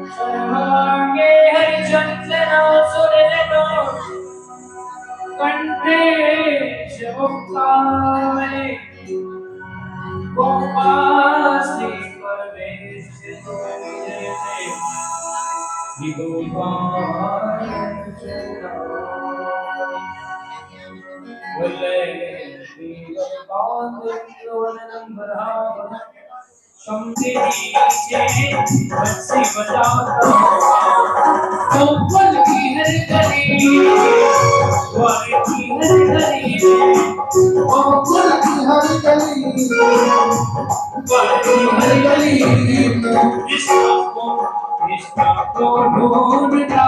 सर्वांगे हरिचंदन सुरेनो कंठे शिवकामणे गोपास्ति परमेश्वरे गोपाल वल्ले बंसी बजाता गोपाल की हर गली वाले की हर गली गोपाल की हर गली वाले की हर गली इसको ढूंढता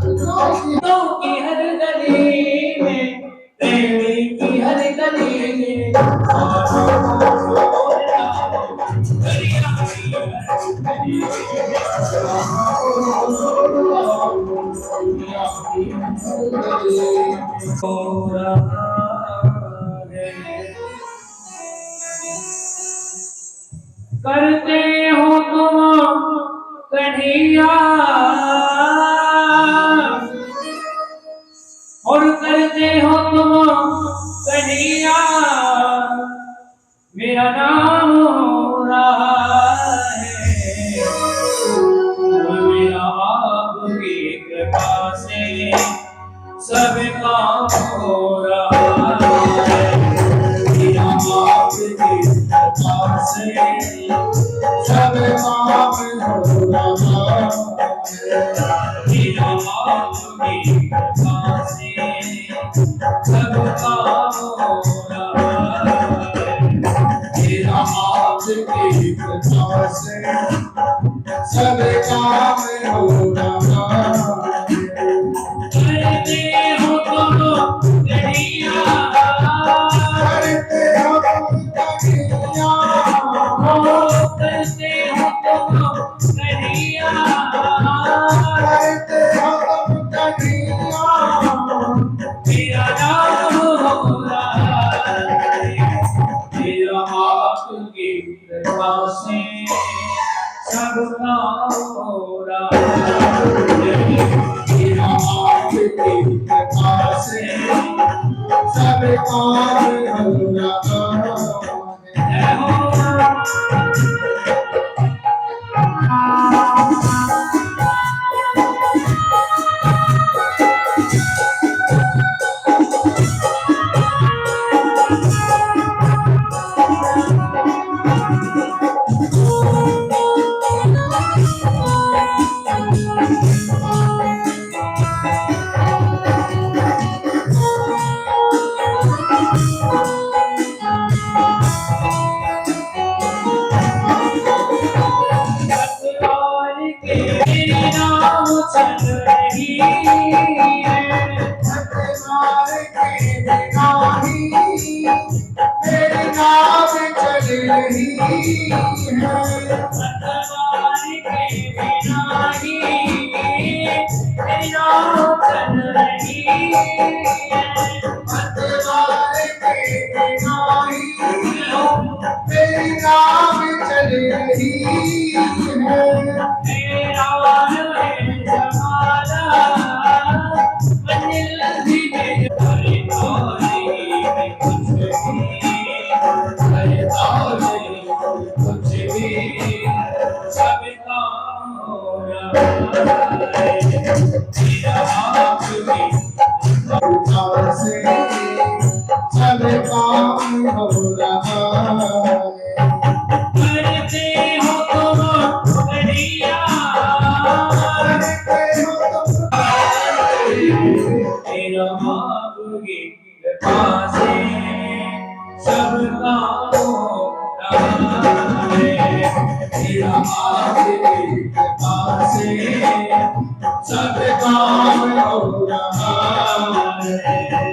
दुनिया की हर गली में प्रेमी की हर गली में करते हो तुम कन्हैया और करते हो तुम कन्हैया मेरा नाम हो रहा है मेरा आपकी कृपा से सब काम हो रहा है मेरा आपकी कृपा से सब काम हो रहा है मेरा आपकी कृपा से सब काम हो रहा है मेरा आपकी कृपा से सब काम हो रहा है करते हो तुम कन्हैया करते हो तुम कन्हैया करते हो तुम कन्हैया करते हो तुम कन्हैया मेरा नाम हो रहा है मेरा आपकी कृपा से सब काम हो रहा है मेरा आपकी कृपा से सब काम हो रहा सब काम हो रहा है करते हो तुम कन्हैया तेरा आपकी कृपा से सब काम हो रहा है तेरा आपकी कृपा से सब काम हो रहा है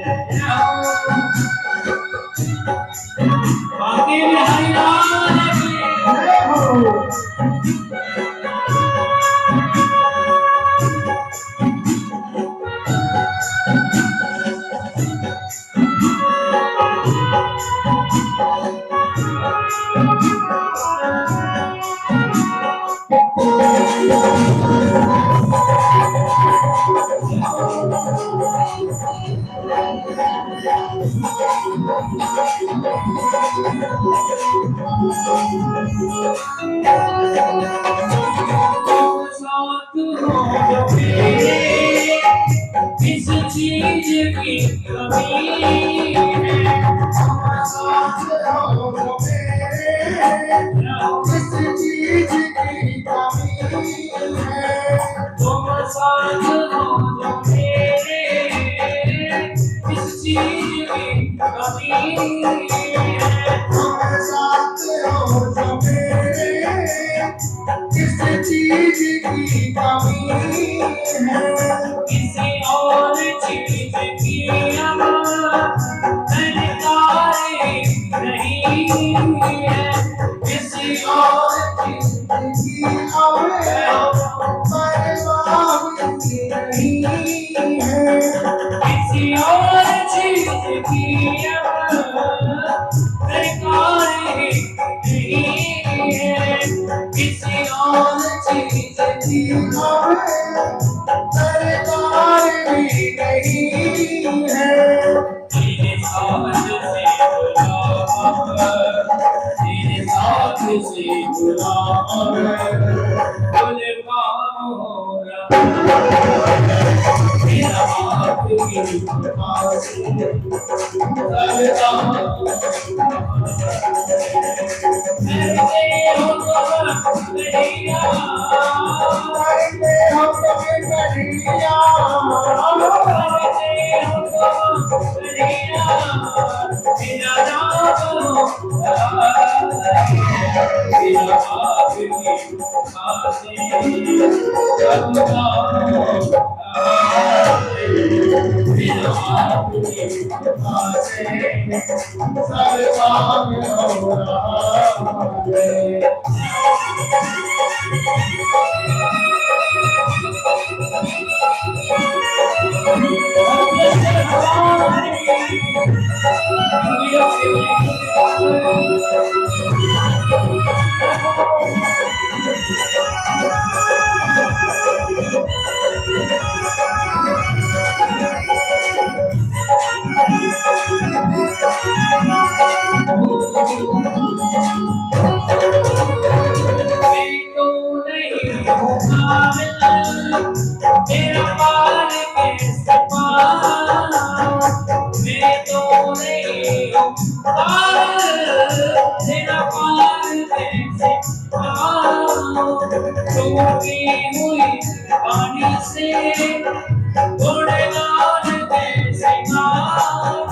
साथ हो जो मेरे किस चीज की कमी है साथ हो जो मेरे किस चीज की कमी है तुम साथ हो जो मेरे किस चीज की कमी है तुम साथ हो जो मेरे किस चीज की कमी है किसी और चीज की अब दरकारी नहीं है किसी और चीज की अब परवाह नहीं है किसी और चीज की अब दरकारी नहीं है किसी और चीज की हमें दरकार भी नहीं है तेरे साथ से गुलाम गुल काम हो रहा मेरा हाथ की पास मेरा पार कैसे पार मैं तो नहीं हूँ पार मेरा पार कैसे पार टूटी हुई पानी से गुणगान कैसे गाऊं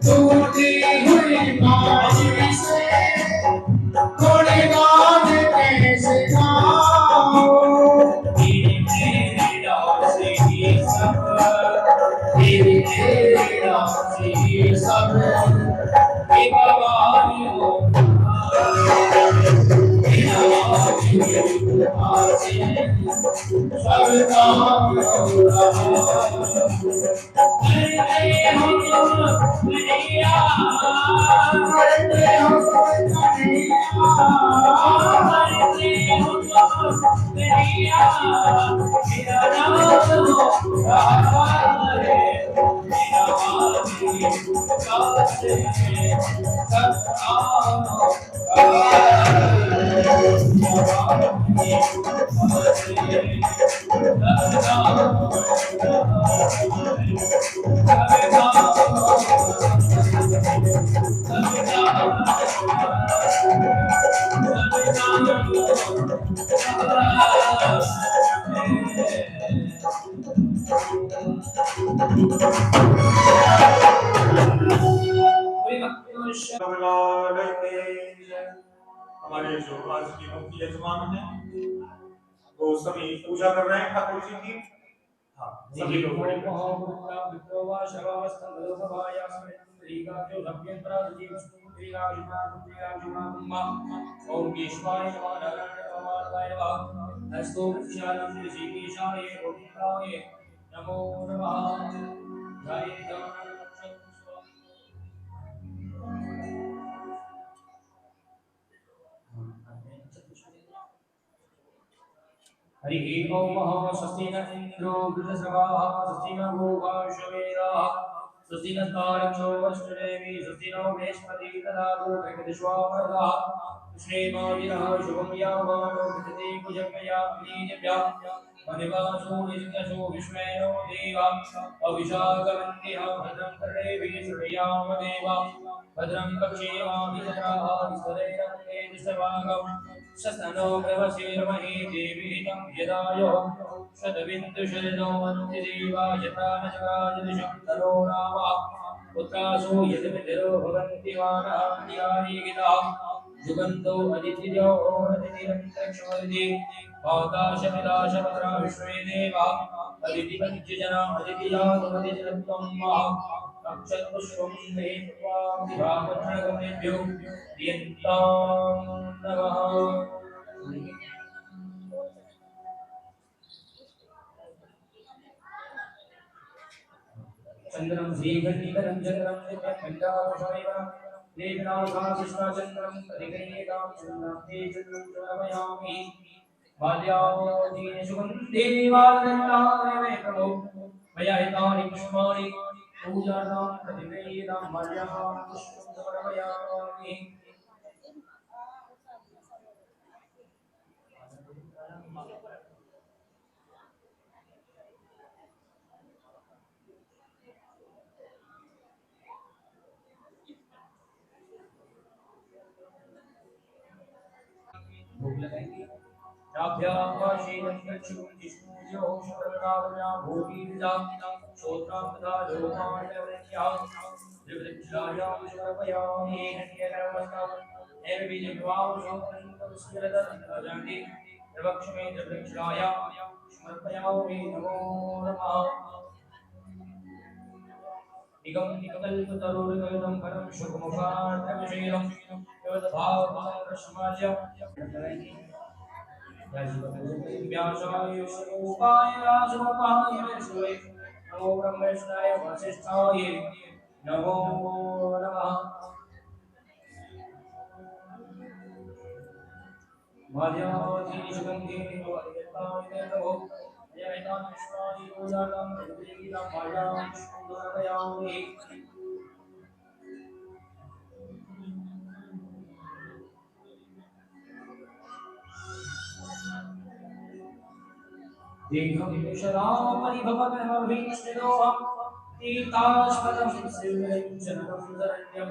टूटी हुई पानी से गुणगान कैसे गाऊं सब हमारे जो आज की मुख्य यजमान है वो सभी पूजा कर रहे हैं ठाकुर जी की। हाँ सभी लोग नमो नमः जय हरि ओम स्वस्ति न इंद्रो वृद्धसभाः स्वस्ति न गोपाश्वेदाः सुस्तिनस्तारक्षो वष्टदेवी सुस्तिनो बृहस्पति ददातु भगवद्विश्वावरदः श्रीमादिनः शुभं यामानो विदते कुजगया प्रीतिभ्या मनिवासो नित्यशो विश्वेनो देवा अविशागवन्तिः भद्रं कर्णेभिः शृणुयाम देवा भद्रं पक्षेमाभिजत्राः विस्मरेरङ्गे दिशवागम् शस्तनो प्रवशीर्महि देवीनं यदायो शतबिन्दुशरणो देवा यथा न जगाजदिशं तनो नाम पुत्रासो यदमितिरो भवन्ति वानः न्यायीगिताः जुगन्तो अदितिजो अदितिरन्तरिक्षमदिति आकाशविलासपत्रा विश्वे देवा अदितिपञ्चजना अदितिजातमदितिरत्वं महा अक्षरपुष्पं दयित्वा विभावज्ञगमेभ्यो दियन्तां नमः चंद्रम श्रीगणिकरं चंद्रम नित्यकण्ठावशैव देवनाथाशिष्टाचन्द्रं परिगणयेतां चन्द्रान्ते चन्द्रं समयामि बाल्यावधीन सुगन्धेवालन्ताय मे प्रभो मया हितानि पुष्पाणि पूजार्थं प्रतिगृह्येतां बाल्यां पुष्पं समर्पयामि भोग लगाएंगे नाभ्याकाशीनं गच्छुं जिष्णुजो शुक्रकाव्या भोगीजा श्रोत्रापदा लोकाण्डवृत्या त्रिवृक्षायां समर्पयामि हन्यकर्मस्तां नैवेद्यवां शोत्रन्तस्मिरदन्तजाति त्रिवक्षमे त्रिवृक्षायां समर्पयामि नमो नमः निगम निकल्पतरुर्गतं परं शुभमुखार्थविषयं योद्भावसमाज्य व्यासाय स्वरूपाय राजरूपाय विष्णुवे नमो ब्रह्मेशाय वसिष्ठाय नमो नमः मायाधीशगन्धे निवार्यताय नमो जयतां विश्वानि पूजानां देवीनां मायां सुन्दरयामि देहं शरामणिभवनभीष्णोऽहं तीतास्पदं शिवं शरणं शरण्यं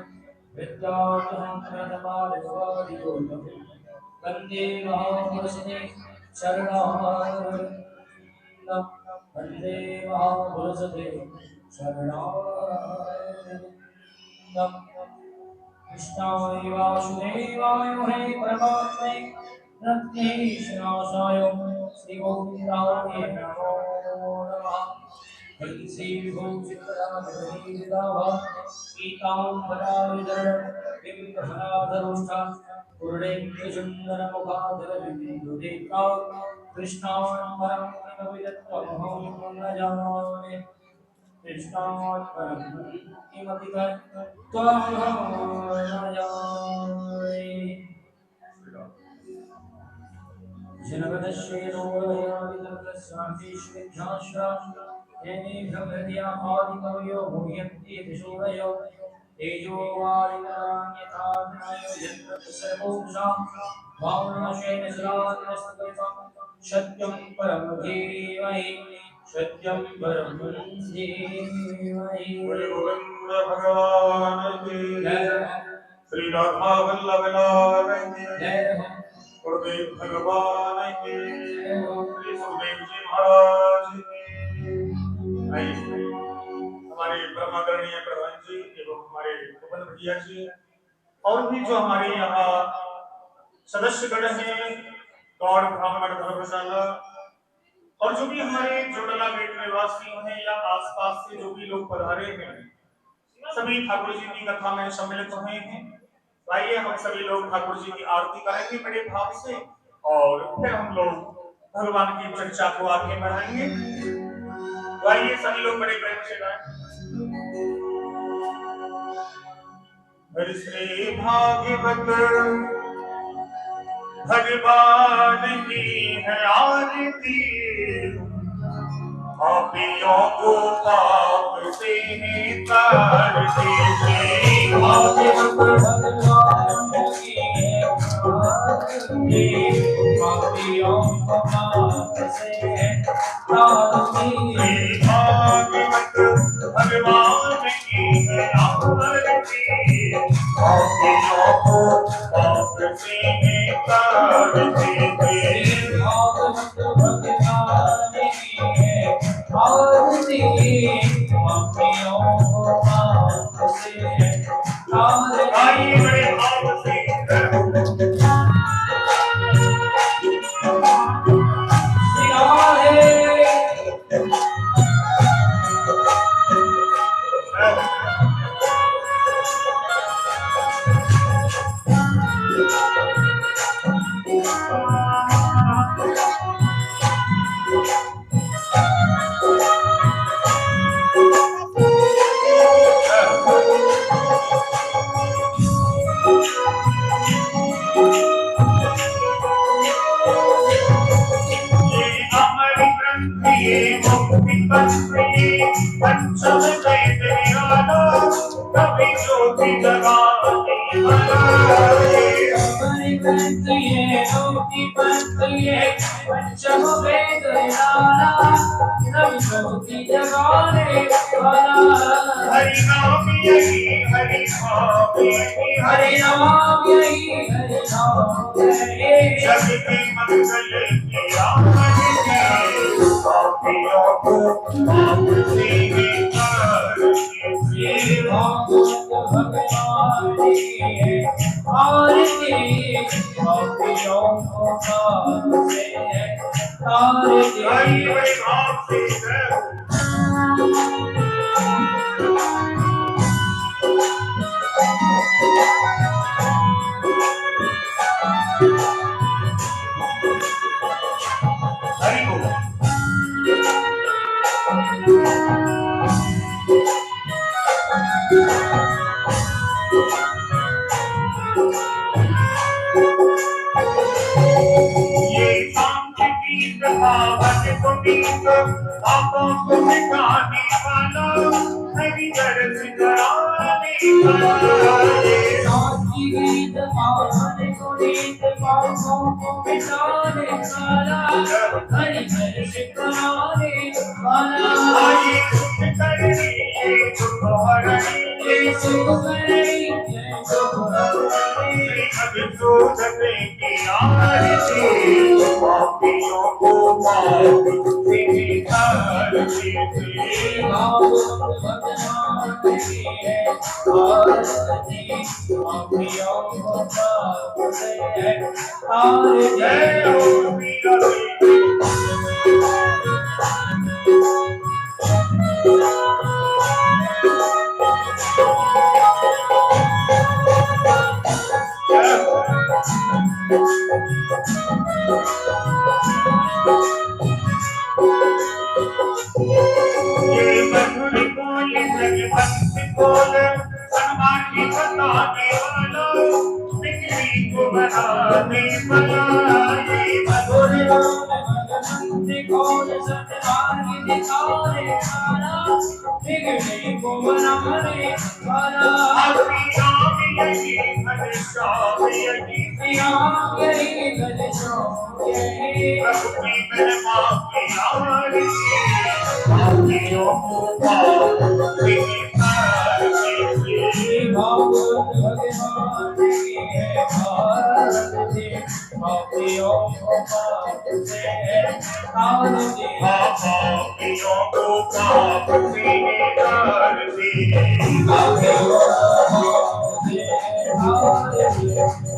विद्यार्थं प्रणमादिवादिगोत्रं वन्दे महापुरुषे शरणागतं वन्दे महापुरुषे शरणागतं कृष्णाय वासुदेवाय हे परमात्मे रत्नेश्वराय श्रीगोविन्दाय नमो नमः श्रीविभूषितराजगीर्दाः पीताम्बराविदर बिम्बफलाधरोष्ठा पूर्णेन्दुसुन्दरमुखाधरविन्दुदेका कृष्णान् परं किमविदत्वमहं न जाने कृष्णात् परं किमपि त्वमहं न जाने जनपदश्रेणोरयादितर्कस्वान्तिष्विध्याश्रामेभ्यमृत्यापादिकवयो भूयन्ति दिशोरयो तेजो वारिणान्यथाग्नायो यन्त्रसर्वोषा भावनाशेन सदानस्तकल्पं सत्यं परं धीमहि सत्यं परं धीमहि गोविंद भगवान की जय श्री राधा वल्लभ लाल की जय गुरुदेव भगवान की श्री सुखदेव जी महाराज की हमारे ब्रह्माकरणीय प्रधान जी एवं हमारे गोपन भटिया जी और भी जो हमारे यहाँ सदस्यगण हैं गौड़ ब्राह्मण धर्मशाला और जो भी हमारे जोड़ला गेट निवासी हैं या आसपास से जो भी लोग पधारे हैं सभी ठाकुर जी की कथा में सम्मिलित हुए हैं। आइए हम सभी लोग ठाकुर जी की आरती करेंगे बड़े भाव से और फिर हम लोग भगवान की चर्चा को आगे बढ़ाएंगे। आइए सभी लोग बड़े प्रेम से गाएं। श्री भागवत भगवान की है आरती पापियों को पाप से आते वक्त भगवान की आरती पापियों को पाप से तारती भागवत भगवान की आरती पापियों को पाप से तारती भागवत भगवान की आरती पापियों को पाप से तारती बड़े भाव से पंचम कभी ज्योति जगाने पंचम वेद नवी ज्योति जगाने वाला हरि नाम यही हरि नाम यही हरि नाम यही हरि नाम यही जग की मंगल की आमद पापियों को पाप से भागवत भगवान की आरती पापियों को पाप से तारती बड़े भाव से हरि बोल ये सांख्य की कहावत को नीक पापों को मिटाने वाला हरि दर्श कराने वाला साची गीत पावन को नीत पापों को मिटाने वाला हरि दर्श कराने वाला आइए सुख करनी ये दुख हरणी ये सुख करनी ये सुख हरणी मधुसूदन की आरती पापियों को पाप से तारती भागवत भगवान की आरती पापियों को पाप से तारती जय हो मीरा ये मधुर बोल जगवंत बोल सन्मानी बताने वाला बिगड़ी को बनाने वाला ये मधुर बोल भगवंत कौन सतमार्ग दिखाने वाला बिगड़े को बनाने वाला अपनी नाम यही हर शाम यही नाम यही घनश्याम यही प्रभु की महिमा की आरती पापियों को पाप से तारती भागवत भगवान की है आरती पापियों को पाप से तारती पापियों को पाप से तारती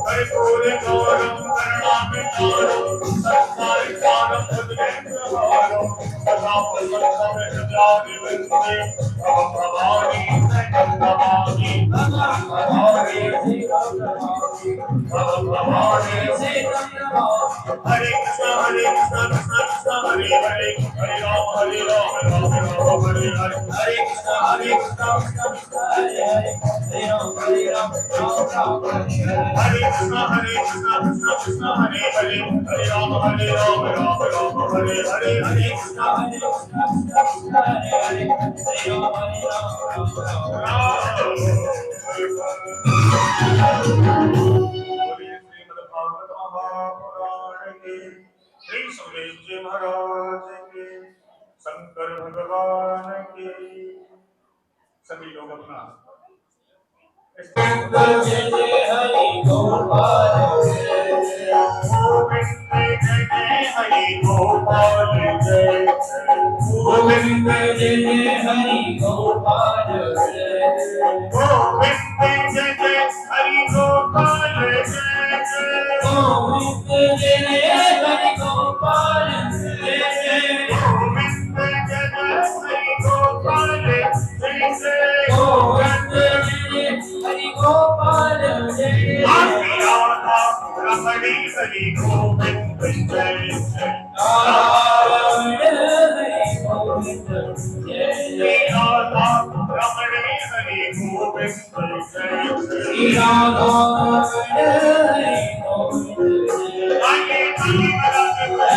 कर्पूर गौरम करुणामितारम संसारितारम सद्गुणहारम सदा प्रसन्नवृषभ्यादिवृन्दे तव प्रभावी सकल नमामि तव प्रभावी हरे कृष्ण कृष्ण कृष्ण कृष्ण हरे हरे हरे राम राम राम हरे हरे हरे कृष्णा कृष्णा कृष्णा हरे हरे हरे राम राम हरे हरे हरे कृष्णा कृष्णा कृष्णा हरे हरे हरे राम राम हरे हरे हरे कृष्णा कृष्णा कृष्णा हरे हरे हरे राम बोलिए श्रीमद् भागवत महापुराण के श्री सुखदेव जी महाराज के शंकर भगवान के सभी लोग अपना जय जय हरि गोपाल गोविंद जय जय हरि गोपाल जय गोविंद जय जय हरि गोपाल गोविंद जय जय हरि गोपाल जय गोविंद जय जय हरि गोपाल जय जय गोविंद जय जय हरि गोपाल जय जय गोविंद जय जय हरि गोपाल जय राधा रमणी हरि गोविंद जय जय हरि गोविंद जय जय राधा रमणी हरि गोविंद जय जय राधा हरि गोविंद जय आइए ताली बजाते हुए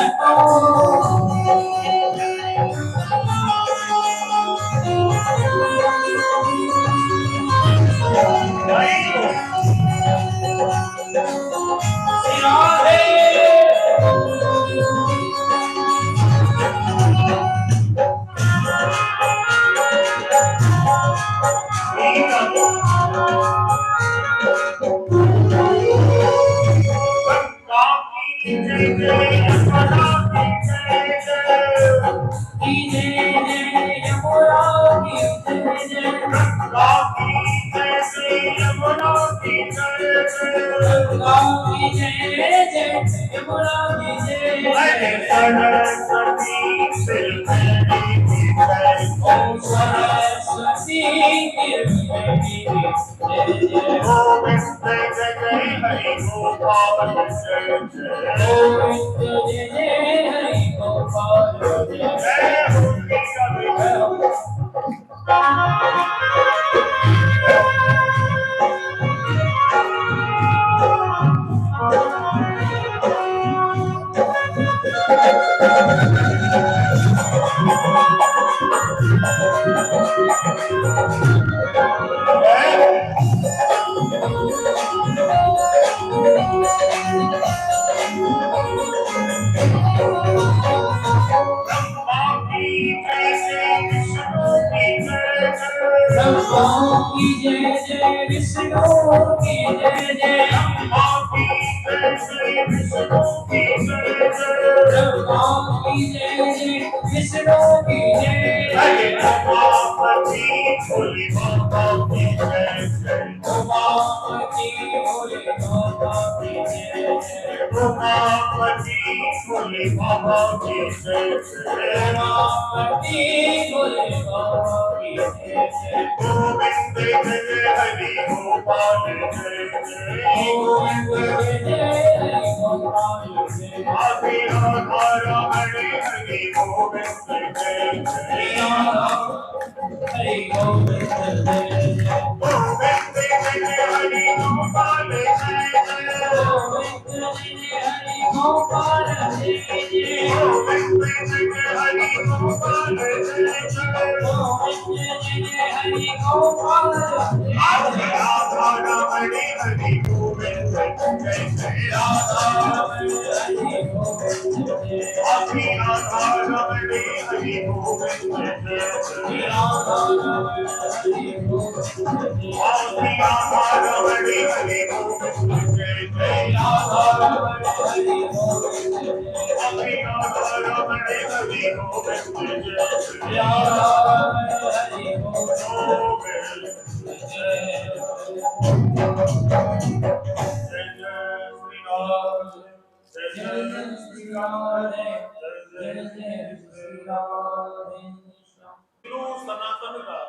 गंगा की जय जय यमुना की जय जय यमुना की जय जय गंगा की जय जय यमुना की जय जय गंगा की जय जय यमुना की जय अरे जय सरस्वती सिर मेरी की जय ओम सरस्वती देवी जय जय गोविंद जय जय हरि गोपाल जय जय गोविंद जय जय हरि गोपाल जय जय हो कृष्ण ब्रह्मा की जय जय विष्णु की जय जय ब्रह्मा की जय जय विष्णु की जय जय ब्रह्मा की जय जय विष्णु की जय जय ब्रह्मा की जय जय विष्णु की जय अरे जय उमापति भोले बाबा की जय जय उमापति भोले बाबा की जय जय उमापति भोले बाबा की जय जय उमापति भोले बाबा की जय जय गोविंद जय जय हरि गोपाल जय जय गोविंद जय जय हरि गोपाल जय जय आदि राधा रमण हरि गोविंद जय जय हरि गोविंद जय जय गोविंद जय जय हरि गोपाल जय जय गोविंद जय जय हरि गोपाल जय जय गोविंद जय जय हरि गोपाल जय जय गोविंद जय जय हरि गोपाल जय आदि जय राधा रमण हरि गोविंद जय जय राधा हरि गोविंद जय जय आदि राधा रमण हरि गोविंद जय जय हरि गोविंद जय आदि राधा रमण हरि गोविंद जय जय हरि गोविंद जय आदि राधा रमण हरि गोविंद जय जय हरि गोविंद जय जय श्री राम जय जय श्री राम जय जय श्री राम हिंदू सनातन का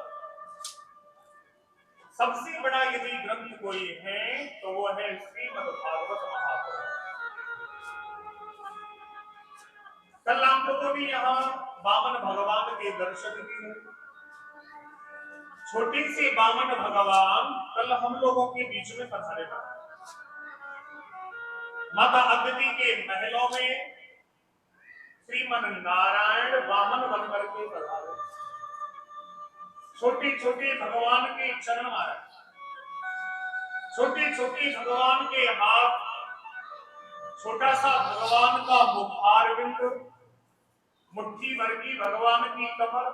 सबसे बड़ा यदि ग्रंथ कोई है तो वो है श्रीमद् भागवत महापुराण। कल आप लोगों ने यहाँ वामन भगवान के दर्शन किए। छोटे से वामन भगवान कल हम लोगों के बीच में पधारे थे। माता अदिति के महलों में श्रीमन नारायण वामन बनकर के पधारे। छोटे छोटे भगवान के चरण आए, छोटे छोटे भगवान के हाथ, छोटा सा भगवान का मुखारविंद, मुट्ठी भर की भगवान की कमर,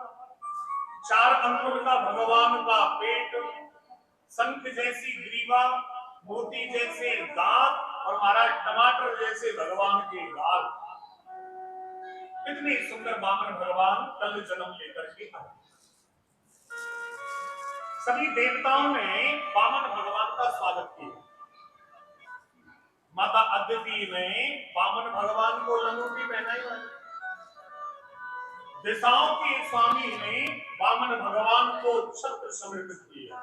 4 अंगुल का भगवान का पेट, शंख जैसी ग्रीवा, मोती जैसे दांत और महाराज टमाटर जैसे भगवान के गाल। कितने सुंदर वामन भगवान कल जन्म लेकर के आए। सभी देवताओं ने वामन भगवान का स्वागत किया। माता अदिति ने वामन भगवान को लंगोटी पहनाई। दिशाओं के स्वामी ने वामन भगवान को छत्र समर्पित किया।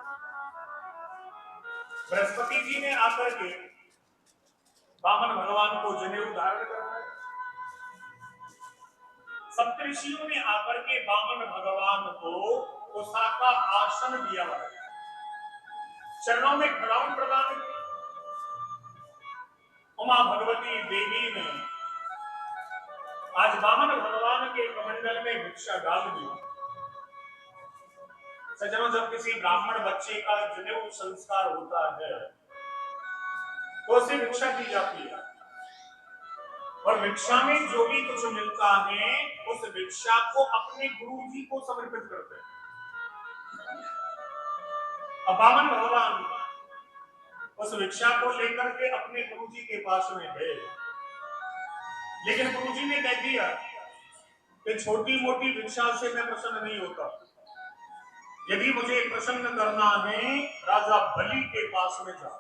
बृहस्पति जी ने आकर के वामन भगवान को जनेऊ धारण करवाया। सप्तऋषियों ने आकर के वामन भगवान को उषा का आसन दिया, चरणों में खड़ाउन प्रदान किया। उमा भगवती देवी ने आज वामन भगवान के कमंडल में भिक्षा डाल दी। सज्जनों, जब किसी ब्राह्मण बच्चे का जनेऊ संस्कार होता है तो उसे भिक्षा दी जाती है और भिक्षा में जो भी कुछ मिलता है उस भिक्षा को अपने गुरु जी को समर्पित करते हैं। अब वामन भगवान उस भिक्षा को लेकर के अपने गुरु जी के पास में गए, लेकिन गुरु जी ने कह दिया कि छोटी मोटी भिक्षा से मैं प्रसन्न नहीं होता। यदि मुझे प्रसन्न करना है राजा बलि के पास में जाओ,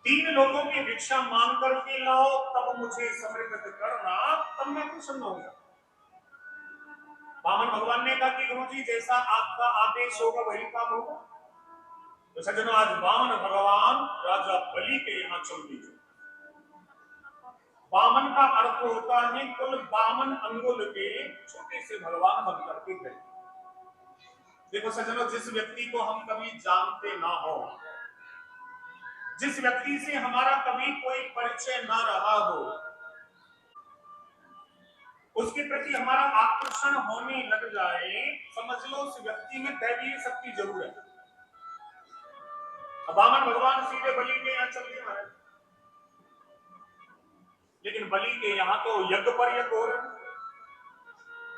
3 लोगों की भिक्षा मांग करके लाओ, तब मुझे समर्पित करना, तब मैं प्रसन्न होगा। वामन भगवान ने कहा कि गुरु जी जैसा आपका आदेश होगा वही काम होगा। तो सज्जनों, आज वामन भगवान राजा बलि के यहाँ चल दीजिए। वामन का अर्थ होता है कुल 52 अंगुल के छोटे से भगवान बन करके गए। देखो सज्जनों, जिस व्यक्ति को हम कभी जानते ना हो, जिस व्यक्ति से हमारा कभी कोई परिचय ना रहा हो, उसके प्रति हमारा आकर्षण होने लग जाए, समझ लो उस व्यक्ति में दैवीय शक्ति जरूर है। अब वामन भगवान सीधे बलि के यहाँ चल दिए महाराज, लेकिन बलि के यहाँ तो यज्ञ पर यज्ञ हो रहे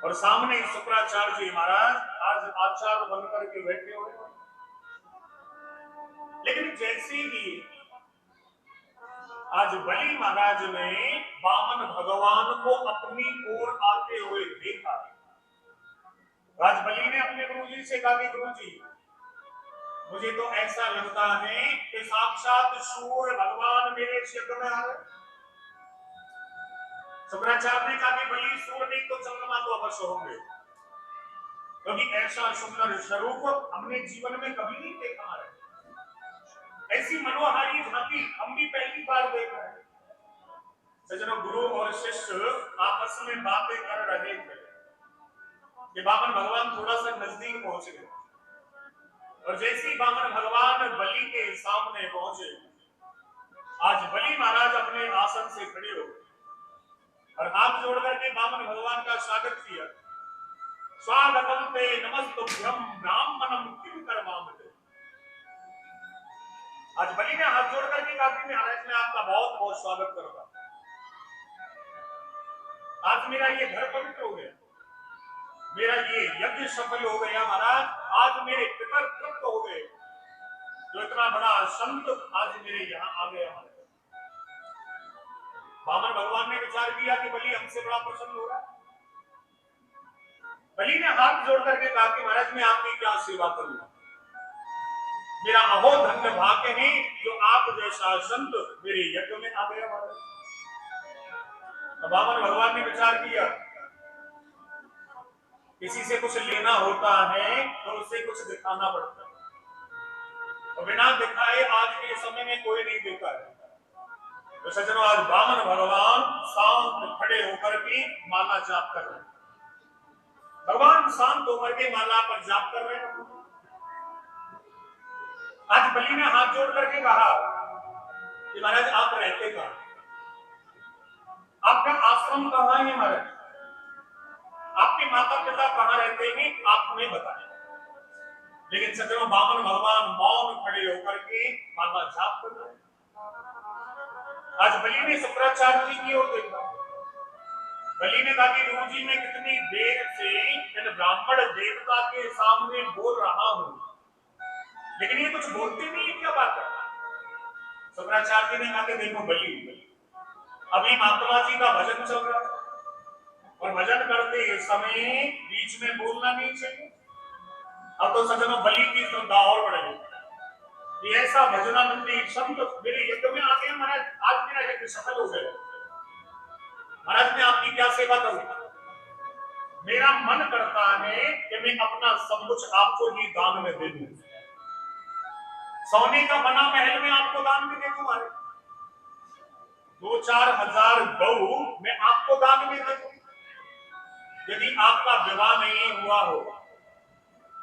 और सामने शुक्राचार्य जी महाराज आज आचार्य बनकर के बैठे हुए। लेकिन जैसे ही आज बलि महाराज ने वामन भगवान को अपनी ओर आते हुए देखा, राज बलि ने अपने गुरुजी से कहा कि गुरुजी, मुझे तो ऐसा लगता है कि साक्षात सूर्य भगवान मेरे क्षेत्र में आ रहे। शुक्राचार्य ने कहा कि बलि सूर्य नहीं तो चंद्रमा तो अवश्य होंगे, क्योंकि ऐसा सुंदर स्वरूप हमने जीवन में कभी नहीं देखा है। ऐसी मनोहारी झांकी हम भी पहली बार देख रहे हैं। सज्जनों, गुरु और शिष्य आपस में बातें कर रहे थे कि वामन भगवान थोड़ा सा नजदीक पहुंच गए और जैसे ही वामन भगवान बलि के सामने पहुंचे, आज बलि महाराज अपने आसन से खड़े हो और हाथ जोड़ करके वामन भगवान का स्वागत किया। स्वागतम ते नमस्तुभ्यम ब्राह्मणम किम कर्मामते। आज बलि ने हाथ जोड़ करके कहा कि महाराज मैं आपका बहुत बहुत स्वागत करूंगा। आज मेरा ये घर पवित्र हो गया, मेरा ये यज्ञ सफल हो गया महाराज। आज मेरे पितर तृप्त हो गए, जो इतना बड़ा संत आज मेरे यहाँ आ गया महाराज। वामन भगवान ने विचार किया कि बलि हमसे बड़ा प्रसन्न हो रहा है। बलि ने हाथ जोड़ करके कहा कि महाराज मैं आपकी क्या सेवा करूंगा, मेरा अहो धन्य भाग्य है जो आप जैसा संत मेरे यज्ञ में आ गया महाराज। वामन भगवान ने विचार किया, किसी से कुछ लेना होता है तो उसे कुछ दिखाना पड़ता है, और बिना दिखाए आज के समय में कोई नहीं देता है। तो सज्जनों, आज वामन भगवान शांत खड़े होकर के माला जाप कर रहे हैं। भगवान शांत होकर के माला पर जाप कर रहे हैं। आज बलि ने हाथ जोड़ करके कहा कि महाराज आप रहते कहां, आपका आश्रम कहां है महाराज, आपके माता पिता कहां रहते हैं, आप हमें बताएं। लेकिन सज्जनों, वामन भगवान मौन खड़े होकर के माला जाप कर रहे हैं। आज बलि ने शुक्राचार्य जी की ओर देखा। बलि ने कहा कि गुरु जी, मैं कितनी देर से इन ब्राह्मण देवता के सामने बोल रहा हूं, लेकिन ये कुछ बोलते नहीं है, क्या बात है। शुक्राचार्य जी ने कहा कि देखो बलि, अभी महात्मा जी का भजन चल रहा है और भजन करते समय बीच में बोलना नहीं चाहिए। अब तो सज्जनों, बलि की श्रद्धा और बढ़ गई। ऐसा भजनानंदी संत मेरे यज्ञ में आते हैं महाराज, आज मेरा यज्ञ सफल हो गया। महाराज, मैं आपकी क्या सेवा करूं, मेरा मन करता है कि मैं अपना सब कुछ आपको ही दान में दे दूं, सोने का बना महल में आपको दान में दे दूं, महाराज 2-4 हजार गऊ मैं आपको दान में दे दूं। यदि आपका विवाह नहीं हुआ हो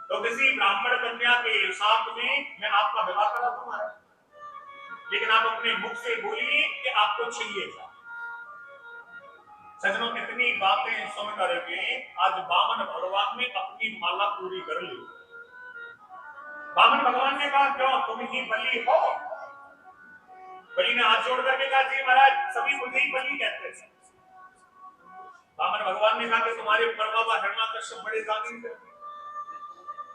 तो किसी ब्राह्मण कन्या के साथ में मैं आपका विवाह करा दूं महाराज, लेकिन आप अपने मुख से बोलिए कि आपको चाहिए क्या। सज्जनों, इतनी बातें सुन करके आज वामन भगवान ने अपनी माला पूरी कर ली। वामन भगवान ने कहा, क्यों, तुम ही बलि हो। बलि ने हाथ जोड़ करके कहा, जी महाराज, सभी मुझे ही बलि कहते हैं। वामन भगवान ने कहा कि तुम्हारे परबाबा हिरण्याकश्यप बड़े दानी थे,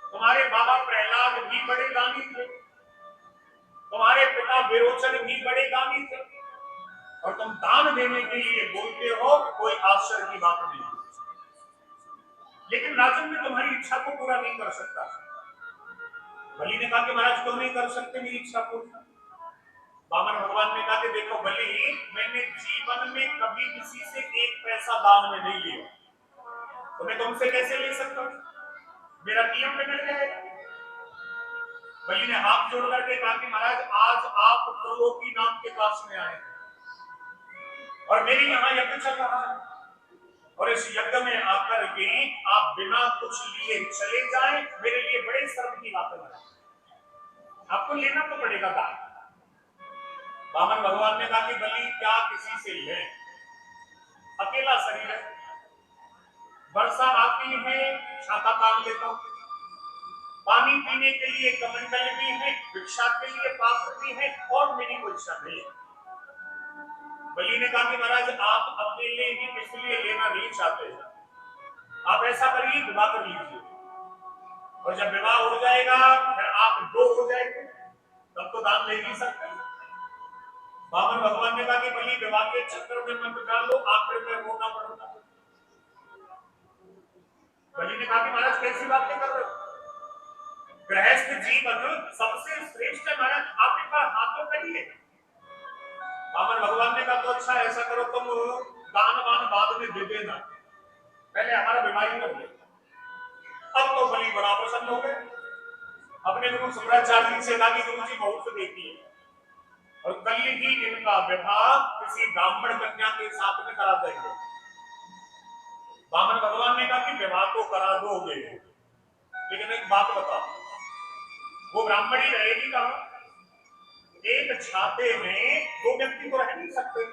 तुम्हारे बाबा प्रहलाद भी बड़े दानी थे, तुम्हारे पिता विरोचन भी बड़े दानी थे, और तुम दान देने के लिए बोलते हो, कोई आश्चर्य की बात नहीं। लेकिन राजन, मैं तुम्हारी इच्छा को पूरा नहीं कर सकता। बलि ने कहा कि महाराज, क्यों नहीं कर सकते मेरी इच्छा पूरी। वामन भगवान ने कहा कि देखो बलि, मैंने जीवन में कभी किसी से 1 पैसा दान में नहीं लिया, तो मैं तुमसे कैसे ले सकता हूं, मेरा नियम बिगड़ जाएगा। बलि ने हाथ जोड़ करके कहा कि महाराज, आज आप त्रिलोकी नाम के पास में आए और मेरे यहाँ यज्ञ चल रहा है, और इस यज्ञ में आकर के आप बिना कुछ लिए चले जाएं, मेरे लिए बड़े शर्म की बात है। आपको लेना तो पड़ेगा दान। वामन भगवान ने कहा कि बलि, क्या किसी से ले, अकेला शरीर है, वर्षा आती है छाता तान लेता हूं, पानी पीने के लिए कमंडल भी है, भिक्षा के लिए पात्र भी है, और मेरी कोई इच्छा नहीं है। बलि ने कहा कि महाराज, आप अपने लिए ही इसलिए लेना नहीं चाहते, आप ऐसा करिए, विवाह कर लीजिए, और जब विवाह हो जाएगा फिर आप 2 हो जाएंगे, तब तो दान ले नहीं सकते। वामन भगवान ने कहा कि बलि, विवाह के चक्कर में मत डालो, आखिर में रोना पड़ेगा। बलि ने कहा कि महाराज, कैसी बातें कर रहे हो, गृहस्थ जीवन सबसे श्रेष्ठ है महाराज, आप एक बार हाथ तो करिए। वामन भगवान ने कहा, तो अच्छा ऐसा करो, तुम दान वान बाद में दे देना, पहले हमारा विवाह ही कर ले। अब तो बलि बड़ा प्रसन्न हो गए, अपने गुरु शुक्राचार्य जी से कहा कि गुरु जी, मुहूर्त देखिए, और कल ही इनका विवाह किसी ब्राह्मण कन्या के साथ में करा देंगे। वामन भगवान ने कहा कि विवाह तो करा दोगे, लेकिन एक बात बताओ, वो ब्राह्मणी रहेगी कहां, एक छाते में 2 व्यक्ति तो रह नहीं सकते।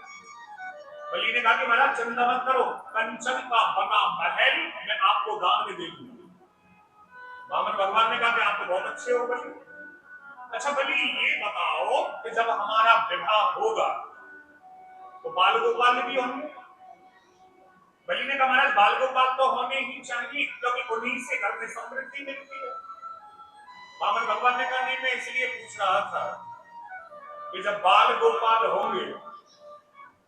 बलि ने कहा कि महाराज, चिंता मत करो, कंचन का बना महल मैं आपको दान में दे दूंगा। वामन भगवान ने कहा कि आप तो बहुत अच्छे हो बलि। अच्छा बलि, ये बताओ कि जब हमारा विवाह होगा तो बाल गोपाल भी होंगे। बलि ने कहा, महाराज, बाल गोपाल तो होने ही चाहिए, क्योंकि उन्हीं से घर में समृद्धि मिलती है। वामन भगवान ने कहा, नहीं, मैं इसलिए पूछ रहा था कि जब बाल गोपाल होंगे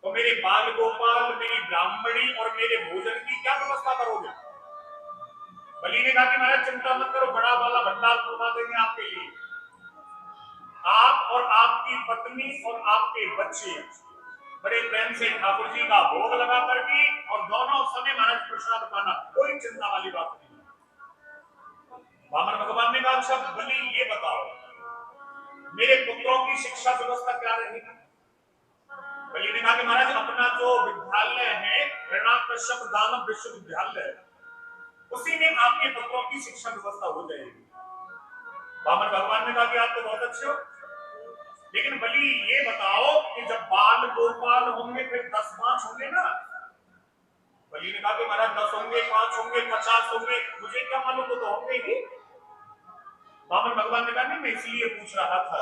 तो मेरे बाल गोपाल, मेरी ब्राह्मणी और मेरे भोजन की क्या व्यवस्था करोगे। बलि ने कहा कि महाराज, चिंता मत करो, बड़ा वाला भंडार करवा देंगे आपके लिए, आप और आपकी पत्नी और आपके बच्चे बड़े प्रेम से ठाकुर जी का भोग लगा करके, और दोनों समय महाराज प्रसाद पाना, कोई चिंता वाली बात नहीं। वामन भगवान ने कहा, अच्छा बलि, ये बताओ मेरे पुत्रों की शिक्षा व्यवस्था क्या रहेगी। बलि ने कहा कि महाराज अपना जो विद्यालय है हिरण्याकश्यप दानव विश्वविद्यालय, उसी में आपके पुत्रों की शिक्षा व्यवस्था हो जाएगी। वामन भगवान ने कहा कि आप तो बहुत अच्छे हो, लेकिन बलि ये बताओ कि जब बाल गोपाल होंगे फिर 10-5 होंगे ना। बलि ने कहा कि महाराज 10 होंगे, 5 होंगे, 50 होंगे, मुझे क्या मालूम, तो होंगे ही। वामन भगवान ने कहा नहीं, मैं इसलिए पूछ रहा था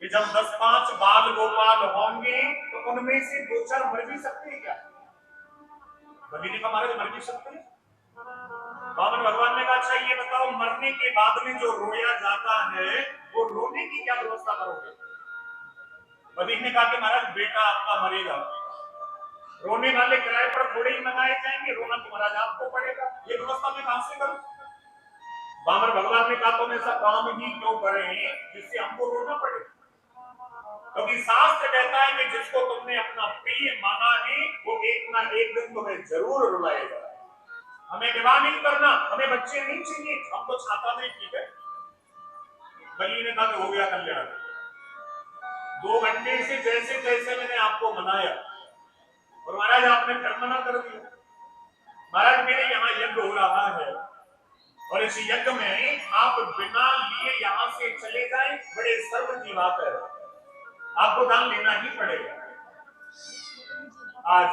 कि जब 10-5 बाल गोपाल होंगे तो उनमें से 2-4 मर भी सकते हैं क्या? बलि ने कहा महाराज मर भी सकते हैं। वामन भगवान ने कहा अच्छा ये बताओ, मरने के बाद में जो रोया जाता है वो रोने की क्या व्यवस्था करोगे? बलि ने कहा कि महाराज बेटा आपका मरेगा, रोने वाले किराए पर थोड़े ही मंगाए जाएंगे, रोना तो महाराज आपको पड़ेगा, ये व्यवस्था मैं कहां से करूं? वामन भगवान ने कहा तुम ऐसा काम ही क्यों करें जिससे हमको रोना पड़े? क्योंकि शास्त्र कहता है कि जिसको तुमने अपना प्रिय माना है वो एक ना एक दिन तुम्हें जरूर रुलाएगा। हमें विवाह नहीं करना, हमें बच्चे नहीं चाहिए, हम तो छाता नहीं, ठीक है। बलि ने कहा हो गया कल्याण। 2 घंटे से जैसे जैसे मैंने आपको मनाया और महाराज आपने फिर मना कर दिया। महाराज मेरे यहाँ यज्ञ हो रहा है और इस यज्ञ में आप बिना लिए यहाँ से चले जाएं, बड़े सर्व की बात है, आपको दान लेना ही पड़ेगा। आज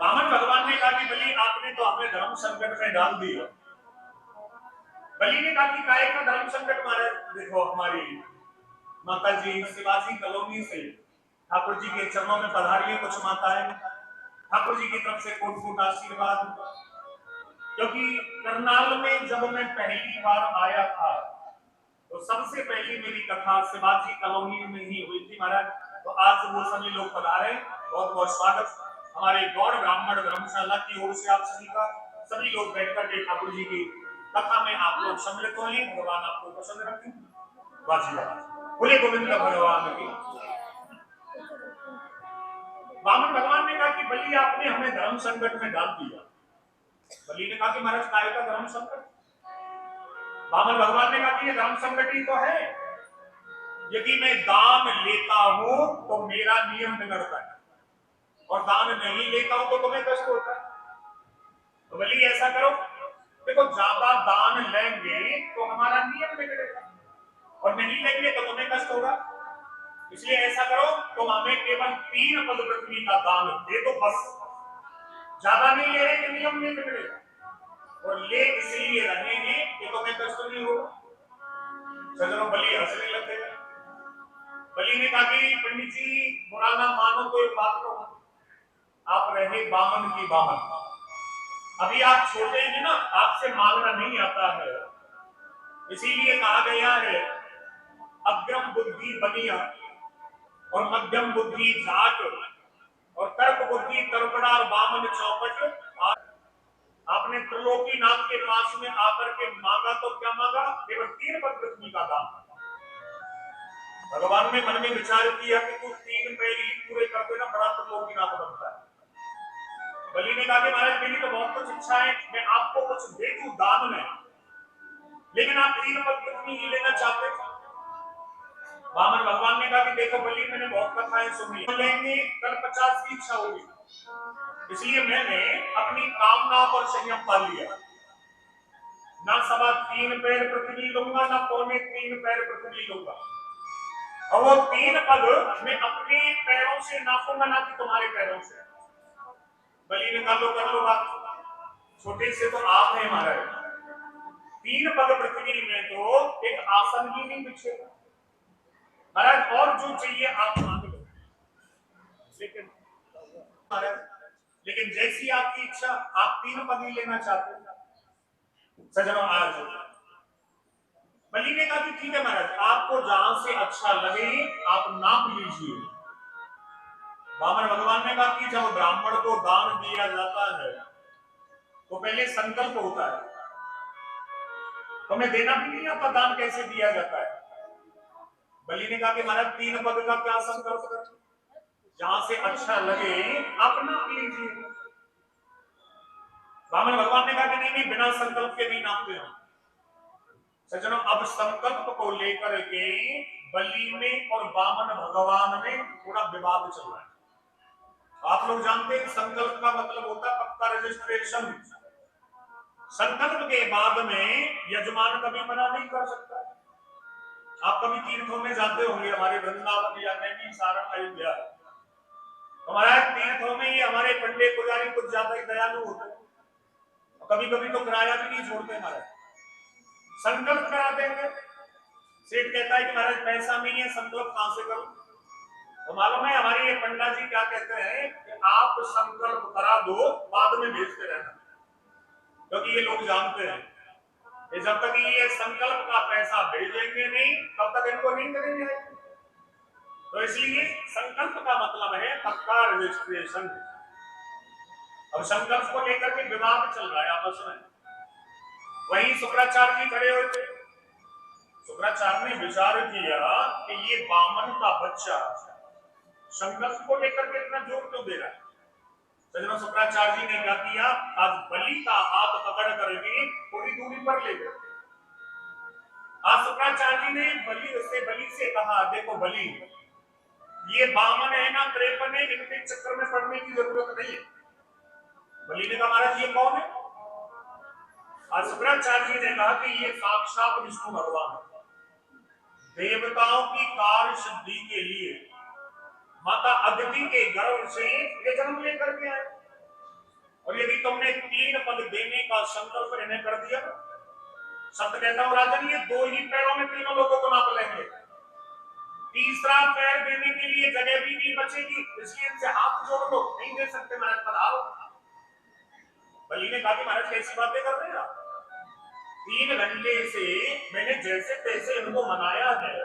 वामन भगवान ने कहा कि बलि आपने तो हमें धर्म संकट में डाल दिया। बलि ने कहा कि काय का धर्म संकट? महाराज देखो हमारी माता जी शिवाजी कॉलोनी से ठाकुर जी के चरणों में पधारी कुछ माताएं, ठाकुर जी की तरफ से कोट-कोट आशीर्वाद। क्योंकि करनाल में जब मैं पहली बार आया था तो सबसे पहली मेरी कथा शिवाजी कॉलोनी में ही हुई थी महाराज। तो आज वो सभी लोग पधारे, बहुत बहुत स्वागत हमारे गौड़ ब्राह्मण धर्मशाला की ओर से आप सभी का। सभी लोग बैठकर के ठाकुर जी की कथा में आप लोग सम्मिलित हुए, भगवान आपको पसंद रखें। बोले गोविंद भगवान की। वामन भगवान ने कहा कि बलि आपने हमें धर्म संकट में डाल दिया। बलि ने कहा कि महाराज काय का धर्म संकट? वामन भगवान ने कहा कि ये धर्म संकट ही तो है, यदि मैं दान लेता हूं तो मेरा नियम बिगड़ता है और दान नहीं लेता हूं तो तुम्हें कष्ट होता है। तो बलि ऐसा करो, देखो ज्यादा दान लेंगे तो हमारा नियम बिगड़ेगा और नहीं लेंगे तो तुम्हें कष्ट होगा। इसलिए ऐसा करो, तुम हमें केवल 3 पद पृथ्वी का दान दे दो बस, ज्यादा नहीं ले रहे कि नियम नहीं बिगड़ेगा, और ले इसलिए रहे हैं कि तुम्हें कष्ट नहीं होगा। सज्जनों बलि हंसने लग गए। बलि ने कहा कि पंडित जी बुरा ना मानो तो एक बात कहो, आप रहे बामन की बामन, अभी आप छोटे हैं ना, आपसे मांगना नहीं आता है, इसीलिए कहा गया है अग्रम बुद्धि बनिया और मध्यम बुद्धि जाट और तर्क बुद्धि तर्कड़ा और बामन चौपट। आपने त्रिलोकीनाथ के पास में आकर के मांगा तो क्या मांगा? केवल 3 पद पृथ्वी का दान। भगवान ने मन में विचार किया कि तू 3 पैर ही पूरे कर देना, बड़ा त्रिलोकीनाथ बनता है। बलि ने कहा कि महाराज मेरी तो बहुत कुछ इच्छा है, मैं आपको कुछ दे दूं दान में, लेकिन आप 3 पद पृथ्वी ही लेना चाहते थे। वामन भगवान ने कहा कि देखो बलि मैंने बहुत कथाएं सुनी, लेंगे कल 50 की इच्छा होगी, इसलिए मैंने अपनी कामना पर संयम पा लिया। ना 3.25 पैर पृथ्वी लूंगा, ना 3.25 पैर पृथ्वी लूंगा, और वो 3 पद मैं अपने पैरों से नापूंगा, ना कि तुम्हारे पैरों से। बलि ने कहा लो कर लो बात, छोटे से तो आप हैं महाराज, 3 पद पृथ्वी में तो एक आसन ही नहीं बिछेगा महाराज, और जो चाहिए आप मांग लो, लेकिन महाराज लेकिन जैसी आपकी इच्छा, आप 3 पद ही लेना चाहते हैं। सज्जनों आज बलि ने कहा कि ठीक है महाराज, आपको जहां से अच्छा लगे आप नाप लीजिए। वामन भगवान ने कहा कि जब ब्राह्मण को दान दिया जाता है तो पहले संकल्प होता है, तो मैं देना भी नहीं आता दान कैसे दिया जाता है। बलि ने कहा कि महाराज 3 पद का क्या संकल्प कर, जहां से अच्छा लगे आप नाप लीजिए। वामन भगवान ने कहा कि नहीं बिना संकल्प के नहीं नापते हैं। सज्जनों, अब संकल्प को लेकर के बलि में और वामन भगवान में थोड़ा विवाद चल रहा है। आप लोग जानते हैं संकल्प का मतलब होता है पक्का रजिस्ट्रेशन। संकल्प के बाद में यजमान कभी मना नहीं कर सकता। आप कभी तीर्थों में जाते होंगे, हमारे वृंदावन या नैनी सारण अयोध्या, हमारा तीर्थों में ये हमारे पंडित पुजारी कुछ ज्यादा ही दयालु होते हैं, कभी कभी तो किराया भी नहीं छोड़ते। हमारे संकल्प करा देंगे, सेठ कहता है कि महाराज पैसा नहीं है, संकल्प कहां से करूं? तो मालूम है हमारे ये पंडा जी क्या कहते हैं कि आप संकल्प करा दो, बाद में भेजते रहना, क्योंकि ये लोग जानते हैं कि जब तक ये संकल्प का पैसा भेजेंगे नहीं तब तक इनको नींद नहीं आएगी। तो इसलिए संकल्प का मतलब है पक्का रजिस्ट्रेशन। अब संकल्प को लेकर के विवाद चल रहा है आपस में। वहीं शुक्राचार्य जी खड़े हुए थे। शुक्राचार्य ने विचार किया कि ये वामन का बच्चा संकल्प को लेकर के इतना जोर क्यों दे रहा है। सज्जनों, शुक्राचार्य जी ने क्या किया, आज बलि का हाथ पकड़ करके थोड़ी दूरी पर ले गए। आज शुक्राचार्य जी ने बलि से कहा, देखो बलि, ये वामन है ना 53 है, इनके चक्कर में पड़ने की जरूरत नहीं है। बलि ने कहा महाराज ये कौन है? आज शुक्राचार्य जी ने कहा कि ये साक्षात विष्णु भगवान है। देवताओं की कार्य सिद्धि के लिए माता अदिति के गर्भ से ये जन्म लेकर के आए, और यदि तुमने 3 पद देने का संकल्प इन्हें कर दिया, सत्य कहता हूं राजन, ये 2 ही पैरों में तीनों लोगों को नाप लेंगे। तीसरा पैर देने के लिए जगह भी नहीं बचेगी, इसलिए इनसे हाथ जोड़ लो। नहीं दे सकते महाराज, पधारो। बलि ने कहा कि महाराज कैसी बातें कर रहे हैं आप? 3 घंटे से मैंने जैसे तैसे इनको मनाया है,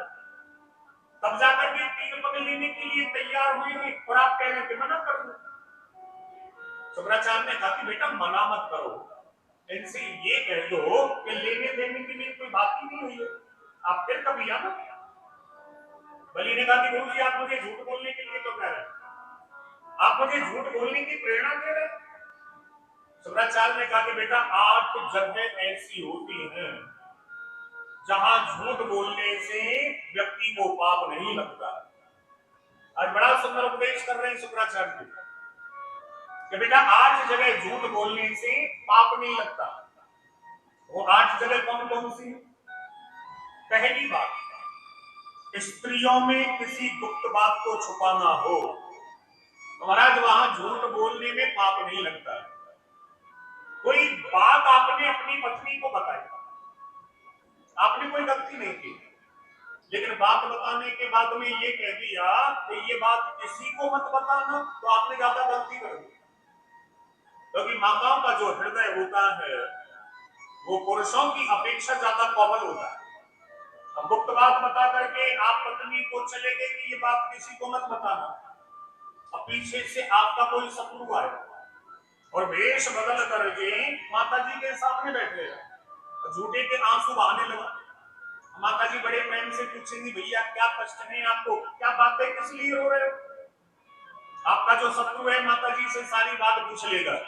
तब जाकर के 3 पद लेने के लिए तैयार हुई हुई, और आप कह रहे हैं कि मना कर दो। शुक्राचार्य ने कहा कि बेटा मना मत करो, इनसे ये कह दो कि लेने देने के लिए कोई बात ही नहीं हुई है, आप फिर कभी आना। बलि ने कहा कि गुरु जी आप मुझे झूठ बोलने के लिए तो कह रहे हैं, आप मुझे झूठ बोलने की प्रेरणा दे रहे हैं। शुक्राचार्य ने कहा कि बेटा 8 जगह ऐसी होती हैं जहां झूठ बोलने से व्यक्ति को पाप नहीं लगता। आज बड़ा सुंदर उपदेश कर रहे हैं शुक्राचार्य जी कि बेटा 8 जगह झूठ बोलने से पाप नहीं लगता। वो 8 जगह कौन कौन सी? पहली बात, स्त्रियों में किसी गुप्त बात को छुपाना हो, तो महाराज वहां झूठ बोलने में पाप नहीं लगता। कोई बात आपने अपनी पत्नी को बताई, आपने कोई गलती नहीं की, लेकिन बात बताने के बाद में ये कह दिया कि ये बात किसी को मत बताना, तो आपने ज्यादा गलती कर दी। क्योंकि माताओं का जो हृदय होता है वो पुरुषों की अपेक्षा ज्यादा कोमल होता है। अब गुप्त बात बता करके आप पत्नी को चले गए कि ये बात किसी को मत बताना, अब पीछे से आपका कोई शत्रु आए और वेश बदल करके माता जी के सामने बैठे, झूठे के आंसू बहाने लगा। माता जी बड़े प्रेम से पूछेंगी, भैया क्या कष्ट है आपको, क्या बातें किस लिए रो रहे हो? आपका जो शत्रु है माता जी से सारी बात पूछ लेगा,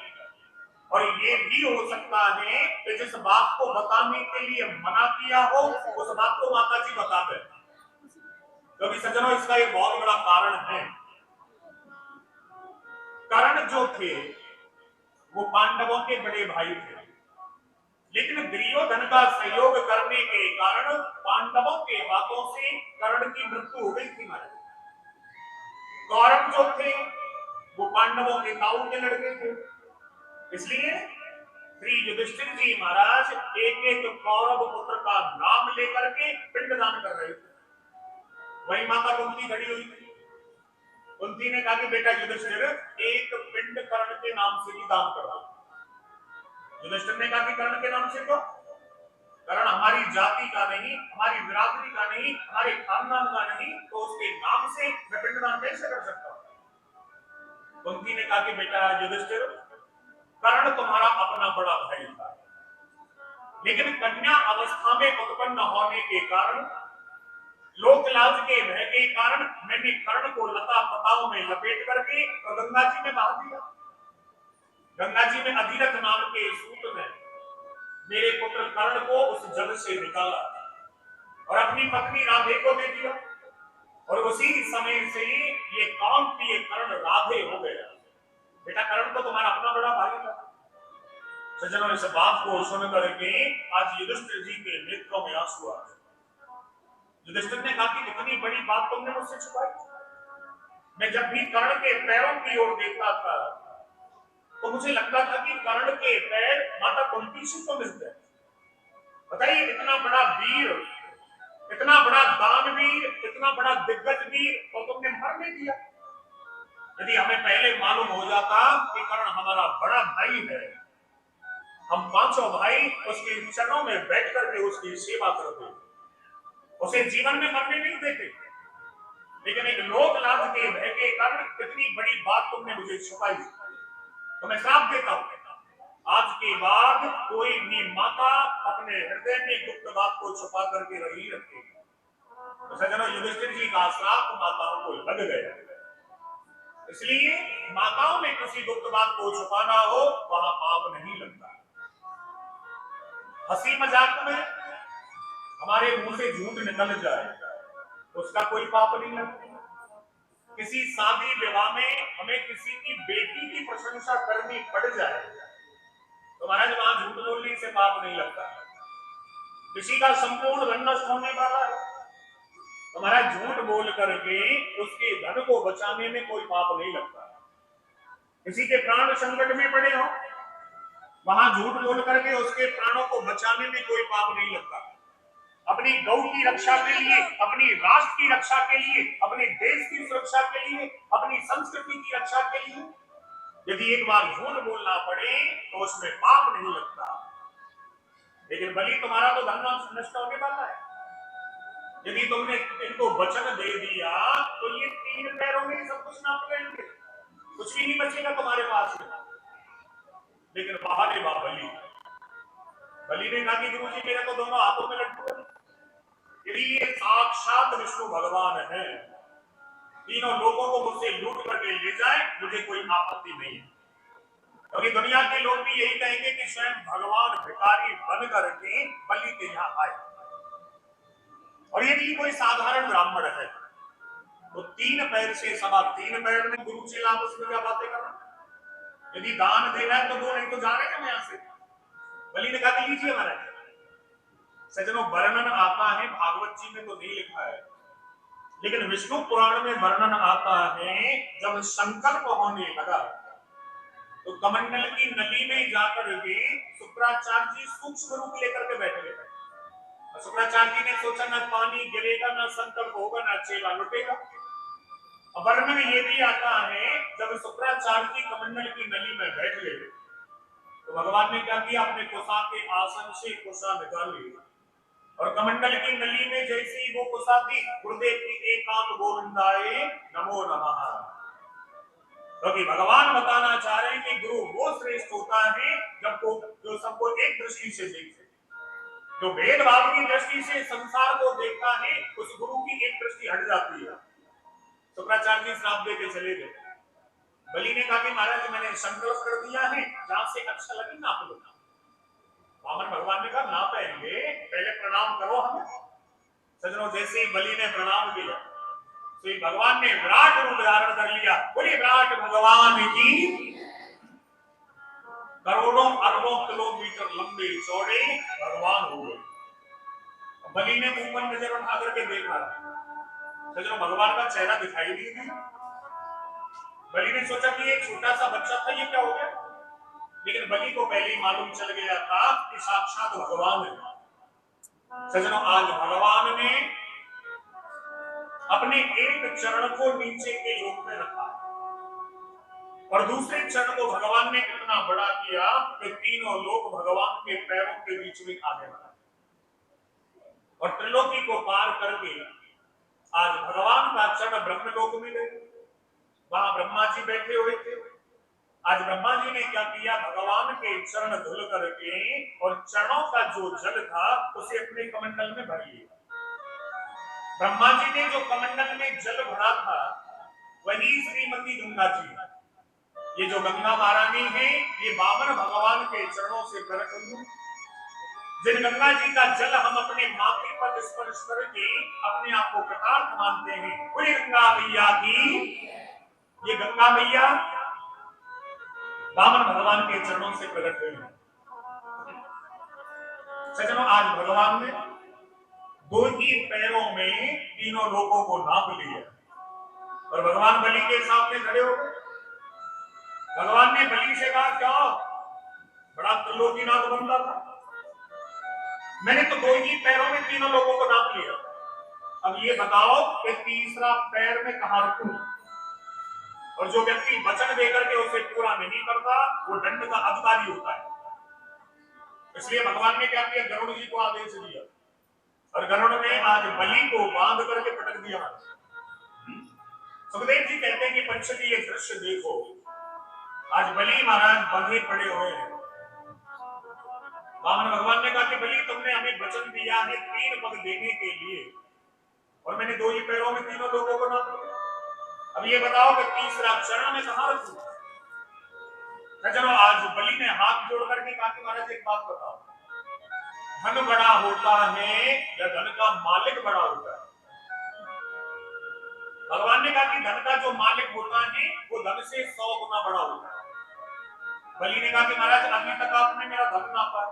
और ये भी हो सकता है कि जिस बात को बताने के लिए मना किया हो उस बात को माता जी बता दे। क्योंकि सज्जनों, इसका एक बहुत बड़ा कारण है। कर्ण जो थे वो पांडवों के बड़े भाई थे, लेकिन दुर्योधन का सहयोग करने के कारण पांडवों के हाथों से कर्ण की मृत्यु हो गई थी। महाराज कौरव जो थे वो पांडवों के ताऊ के लड़के थे, इसलिए श्री युधिष्ठिर जी महाराज एक एक कौरव पुत्र का नाम लेकर के पिंडदान कर रहे थे। वही माता कुंती खड़ी हुई थी। कुंती ने कहा कि बेटा युधिष्ठिर, एक पिंड कर्ण के नाम से भी दान कर दो। युधिष्ठिर ने कहा कि कर्ण के नाम से क्यों? कर्ण हमारी जाति का नहीं, हमारी बिरादरी का नहीं, हमारे खानदान का नहीं, तो उसके नाम से मैं पिंडदान कैसे कर सकता हूं? कुंती ने कहा कि बेटा युधिष्ठिर, कर्ण तुम्हारा अपना बड़ा भाई था, लेकिन कन्या अवस्था में उत्पन्न होने के कारण, लोकलाज के भय के कारण मैंने कर्ण को लता पताओं में लपेट करके और गंगा जी में बहा दिया। गंगा जी में अधिरथ नाम के सूत में मेरे पुत्र कर्ण को उस जल से निकाला और अपनी पत्नी राधे को दे दिया, और उसी समय से ये कौन थी, ये कर्ण राधे हो गया। बेटा कर्ण तो तुम्हारा अपना बड़ा भाई था। सज्जनों, इस बात को सुन करके आज युधिष्ठिर जी के नेत्रों में आंसू आ गए। युधिष्ठिर ने कहा कि इतनी बड़ी बात तुमने मुझसे छुपाई। मैं जब भी कर्ण के पैरों की ओर देखता था तो मुझे लगता था कि कर्ण के पैर माता कुंती से तो मिलते हैं। बताइए, इतना बड़ा वीर, इतना बड़ा दानवीर, इतना बड़ा दिग्गज वीर, तो तुमने मर नहीं दिया। यदि हमें पहले मालूम हो जाता कि कर्ण हमारा बड़ा भाई है, हम पांचों भाई उसके चरणों में बैठ करके उसकी सेवा करते, उसे जीवन में मरने नहीं देते। लेकिन एक लोक लाभ के भय के कारण इतनी बड़ी बात तुमने मुझे छुपाई, तो मैं श्राप देता हूं, आज के बाद कोई भी माता अपने हृदय में गुप्त बात को छुपा करके नहीं रखेगी। तो सज्जनों, युधिष्ठिर जी का श्राप माताओं को लग गया। इसलिए माताओं में किसी गुप्त बात को छुपाना हो, वहां पाप नहीं लगता। हंसी मजाक में हमारे मुंह से झूठ निकल जाए, उसका कोई पाप नहीं लगता। किसी शादी विवाह में हमें किसी की बेटी की प्रशंसा करनी पड़ जाए तो महाराज वहां झूठ बोलने से पाप नहीं लगता। किसी का संपूर्ण धन नष्ट होने वाला है तो महाराज झूठ बोल करके उसके धन को बचाने में कोई पाप नहीं लगता। किसी के प्राण संकट में पड़े हो, वहां झूठ बोल करके उसके प्राणों को बचाने में कोई पाप नहीं लगता। अपनी गौ की रक्षा के लिए, अपनी राष्ट्र की रक्षा के लिए, अपने देश की सुरक्षा के लिए, अपनी संस्कृति की रक्षा के लिए यदि एक बार झूठ बोलना पड़े तो उसमें पाप नहीं लगता। लेकिन बलि तुम्हारा तो धन नष्ट होने वाला है। यदि तुमने इनको वचन दे दिया तो ये 3 पैरों में सब कुछ नाप लेंगे, कुछ भी नहीं बचेगा तुम्हारे पास में। लेकिन बाहर बलि ने कहा कि गुरु जी मेरे तो दोनों हाथों में लड्डू है, यदि ये साक्षात विष्णु भगवान है, तीनों लोगों को मुझसे लूट करके ले जाए, मुझे कोई आपत्ति नहीं है। क्योंकि दुनिया के लोग भी यही कहेंगे कि स्वयं भगवान भिखारी बन करके बलि के यहाँ आए। और यदि कोई साधारण ब्राह्मण है तो 3 पैर से सवा 3 पैर में गुरु से आपस में क्या बातें करना। यदि दान देना है तो दो, नहीं तो जा रहे हैं यहाँ से। बलि ने कहा लीजिए महाराज। सज्जनों, वर्णन आता है, भागवत जी में तो नहीं लिखा है, लेकिन विष्णु पुराण में वर्णन आता है जब संकल्प होने लगा तो कमंडल की नली में जाकर के शुक्राचार्य जी सूक्ष्म रूप लेकर के बैठे गए। शुक्राचार्य जी ने सोचा न पानी गिरेगा, न संकल्प होगा, न चेला लुटेगा। वर्णन ये भी आता है जब शुक्राचार्य जी कमंडल की नली में बैठ गए तो भगवान ने क्या किया, अपने कुशा के आसन से कुशा निकाल लिया और कमंडल की नली में जैसे ही वो कुशा दी, गुरुदेव की एकांत गोविंदाय नमो नमः। क्योंकि भगवान बताना चाह रहे हैं कि गुरु वो श्रेष्ठ होता है जब को जो सबको एक दृष्टि से देखे, जो भेदभाव की दृष्टि से संसार को देखता है, उस गुरु की एक दृष्टि हट जाती है। शुक्राचार्य जी श्राप दे के चले गए। बलि ने कहा कि महाराज मैंने संकल्प कर दिया है, जहां से अच्छा लगे नाप लो। वामन भगवान ने कहा ना पहले पहले प्रणाम करो हमें। सज्जनों, जैसे ही बलि ने प्रणाम किया तो भगवान ने विराट रूप धारण कर लिया। बोलिए विराट भगवान की। करोड़ों अरबों किलोमीटर लंबे चौड़े भगवान हुए। बलि ने ऊपर नजर उठा करके देखा, सज्जनों भगवान का चेहरा दिखाई नहीं दिया। बलि ने सोचा कि एक छोटा सा बच्चा था, ये क्या हो गया। लेकिन बलि को पहले ही मालूम चल गया था कि साक्षात भगवान है। सज्जनों, आज भगवान ने अपने एक चरण को नीचे के रूप में रखा और दूसरे चरण को भगवान ने इतना बड़ा किया कि तीनों लोग भगवान के पैरों के बीच में आने लगा और त्रिलोकी को पार करके आज भगवान का चरण ब्रह्मलोक में गए। वहां ब्रह्मा जी बैठे हुए थे। आज ब्रह्मा जी ने क्या किया, भगवान के चरण धुल करके और चरणों का जो जल था उसे अपने कमंडल में भर लिया। ब्रह्मा जी ने जो कमंडल में जल भरा था वही श्रीमती गंगा जी है। ये जो गंगा महारानी है ये वामन भगवान के चरणों से प्रकट हुई। जिन गंगा जी का जल हम अपने माथे पर स्पर्श करके अपने आप को कृतार्थ मानते हैं, बोले गंगा मैया की। ये गंगा मैया वामन भगवान के चरणों से प्रकट हुई है। सज्जनों, आज भगवान ने दो ही पैरों में तीनों लोगों को नाप लिया और भगवान बलि के सामने खड़े हो गए। भगवान ने बलि से कहा, क्या बड़ा त्रिलोकीनाथ बनता था, मैंने तो दो ही पैरों में तीनों लोगों को नाप लिया, अब ये बताओ कि तीसरा पैर में कहां रखूं। और जो व्यक्ति वचन देकर के उसे पूरा नहीं करता वो दंड का अधिकारी होता है। इसलिए भगवान ने क्या किया, गरुड़ जी को आदेश दिया और गरुड़ ने आज बलि को बांध करके पटक दिया। सुखदेव जी कहते हैं कि पंचमी ये दृश्य देखो, आज बलि महाराज बंधे पड़े हुए हैं। वामन भगवान ने कहा कि बलि तुमने हमें वचन दिया है 3 पग देने के लिए और मैंने 2 ही पैरों में तीनों लोगों को नाप लिया, अब ये बताओ कि तीसरा चरण में कहां रखूं। चलो, आज बलि ने हाथ जोड़ करके कहा कि महाराज एक बात बताओ, धन बड़ा होता है या धन का मालिक बड़ा होता है। भगवान ने कहा कि धन का जो मालिक होता है वो धन से 100 गुना बड़ा होता है। बलि ने कहा कि महाराज अभी तक आपने मेरा धन नापा,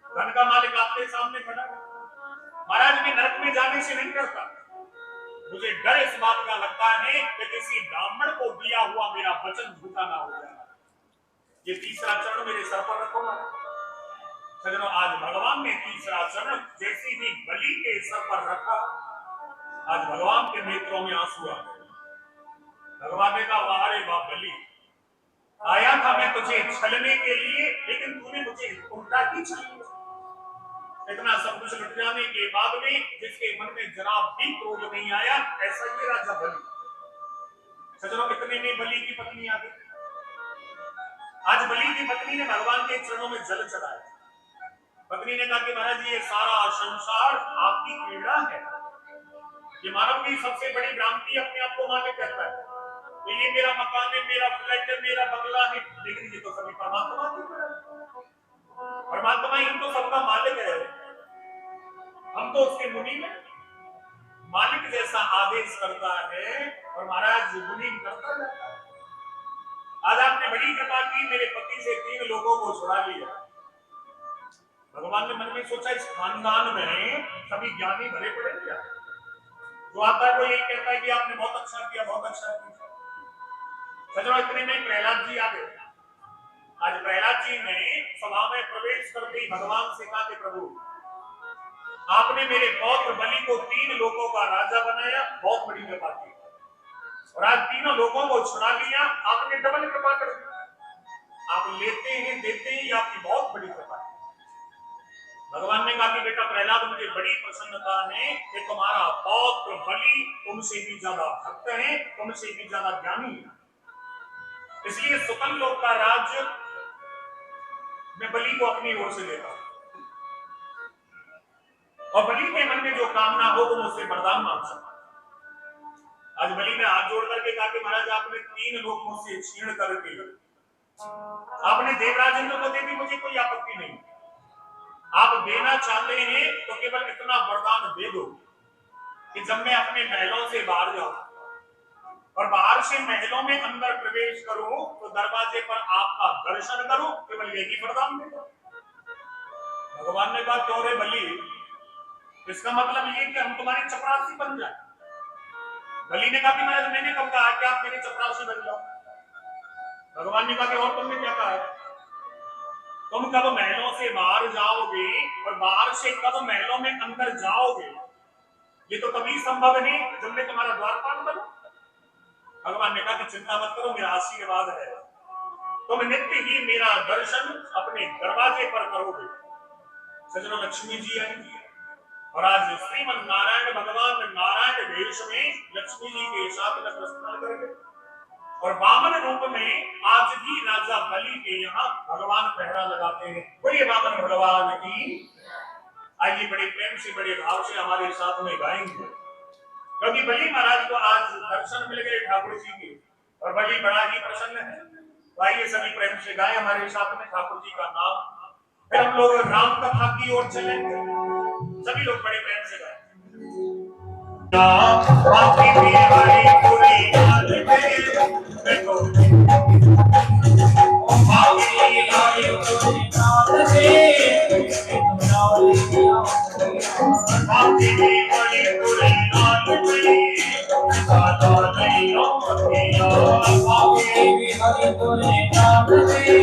धन का मालिक आपके सामने खड़ा है, महाराज मैं नरक में जाने से नहीं डरता, मुझे डर इस बात का लगता है कि किसी ब्राह्मण को दिया हुआ मेरा वचन झूठा ना हो जाए। ये तीसरा चरण मेरे सर पर रखो ना। सज्जनों, आज भगवान ने तीसरा चरण जैसे ही बलि के सर पर रखा, आज भगवान के नेत्रों में आंसू आ गए। भगवान ने कहा, वाह रे वाह बलि, आया था मैं तुझे छलने के लिए, लेकिन तूने मुझे उल्टा ही छल लिया। इतना सब कुछ लुट जाने के बाद में जिसके मन में जरा भी क्रोध नहीं आया, ऐसा ही राजा बलि। सज्जनों, इतने में बलि की पत्नी आ गई। आज बलि की पत्नी ने भगवान के चरणों में जल चढ़ाया। पत्नी ने कहा कि महाराज ये सारा संसार आपकी पीड़ा है, ये मानव की सबसे बड़ी भ्रांति अपने आप को मालिक कहता है, तो ये मेरा मकान है, मेरा फ्लैट है, मेरा बंगला है, लेकिन ये तो सभी परमात्मा की है। परमात्मा ही तो सबका मालिक है, हम तो उसके मुनि में। मालिक जैसा आदेश करता है और महाराज मुनि करता जाता है। आज आपने बड़ी कृपा की, मेरे पति से 3 लोगों को छुड़ा लिया। भगवान ने मन में सोचा, इस खानदान में सभी ज्ञानी भरे पड़े क्या, जो आता है वो यही कहता है कि आपने बहुत अच्छा किया, बहुत अच्छा किया। सज्जनों, इतने में प्रहलाद जी आ गए। आज प्रहलाद जी ने सभा में प्रवेश करते ही भगवान से कहा कि प्रभु, आपने मेरे पौत्र बलि को 3 लोगों का राजा बनाया, बहुत बड़ी कृपा की, और आज तीनों लोगों को छुड़ा लिया, आपने डबल कृपा कर दी। आप लेते हैं देते हैं, ये आपकी बहुत बड़ी कृपा है। भगवान ने कहा कि बेटा प्रहलाद, मुझे बड़ी प्रसन्नता है कि तुम्हारा पौत्र बलि तुमसे भी ज्यादा भक्त है, तुमसे भी ज्यादा ज्ञानी है, इसलिए सुतन लोक का राज्य मैं बलि को अपनी ओर से देता हूं, और बलि के मन में जो कामना हो वो मुझसे वरदान मांग सकता। आज बलि ने हाथ जोड़ करके कहा कि महाराज आपने 3 लोग मुझसे छीन करके आपने देवराज इंद्र को दे दी, मुझे कोई आपत्ति नहीं। आप देना चाहते हैं तो केवल इतना वरदान दे दो कि जब मैं अपने महलों से बाहर जाऊं और बाहर से महलों में अंदर प्रवेश करूं तो दरवाजे पर आपका दर्शन करूं, केवल यही वरदान दे दो। भगवान ने कहा, क्यों रे बलि, इसका मतलब ये कि हम तुम्हारी चपरासी बन जाए। बलि ने कहा कि महाराज मैंने कब कहा कि आप मेरी चपरासी बन जाओ। भगवान ने कहा कि और तुमने क्या कहा है, तुम कब महलों से बाहर जाओगे और बाहर से कब महलों में अंदर जाओगे, ये तो कभी संभव नहीं जब मैं तुम्हारा द्वारपाल बनूं। भगवान ने कहा कि चिंता मत करो, मेरा आशीर्वाद है, तुम नित्य ही मेरा दर्शन अपने दरवाजे पर करोगे। सज्जनों, लक्ष्मी जी आएंगी और आज श्रीमन नारायण भगवान नारायण वेश में लक्ष्मी जी के साथ स्नान करेंगे और वामन रूप में आज भी राजा बलि के यहाँ भगवान पहरा लगाते हैं। बोलिए वामन भगवान की। आइए बड़े प्रेम से बड़े भाव से हमारे साथ में गाएंगे, क्योंकि बलि महाराज को आज दर्शन मिल गए ठाकुर जी के और बलि बड़ा ही प्रसन्न है। तो आइए सभी प्रेम से गाएं हमारे साथ में ठाकुर जी का नाम। फिर हम लोग राम कथा की ओर चलेंगे। सभी लोग बड़े प्रेम से गाएं। बाकी भी हरी पूरी गाल में देखो, बाकी भी हरी पूरी गाल में, बाकी भी हरी पूरी गाल में, गाला नहीं होतिया, बाकी भी हरी पूरी गाल में,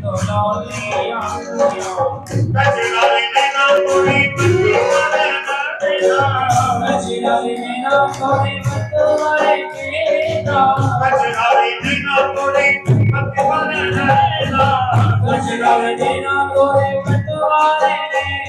गाला नहीं होतिया। कजरारी नैना पूरी बत्ती वाले नैना, कजरारी नैना पूरी बत्ती वाले नैना, कजरारी नैना पूरी बत्ती वाले नैना, कजरारी नैना पूरी बत्ती वाले नैना।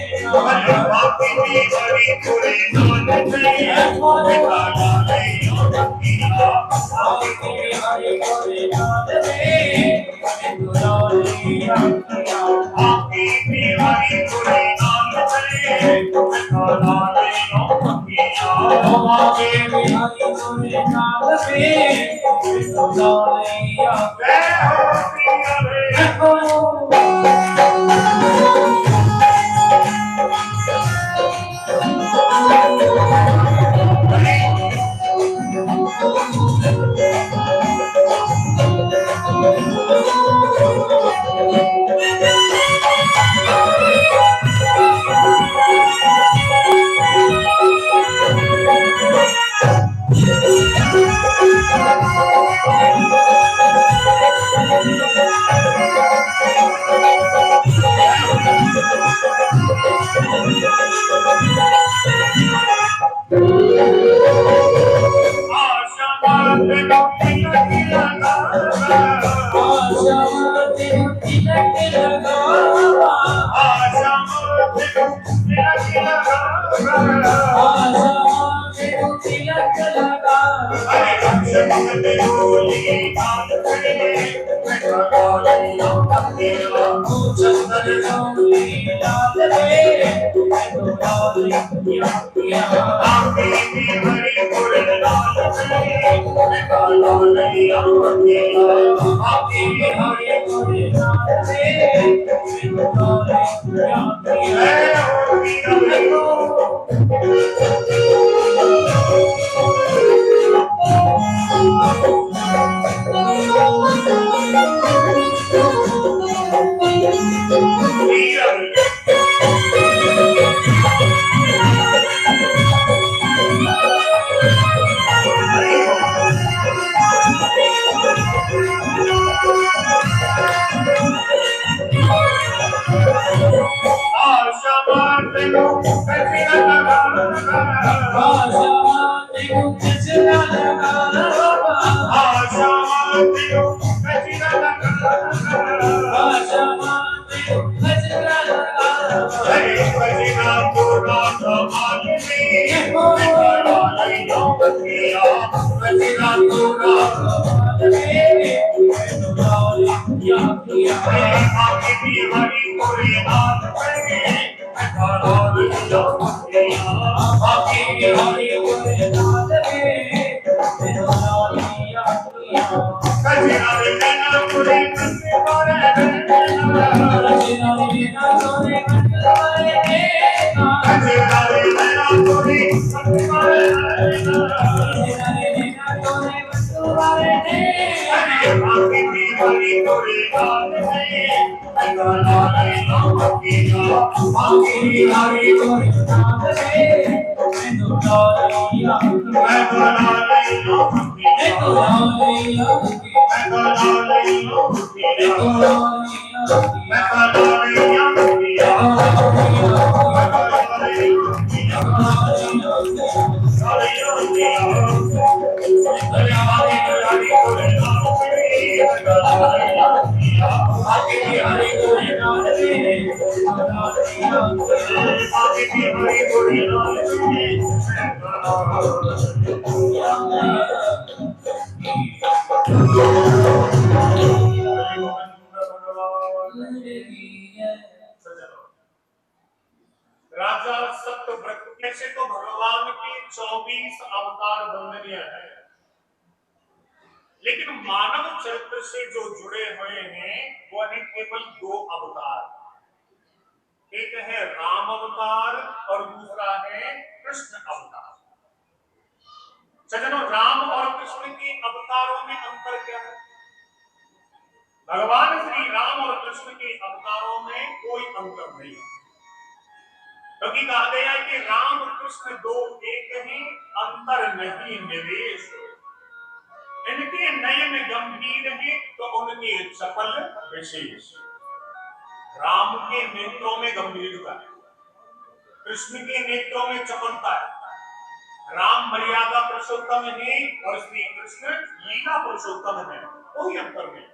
बाकी भी हरी पूरी गाल में, गाला नहीं होतिया, बाकी भी हरी पूरी गाल में, गाला नहीं होतिया। बाकी भी हरी पूरी गाल में, गाला नहीं होतिया, बाकी भी हरी पूरी गाल में, गाला नहीं राजा सत्यव्रत कैसे तो भगवान की 24 अवतार वंदनीय है, लेकिन मानव चरित्र से जो जुड़े हुए हैं वो है केवल 2 अवतार। एक है राम अवतार और दूसरा है कृष्ण अवतार। सज्जनों, राम और कृष्ण के अवतारों में अंतर क्या है? भगवान श्री राम और कृष्ण के अवतारों में कोई अंतर नहीं है, क्योंकि कहा गया है कि राम कृष्ण दो एक ही, अंतर नहीं निवेश। इनके नयन गंभीर है तो उनके चपल विशेष। राम के नेत्रों में गंभीरता है, कृष्ण के नेत्रों में चपलता है। राम मर्यादा पुरुषोत्तम है और श्री कृष्ण लीला पुरुषोत्तम है, कोई अंतर नहीं।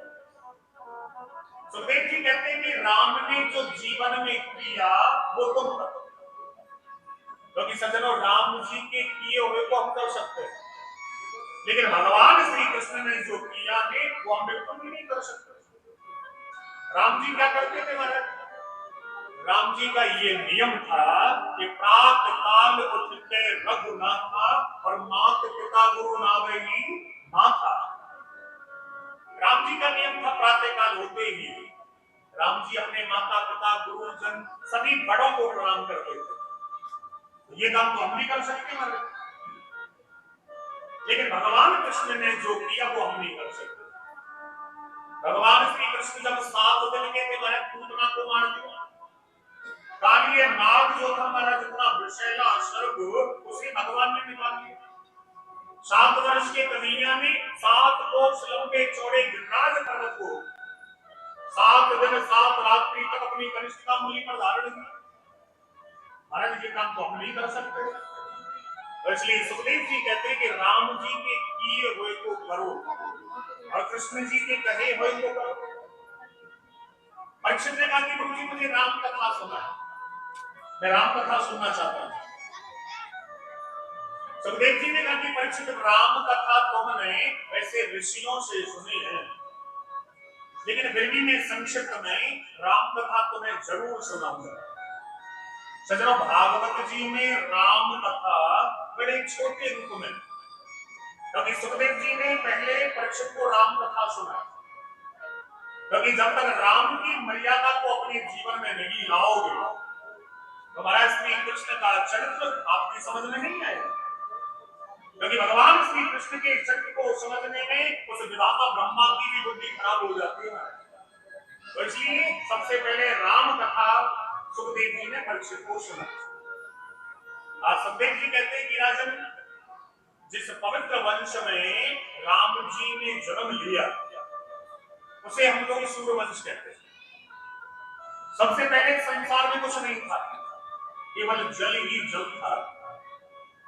सुखदेव जी कहते हैं कि राम ने जो जीवन में किया वो तुम करो, क्योंकि सज्जनों राम जी के किए हुए को हम कर सकते हैं, लेकिन भगवान श्री कृष्ण ने जो किया है वो हम बिल्कुल भी नहीं कर सकते। राम जी क्या करते थे महाराज? राम जी का ये नियम था कि प्रात काल उठते रघुनाथा और मात पिता गुरु नावही माता। राम जी का नियम था प्रातः काल होते ही राम जी अपने माता पिता गुरुजन सभी बड़ों को प्रणाम करते थे। ये काम तो हम नहीं कर सकते महाराज, लेकिन भगवान कृष्ण ने जो किया वो हम नहीं कर सकते। भगवान श्री कृष्ण जब 7 दिन के थे महाराज पूतना को मार दिया। कालिए नाग जो था हमारा जितना विषैला सर्प उसे भगवान ने निकाल दिया। 7 वर्ष के कन्हैया ने 7 कोस लंबे चौड़े गिरिराज पर्वत को 7 दिन 7 रात्रि तक अपनी कनिष्ठिका मूली पर धारण किया। महाराज ये काम तो हम नहीं कर सकते, तो इसलिए सुखदेव जी कहते हैं कि राम जी के किए हुए को करो और कृष्ण जी के कहे हुए को करो। परीक्षित ने कहा कि गुरु जी मुझे राम कथा सुना, मैं राम कथा सुनना चाहता हूं। सुखदेव जी ने कहा कि परीक्षित राम कथा तुमने ऐसे ऋषियों से सुनी है, लेकिन फिर भी मैं संक्षिप्त में राम कथा तुम्हें जरूर सुनाऊंगा। सज्जनों, भागवत जी में राम कथा बड़े छोटे रूप में, क्योंकि सुखदेव जी ने पहले परीक्षित को राम कथा सुना, क्योंकि जब तक राम की मर्यादा को अपने जीवन में नहीं लाओगे तो महाराज श्री कृष्ण का चरित्र आपकी समझ में नहीं आएगा। क्योंकि भगवान श्री कृष्ण के चरित्र को समझने में उस विधाता ब्रह्मा की भी बुद्धि खराब हो जाती है। तो इसलिए सबसे पहले राम कथा सुखदेव जी ने परीक्षित को सुना। आज सुखदेव जी कहते हैं कि राजन, जिस पवित्र वंश में राम जी ने जन्म लिया उसे हम लोग सूर्यवंश कहते हैं। सबसे पहले संसार में कुछ नहीं था, केवल जल ही जल था।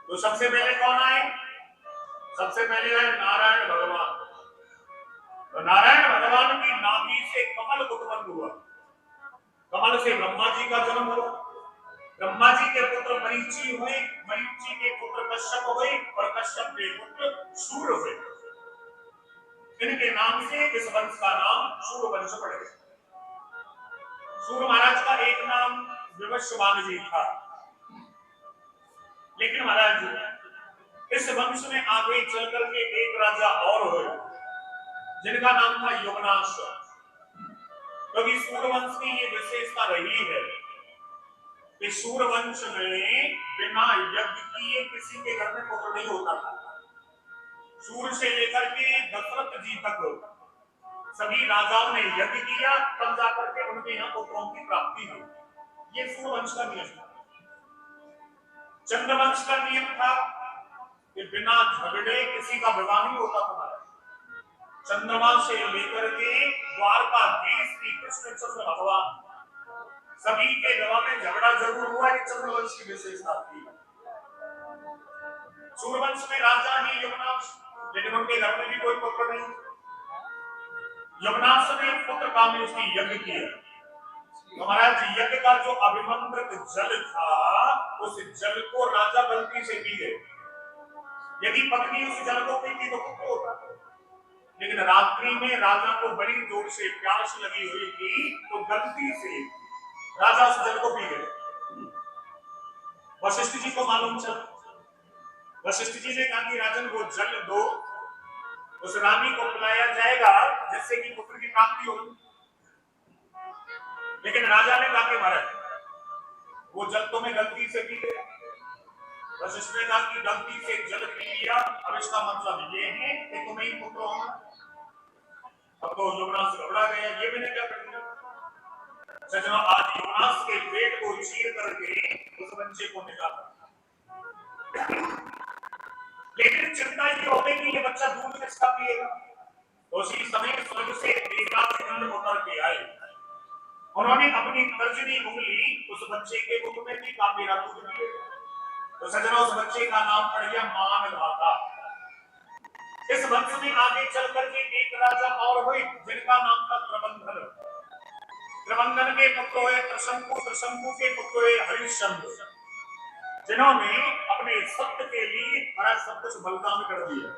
तो सबसे पहले कौन आए? सबसे पहले आए नारायण भगवान। तो नारायण भगवान की नाभि से कमल उत्पन्न हुआ, कमल से ब्रह्मा जी का जन्म हुआ। ब्रह्मा जी के पुत्र मरीचि हुए, मरीचि के पुत्र कश्यप हुए और कश्यप के पुत्र सूर्य हुए। इनके नाम से इस वंश का नाम सूर्यवंश पड़ गया। सूर्य महाराज का एक नाम विवस्वान जी था, लेकिन महाराज इस वंश में आगे चलकर के एक राजा और हुए जिनका नाम था यमुनाश। क्योंकि सूर्यवंश की ये विशेषता रही है कि सूर्यवंश में बिना यज्ञ किए किसी के घर में पुत्र नहीं होता था। सूर्य से लेकर के दशरथ जी तक सभी राजाओं ने यज्ञ किया, तब जाकर के उनके यहाँ पुत्रों की प्राप्ति हुई। ये सूर्यवंश का नियम था। चंद्रवंश का नियम था कि बिना झगड़े किसी का विवाह नहीं होता था। चंद्रमा से लेकर के द्वारकाधीश श्री कृष्ण चंद्र भगवान सभी के विवाह में झगड़ा जरूर हुआ। ये चंद्रवंश की विशेषता थी। सूर्यवंश में राजा ही यमुनाश, लेकिन उनके घर में भी कोई पुत्र नहीं। यमुनाश ने पुत्र कामेष्टि उसकी यज्ञ किया। तो महाराज यज्ञ का जो अभिमंत्रित जल था उस जल को राजा गलती से पी गए। यदि पत्नी उस जल को पीती तो पुत्र होता, लेकिन रात्रि में राजा को बड़ी जोर से प्यास लगी हुई थी तो गलती से राजा उस जल को पी गए। वशिष्ठ जी को मालूम चला। वशिष्ठ जी ने कहा कि राजन वो जल दो, उस रानी को पिलाया जाएगा जिससे कि पुत्र की प्राप्ति होगी। लेकिन राजा ने कहा कि महाराज वो जल तुम्हें गलती से पी गया। वशिष्ठ ने कहा कि गलती से जल पी लिया, अब इसका मतलब ये है कि तुम्हें ही पुत्र होना। अब तो योनास घबरा गया, ये मैंने क्या कर दिया। सजनों, आज योनास के पेट को चीर करके उस बच्चे को निकाला, लेकिन चिंता ये हो गई कि ये बच्चा दूध किसका पिएगा। तो उसी समय स्वर्ग से देवराज इंद्र उतर के आए। उन्होंने अपनी तर्जनी उंगली उस बच्चे के मुख में दी, का मेरा दूध पिएगा। तो सजनों, उस बच्चे का नाम पड़ गया मानधाता। इस वंश में आगे चल करके एक राजा और हुए जिनका नाम था प्रबंधन। प्रबंधन के पुत्र हुए त्रशंकु, त्रशंकु के पुत्र हुए हरिश्चंद्र, जिन्होंने अपने सत्य के लिए बड़ा सब कुछ बलिदान कर दिया।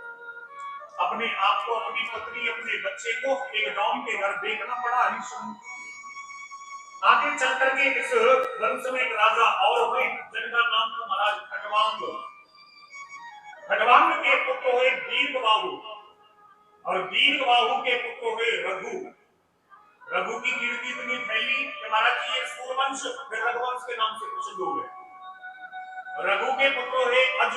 अपने आप को, अपनी पत्नी, अपने बच्चे को एक गांव के घर देखना पड़ा हरिश्चंद्र। आगे चल करके इस वंश में एक राजा और हुए जिनका नाम था महाराज खटवांग। खटवांग के पुत्र हुए दीर्घबाहु, और दीर्घबाहु के पुत्र हुए रघु। रघु की कीर्ति इतनी फैली कि महाराज जी ये सूर्यवंश रघुवंश के नाम से प्रसिद्ध हो गए। रघु के पुत्र हुए अज,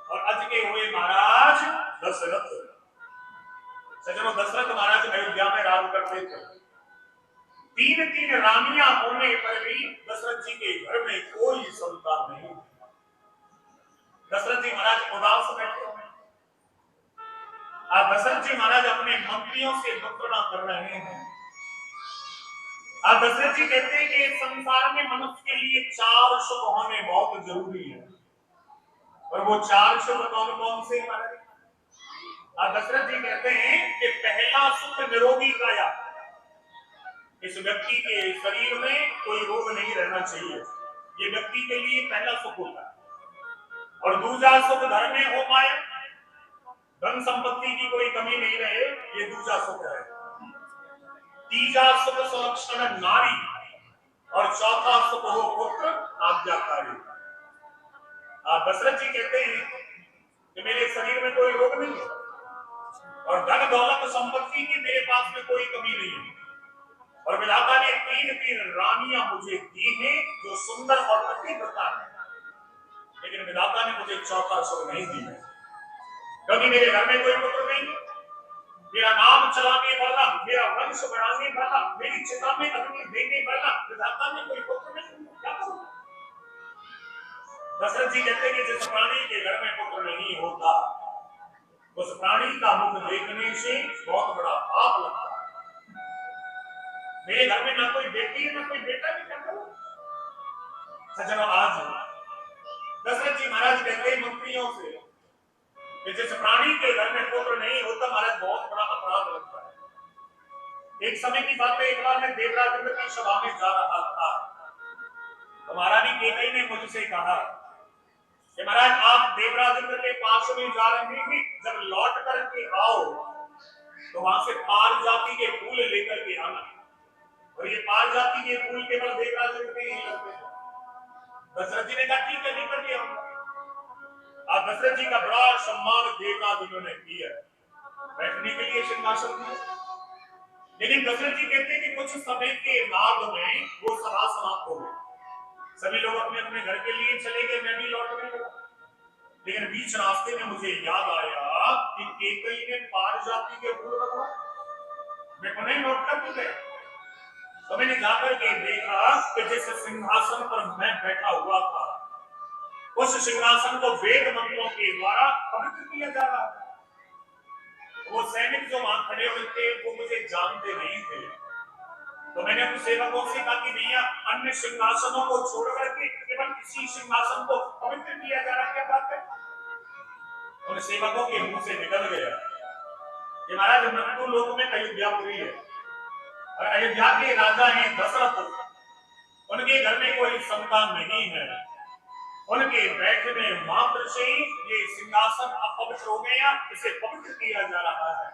और अज के हुए महाराज दशरथ। सजनों, दशरथ महाराज अयोध्या में राज करते थे। तीन तीन रानियां होने पर भी दशरथ जी के घर में कोई संतान नहीं। दशरथ जी महाराज उदास बैठे हुए। आप दशरथ जी महाराज अपने मंत्रियों से मंत्रणा कर रहे हैं। आप दशरथ जी कहते हैं कि संसार में मनुष्य के लिए 4 सुख होने बहुत जरूरी है, और वो 4 सुख कौन कौन से हैं? आप दशरथ जी कहते हैं कि पहला सुख निरोगी काया। इस व्यक्ति के शरीर में कोई रोग नहीं रहना चाहिए, ये व्यक्ति के लिए पहला सुख होता है। और दूसरा सुख घर में हो पाए, धन संपत्ति की कोई कमी नहीं रहे, ये दूसरा सुख है। तीसरा सुख सुलक्षण नारी, और चौथा सुख हो पुत्र आज्ञाकारी। आप दशरथ जी कहते हैं कि मेरे शरीर में कोई रोग नहीं है, और धन दौलत संपत्ति की मेरे पास में कोई कमी नहीं है, और विधाता ने 3 रानियां मुझे दी हैं जो सुंदर और पतिव्रता है। लेकिन विधाता ने मुझे चौथा सुख नहीं दी है, क्योंकि मेरे घर में कोई पुत्र नहीं, मेरा नाम चलाने वाला, मेरा वंश बढ़ाने वाला, मेरी चिता में अग्नि देने वाला विधाता ने कोई पुत्र नहीं, क्या करूं? दशरथ जी कहते हैं कि जिस प्राणी के घर में पुत्र नहीं होता, उस प्राणी का मुख देखने से बहुत बड़ा पाप लगता है। मेरे घर में ना कोई बेटी है ना कोई बेटा, भी क्या करूं? सज्जनों, आज दशरथ जी महाराज कहते हैं मंत्रियों से कि जिस प्राणी के घर में पुत्र नहीं होता, महाराज बहुत बड़ा अपराध लगता है। एक समय की बात है, एक बार मैं देवराज इंद्र की सभा में जा रहा था, तो महारानी केकई ने मुझसे कहा कि महाराज आप देवराज इंद्र के पास में जा रहे हैं, जब लौट करके आओ तो वहां से पारिजाति के फूल लेकर के आना, और ये पारिजाति के फूल केवल देवराज इंद्र के ही लगते हैं। दशरथ जी ने कहा ठीक है, निकल के आऊंगा। आप दशरथ जी का बड़ा सम्मान देवराज उन्होंने किया, बैठने के लिए सिंहासन दिया। लेकिन दशरथ जी कहते हैं कि कुछ समय के बाद में वो सभा समाप्त हो गई, सभी लोग अपने अपने घर के लिए चले गए, मैं भी लौटने लगा। लेकिन बीच रास्ते में मुझे याद आया कि केकई ने पारिजाति के फूल रखवा, मैं उन्हें लौट कर गया। तो मैंने जाकर के देखा कि जिस सिंहासन पर मैं बैठा हुआ था, उस सिंहासन को वेद मंत्रों के द्वारा पवित्र किया जा रहा था। वो सैनिक जो वहां खड़े हुए थे वो मुझे जानते नहीं थे, तो मैंने उन सेवकों से कहा कि भैया अन्य सिंहासनों को छोड़ करके केवल इसी सिंहासन को पवित्र किया जा रहा है, क्या बात है? उन सेवकों के मुंह से निकल गया कि महाराज मृत्यु लोक में अयोध्यापुरी है, और अयोध्या के राजा हैं दशरथ, उनके घर में कोई संतान नहीं है, उनके बैठने मात्र से ये सिंहासन अपवित्र हो गया, इसे पवित्र किया जा रहा है।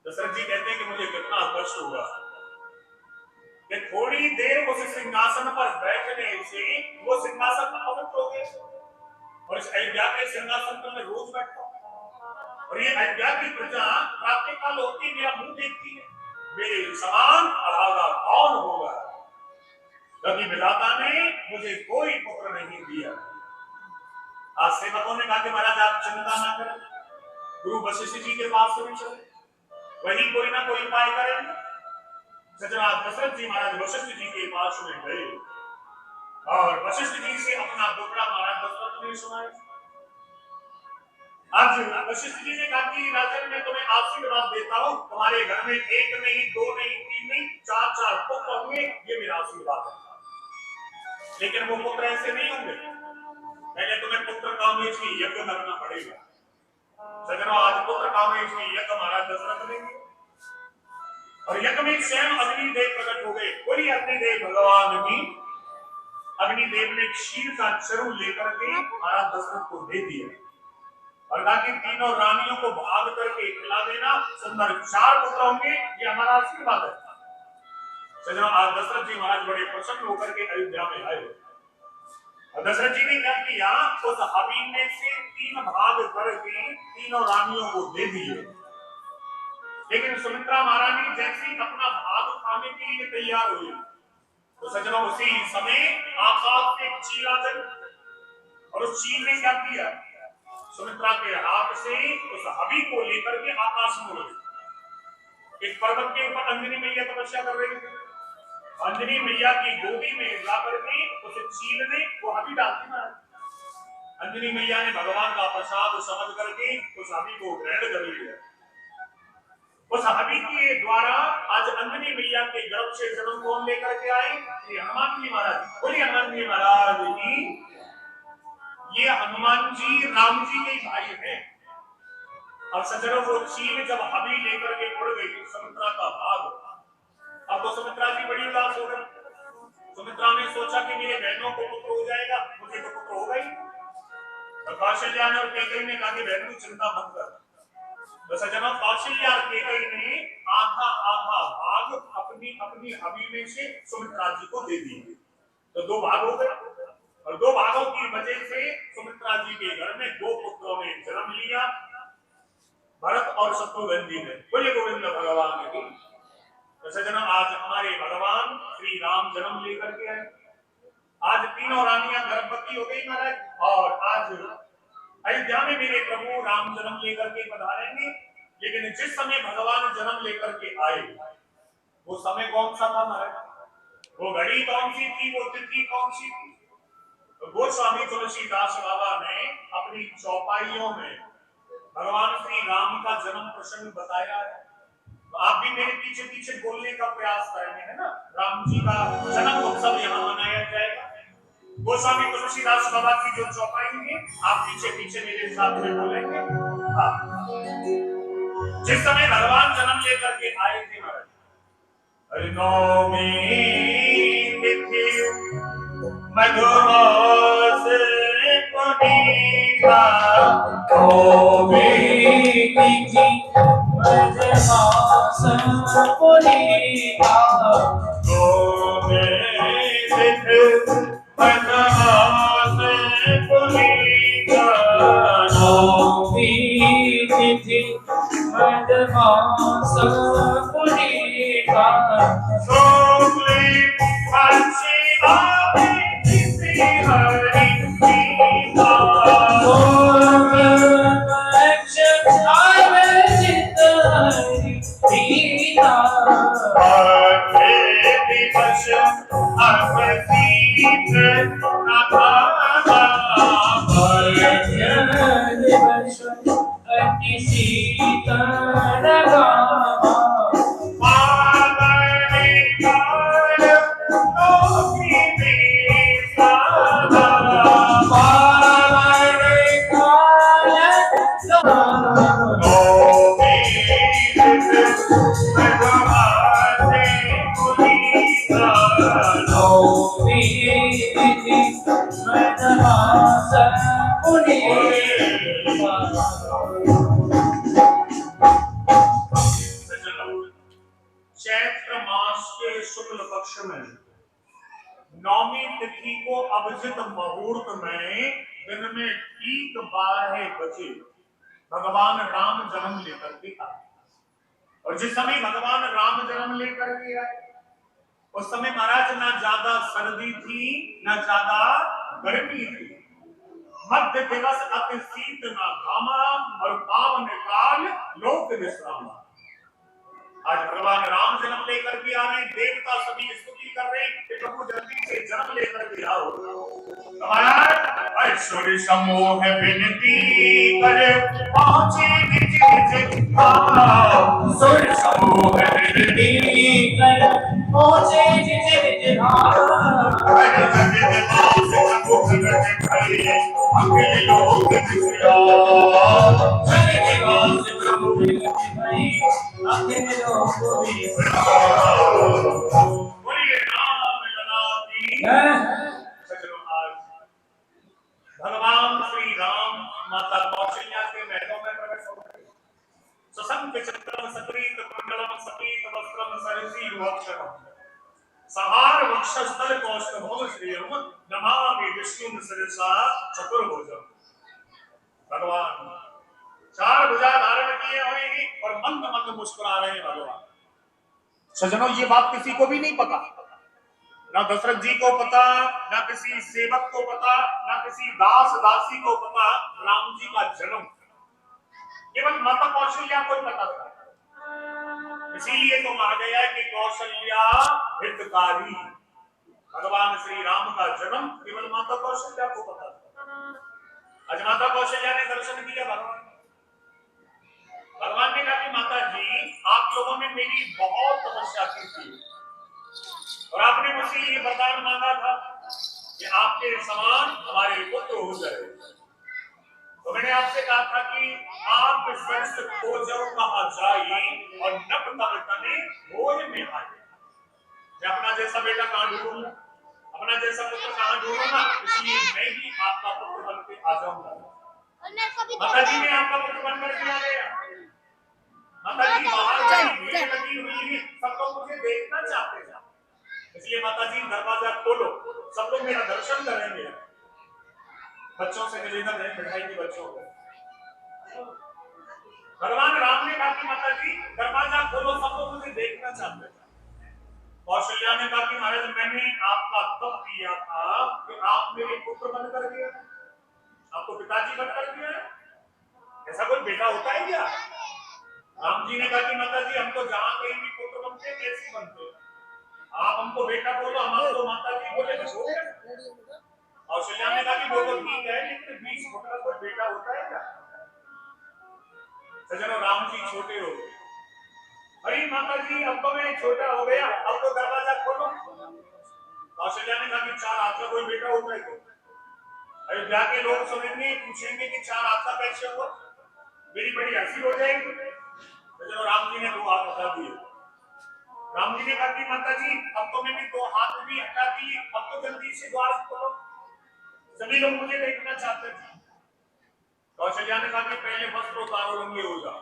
दशरथ जी कहते हैं कि मुझे कितना कष्ट हुआ कि थोड़ी देर उस सिंहासन पर बैठने से वो सिंहासन अपवित्र हो गया, और इस अयोध्या के सिंहासन पर मैं रोज बैठता हूं, और ये अयोध्या की प्रजा प्रातः काल होती मेरा मुंह देखती है, मेरे समान अभागा कौन होगा। क्योंकि विधाता ने मुझे कोई पुत्र नहीं दिया। आज सेवकों ने कहा कि महाराज आप चिंता ना करें, गुरु वशिष्ठ जी के पास में चले, वही कोई ना कोई उपाय करेंगे। सजना दशरथ जी महाराज वशिष्ठ जी के पास में गए और वशिष्ठ जी से अपना दुखड़ा महाराज दशरथ ने सुनाया। आज वशिष्ठ जी ने कहा कि राजन मैं तुम्हें आशीर्वाद देता हूँ, तुम्हारे घर में एक नहीं, दो नहीं, तीन नहीं, चार चार पुत्र होंगे, ये मेरा आशीर्वाद है। लेकिन वो पुत्र ऐसे नहीं होंगे, पहले तुम्हें पुत्र कामेश की यज्ञ करना पड़ेगा। सजनों आज पुत्र कामेश की यज्ञ महाराज दशरथ ने और यज्ञ में स्वयं अग्निदेव प्रकट हो गए। बोली अग्निदेव भगवान की। अग्निदेव ने क्षीर का चरु लेकर के महाराज दशरथ को दे दिया और कहा कि तीनों रानियों को भाग करके खिला देना, सुंदर चार पुत्र होंगे, ये हमारा आशीर्वाद है। सजनों आज दशरथ जी महाराज बड़े प्रसन्न होकर के अयोध्या में आए और दशरथ जी ने क्या किया, उस हबीब में से तीन भाग करके तीनों रानियों को दे दिए। लेकिन सुमित्रा महारानी जैसी अपना भाग खाने के लिए तैयार हुई तो सजनों उसी समय आकाश से एक चील आ गई और उस चील ने क्या किया, सुमित्रा के हाथ से उस हबी को लेकर के आकाश में उड़ गई। एक पर्वत के ऊपर अंजनी मैया तपस्या कर रही थी, अंजनी मैया की गोदी में जाकर के उस चील ने वो हबी डाल दी महाराज। अंजनी मैया ने भगवान का प्रसाद समझ करके उस हबी को ग्रहण कर लिया। उस हबी के द्वारा आज अंजनी मैया के गर्भ से जन्म कौन लेकर के आए, ये हनुमान जी महाराज। बोलिए हनुमान जी महाराज की। ये हनुमान जी राम जी के भाई हैं। अब सजनों वो चील जब हबी लेकर के उड़ गई सुमित्रा का भाग, अब तो सुमित्रा जी बड़ी उदास हो गई। सुमित्रा ने सोचा कि मेरे बहनों को पुत्र हो जाएगा, मुझे तो पुत्र हो गई। तो कौशल्या ने और कैकेयी ने कहा कि बहन तू चिंता मत कर। तो सजनों कौशल्या और कैकेयी ने आधा आधा भाग अपनी अपनी हबी में से सुमित्रा जी को दे दिए। तो दो भाग हो गए और दो भागों की वजह से सुमित्रा जी के घर में दो पुत्रों ने जन्म लिया, भरत और शत्रुघ्न जी ने। बोलिए गोविंद भगवान की। तो सजनों आज हमारे भगवान श्री राम जन्म लेकर के आए। आज तीनों रानियां गर्भवती हो गई महाराज और आज अयोध्या में मेरे प्रभु राम जन्म लेकर के पधारेंगे। लेकिन जिस समय भगवान जन्म लेकर के आए वो समय कौन सा था महाराज, वो घड़ी कौन सी थी, वो तिथि कौन सी थी। गोस्वामी तुलसीदास बाबा ने अपनी चौपाइयों में भगवान श्री राम का जन्म प्रसंग बताया है। तो आप भी मेरे पीछे पीछे बोलने का प्रयास करेंगे, है ना। राम जी का जन्म उत्सव यहाँ मनाया जाएगा। गोस्वामी तुलसीदास बाबा की जो चौपाई है आप पीछे पीछे मेरे साथ में बोलेंगे। जिस समय भगवान जन्म लेकर के आए थे महाराज, नवमी तिथि मधुमास पुनीता, नवमी तिथि मधुमास पुनीता, नवमी तिथि मधुमास पुनीता, नवमी तिथि मधुमास पुनीता, सोमली अच्छी आवे जिसे हरि पीता, चैत्र मास के शुक्ल पक्ष में नौमी तिथि को अभिजित मुहूर्त में दिन में ठीक 12 बजे भगवान राम जन्म लेकर के आए। और जिस समय भगवान राम जन्म लेकर के आए उस समय महाराज ना ज्यादा सर्दी थी ना ज्यादा गर्मी थी, मध्य दिवस अति शीत न घामा और पावन काल लोक विश्रामा। आज भगवान राम जन्म लेकर के आ रहे, देवता सभी स्तुति कर रहे कि प्रभु जल्दी से जन्म लेकर के आओ। महाराज ऐश्वर्य समूह विनती कर पहुंचे निज निज धाम, ऐश्वर्य समूह विनती कर पहुंचे निज निज धाम। अखिल लोक विश्राम, जय निवास प्रभु अखिल लोक विश्राम। बोलिए राम लला की जय। सज्जनों, आज भगवान श्री राम माता कौशल्या के महलों में प्रवेश हो गए। ससंग चक्रम सकृत कुंडलम सपीत वस्त्रम सरिसीरुवक्षरम, सहार वक्षस्थल कौस्तभोग श्रीयम नमामि विष्णुं शिरसा चतुर्भुजम। भगवान चार भुजा धारण किए हुए हैं और मंद मंद मुस्कुरा रहे हैं भगवान। सज्जनों, ये बात किसी को भी नहीं पता, ना दशरथ जी को पता, ना किसी सेवक को पता, ना किसी दास दासी को पता राम जी का जन्म। केवल माता कौशल्या को ही पता था। इसीलिए तो कहा गया है कि कौशल्या हितकारी। भगवान श्री राम का जन्म केवल माता कौशल्या को पता था। आज माता कौशल्या ने दर्शन किया भगवान ने कहा कि माता जी, आप लोगों ने मेरी बहुत तपस्या की थी और आपने मुझसे ये वरदान मांगा था कि आपके समान हमारे पुत्र हो जाए। तो मैंने आपसे कहा था कि आप सरस खोजो कहां जाई और नभ तब तने भोज में आए। मैं अपना जैसा बेटा कहां ढूंढूंगा, अपना जैसा पुत्र कहां ढूंढूंगा, इसलिए मैं ही आपका पुत्र बन के आ जाऊंगा। माता जी ने आपका पुत्र बनकर के आ गया। माता जी बाहर भीड़ लगी हुई है, सब लोग मुझे देखना चाहते हैं, इसलिए माता जी दरवाजा खोलो, सब लोग मेरा दर्शन करेंगे। बच्चों से निवेदन है, मिठाई के बच्चों को। भगवान राम ने कहा कि माता जी दरवाजा खोलो, सब लोग मुझे देखना चाहते हैं। कौशल्या ने कहा कि महाराज, मैंने आपका तप किया था कि आप मेरे पुत्र बनकर के, आपको पिताजी बनकर के, ऐसा कोई बेटा होता है क्या? राम जी ने कहा कि माता जी, हम तो जहां कहीं भी पुत्र बनते कैसे बनते, आप हमको बेटा बोलो, हम आपको माता जी बोले बस। कौशल्या ने कहा कि वो तो ठीक है, लेकिन 20 फुट का कोई बेटा होता है क्या? सज्जनों, राम जी छोटे हो गए। अरे माता जी, अब तो मैं छोटा हो गया, अब तो दरवाजा खोलो। कौशल्या ने कहा कि 4 हाथ का कोई बेटा होता है क्या? अयोध्या के लोग सुनेंगे, पूछेंगे कि 4 हाथ का कैसे हुआ, मेरी बड़ी हंसी हो जाएगी। सज्जनों, राम जी ने 2 हाथ हटा दिए। राम जी ने कहा कि माता जी, अब तो मैंने 2 हाथ भी हटा दिए, अब तो जल्दी से द्वार खोलो, सभी लोग मुझे देखना चाहते थे। कौशल्या ने कहा कि पहले वस्त्र उतारो, रंगे हो जाओ।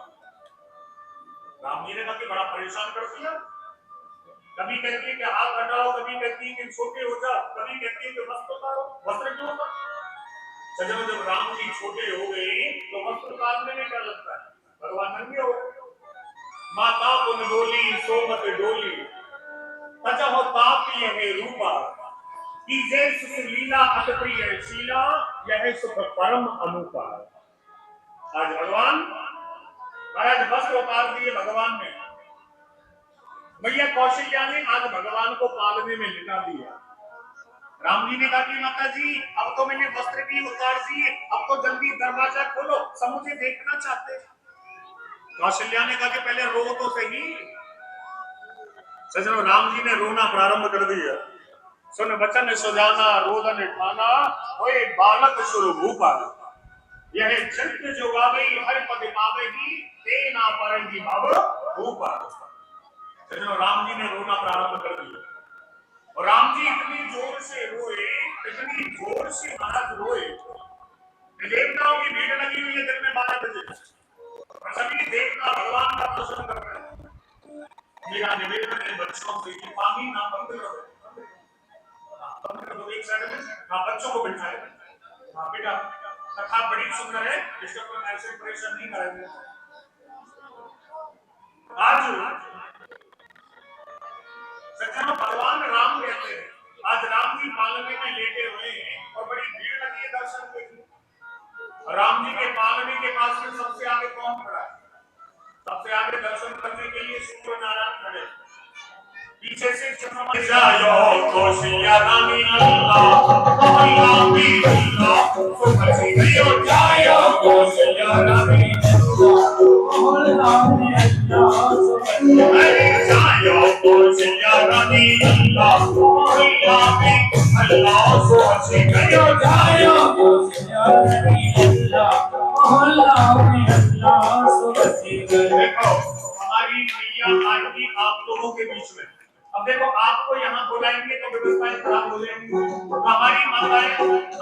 राम जी ने कहा कि बड़ा परेशान करती है, कभी कहती है कि हाथ हटाओ, कभी कहती है कि छोटे हो जाओ, कभी कहती है कि वस्त्र उतारो। वस्त्र क्यों उतारो? सज्जनों, जब राम जी छोटे हो गए तो वस्त्र उतारने में क्या लगता है, भगवान नंगे हो गए। माता पुन डोली सोमत डोली, तजह तापी है रूपा, कीजे सुख लीला अति प्रिय शीला, यह सुख परम अनुपा। आज भगवान महाराज वस्त्र उतार दिए भगवान ने। भैया कौशल्या ने आज भगवान को पालने में लिटा दिया। राम जी ने कहा कि माता जी, अब तो मैंने वस्त्र भी उतार दिए, अब तो जल्दी दरवाजा खोलो, सब मुझे देखना चाहते। कौशल्या ने कहा कि पहले रो तो सही। सज्जनों, राम जी ने रोना प्रारंभ कर दिया। सुन वचन सुजाना रोदन ठाना, ओए बालक सुर भूपा, यह चरित्र जो गावई हर पद पावेगी, ते ना परेगी भव भूपा। सज्जनों, राम जी ने रोना प्रारंभ कर दिया और राम जी इतनी जोर से रोए, इतनी जोर से महाराज रोए, देवताओं की भीड़ लगी हुई है दिन में 12 बजे और सभी देवता भगवान का दर्शन कर रहे हैं। मेरा निवेदन है बच्चों से कि पानी ना बंद करो, एक साइड में बच्चों को बिठाए। बेटा, कथा बड़ी सुंदर है, इसके ऊपर ऐसे परेशान नहीं करेंगे। आज जहाँ भगवान राम रहते हैं, आज राम जी पालने में लेटे हुए हैं और बड़ी भीड़ लगी है दर्शन के लिए। राम जी के पालने के पास में सबसे आगे कौन खड़ा है? सबसे आगे दर्शन करने के लिए सूर्य नारायण खड़े, पीछे से जायो कोशिया रानी अल्लाह अल्लाह भी अल्लाह सुखी गयो जायो कोशिया रानी अल्लाह भी अल्लाह सुखी जायो कोशिया रानी अल्लाह अल्लाह भी अल्लाह सुखी गयो जायो कोशिया रानी अल्लाह भी अल्लाह सुखी गयो। देखो हमारी मैया आएगी आप लोगों के बीच में। अब देखो आपको यहाँ बुलाएंगे तो व्यवस्थाएं खराब हो जाएंगी, तो हमारी माताएं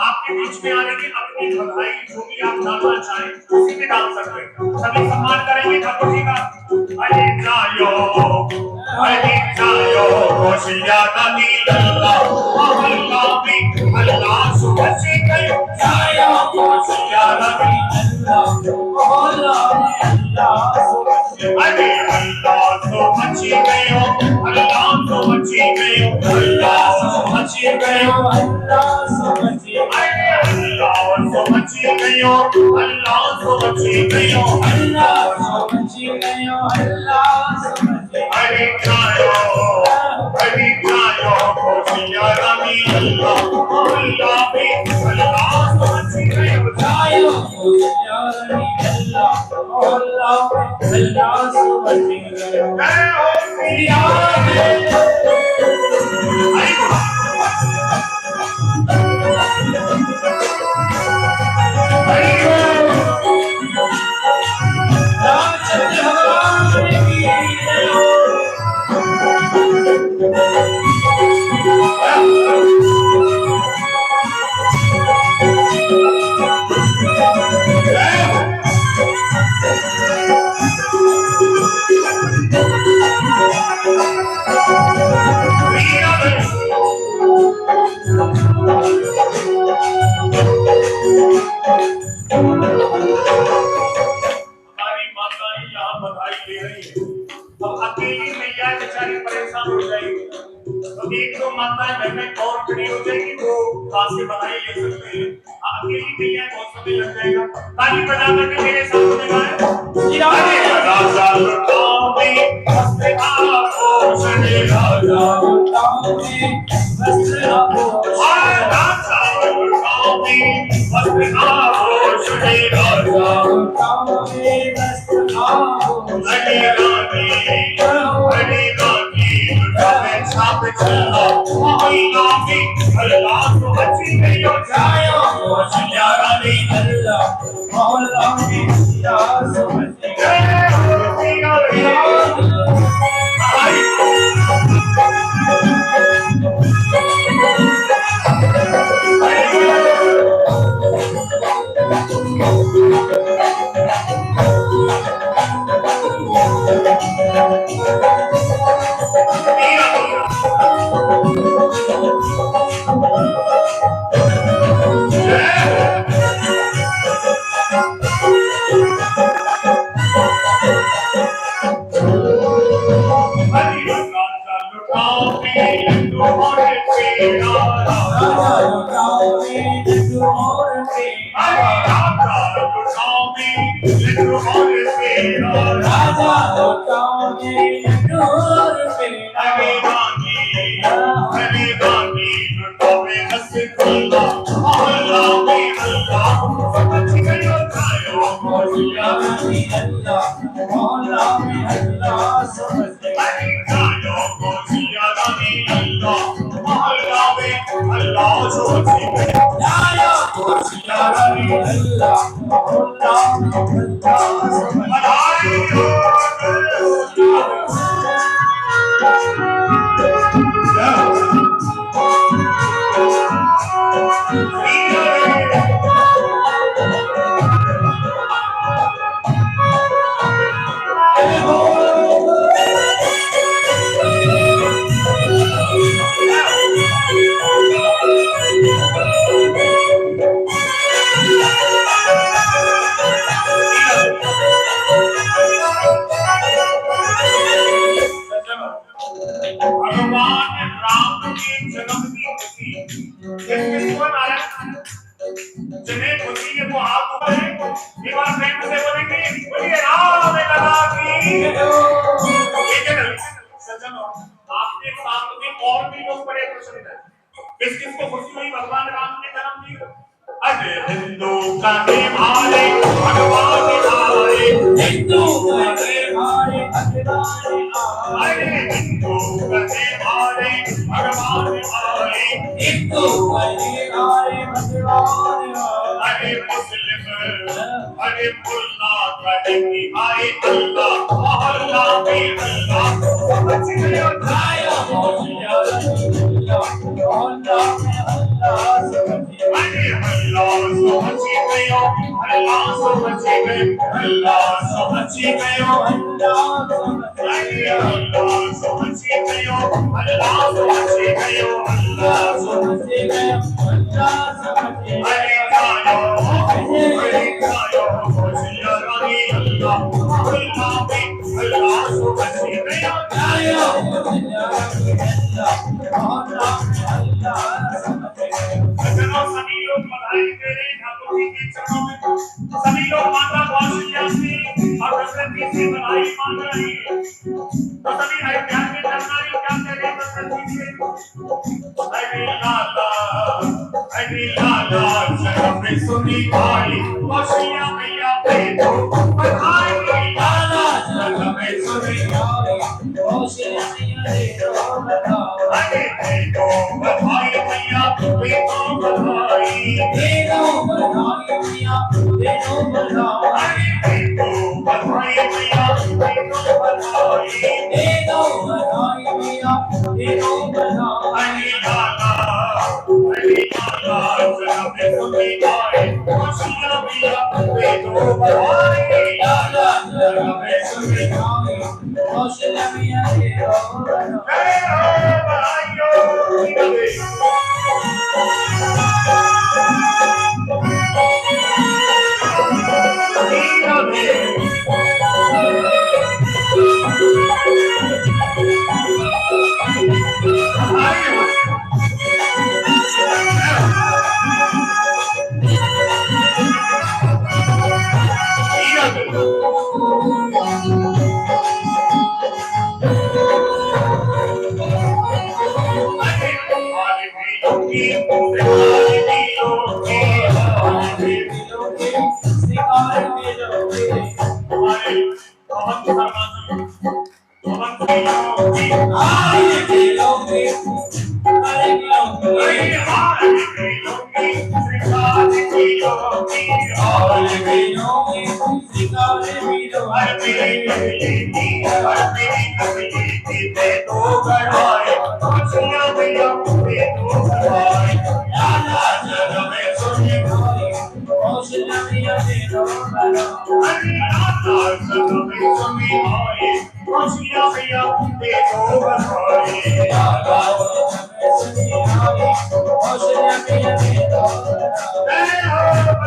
आपके बीच में आएंगी, अपनी बधाई जो भी आप डालना चाहें उसी में डाल सकते हैं। सभी सम्मान करेंगे ठाकुर जी का। अरे जायो कोशिया रानी अल्लाह अल्लाह भी अल्लाह सुखी गयो जायो कोशिया रानी अल्लाह अल्लाह भी अल्लाह सुखी अरे अल्लाह तो बची गयो अल्लाह तो बची गयो अल्लाह तो बची गयो अल्लाह तो बची अरे अल्लाह तो बची गयो अल्लाह तो बची गयो अल्लाह तो बची गयो अल्लाह तो बची अरे जायो कोशिया रानी अल्लाह अल्लाह भी अल्लाह तो बची गयो जायो कोशिया रानी अल्लाह अल्लाह भी अल्लाह तो बची गयो। जय हो सिया ताली बजा करके मेरे सामने गाए राजा लुटावे हंसते आपोश ने राजा लुटावे हंसते आपोश राजा लुटावे हंसते आपोश ने राजा लुटावे हंसते आपोश अरे रानी लुटावे छाप चला अल्लाह भी अल्लाह तो बची गयो जायो कोशिया रानी अल्लाह अल्लाह भी अल्लाह तो बची लीजिए तो हाथ ऊपर है, एक बार प्रेम से बोलेंगे, बोलिए राम लला की। सज्जनों, आपके साथ में और भी लोग बड़े प्रसन्न हैं। किसको खुशी हुई भगवान राम के जन्म की? अरे हिंदू कहे भारे भगवान आए, हिंदू कहे भारे भगवान आए, अरे हिंदू कहे भारे भगवान आए, हिंदू कहे भारे भगवान आए, अरे मुस्लिम अरे मुल्ला कहे कि आए अल्लाह मोहल्ला में अल्लाह समझ गए हो? गाया होशिया अल्लाह मोहल्ला में अल्लाह समझिए, अरे अल्लाह समझ गए हो, अल्लाह समझ गए, अल्लाह समझ गए हो, अल्लाह समझिए, अरे अल्लाह समझ गए हो, अल्लाह समझ गए हो, अल्लाह समझिए, अल्लाह समझिए, अरे गायो होशिया रानी अल्लाह मोहल्ला में अल्लाह समझ गए हो। गाया होशिया अल्लाह मोहल्ला में अल्लाह समझिए। सज्जनों, सभी लोग बधाई दे रहे हैं ठाकुर जी के चरणों में। सभी लोग माता कौशल्या से और दशरथ जी से बधाई मांग रहे हैं। तो सभी अयोध्या के नरनारी क्या कह रहे हैं दशरथ जी से? अरे लाला जन्म सुनी भाई कौशल्या मैया पे तो बधाई। लाला जन्म सुनी भाई कौशल्या मैया दे दो बधाई, अरे दे दो बधाई मैया दे दो बधाई, दे दो बधाई मैया दे दो बधाई, अरे दे दो बधाई मैया दे दो बधाई, दे दो बधाई मैया दे दो बधाई। अरे लाला जन्म सुनी भाई कौशल्या मैया पे तो बधाई। लाला जन्म सुनी भाई कौशल्या मैया दे दो बधाई। जय हो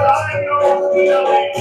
बधाइयों की बधाई।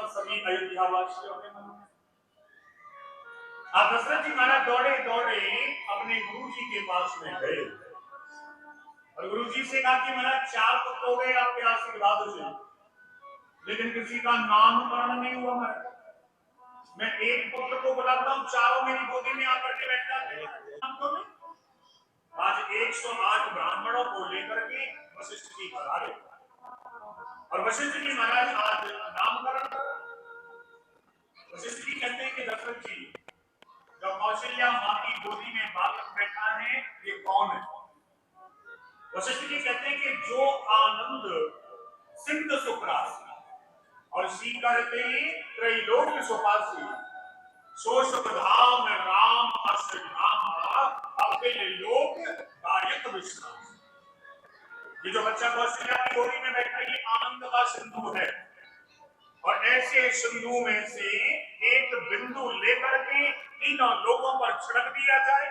सभी अयोध्या वासियों के मन में। अब दशरथ जी महाराज दौड़े दौड़े अपने गुरु जी के पास में गए और गुरु जी से कहा कि महाराज 4 पुत्र हो गए आपके आशीर्वाद से, लेकिन किसी का नामकरण नहीं हुआ महाराज। मैं एक पुत्र को बुलाता हूँ, चारों मेरी गोदी में आकर के बैठ जाते हैं। आज 108 ब्राह्मणों को लेकर के वशिष्ठ जी बना रहे और वशिष्ठ जी महाराज आज नामकरण कर। वशिष्ठ जी कहते हैं कि दशरथ जी, जो कौशल्या मां की गोदी में बालक बैठा है ये कौन है? वशिष्ठ जी कहते हैं कि जो आनंद सिंध सुखरासी और सीकरते त्रैलोक्य सुपासी, सो सुख धाम राम आश्रय धाम अखिल लोक गायक विश्राम। ये जो बच्चा कौशल्या की गोदी में बैठा ये आनंद का सिंधु है और ऐसे सिंधु में से एक बिंदु लेकर के तीनों लोगों पर छिड़क दिया जाए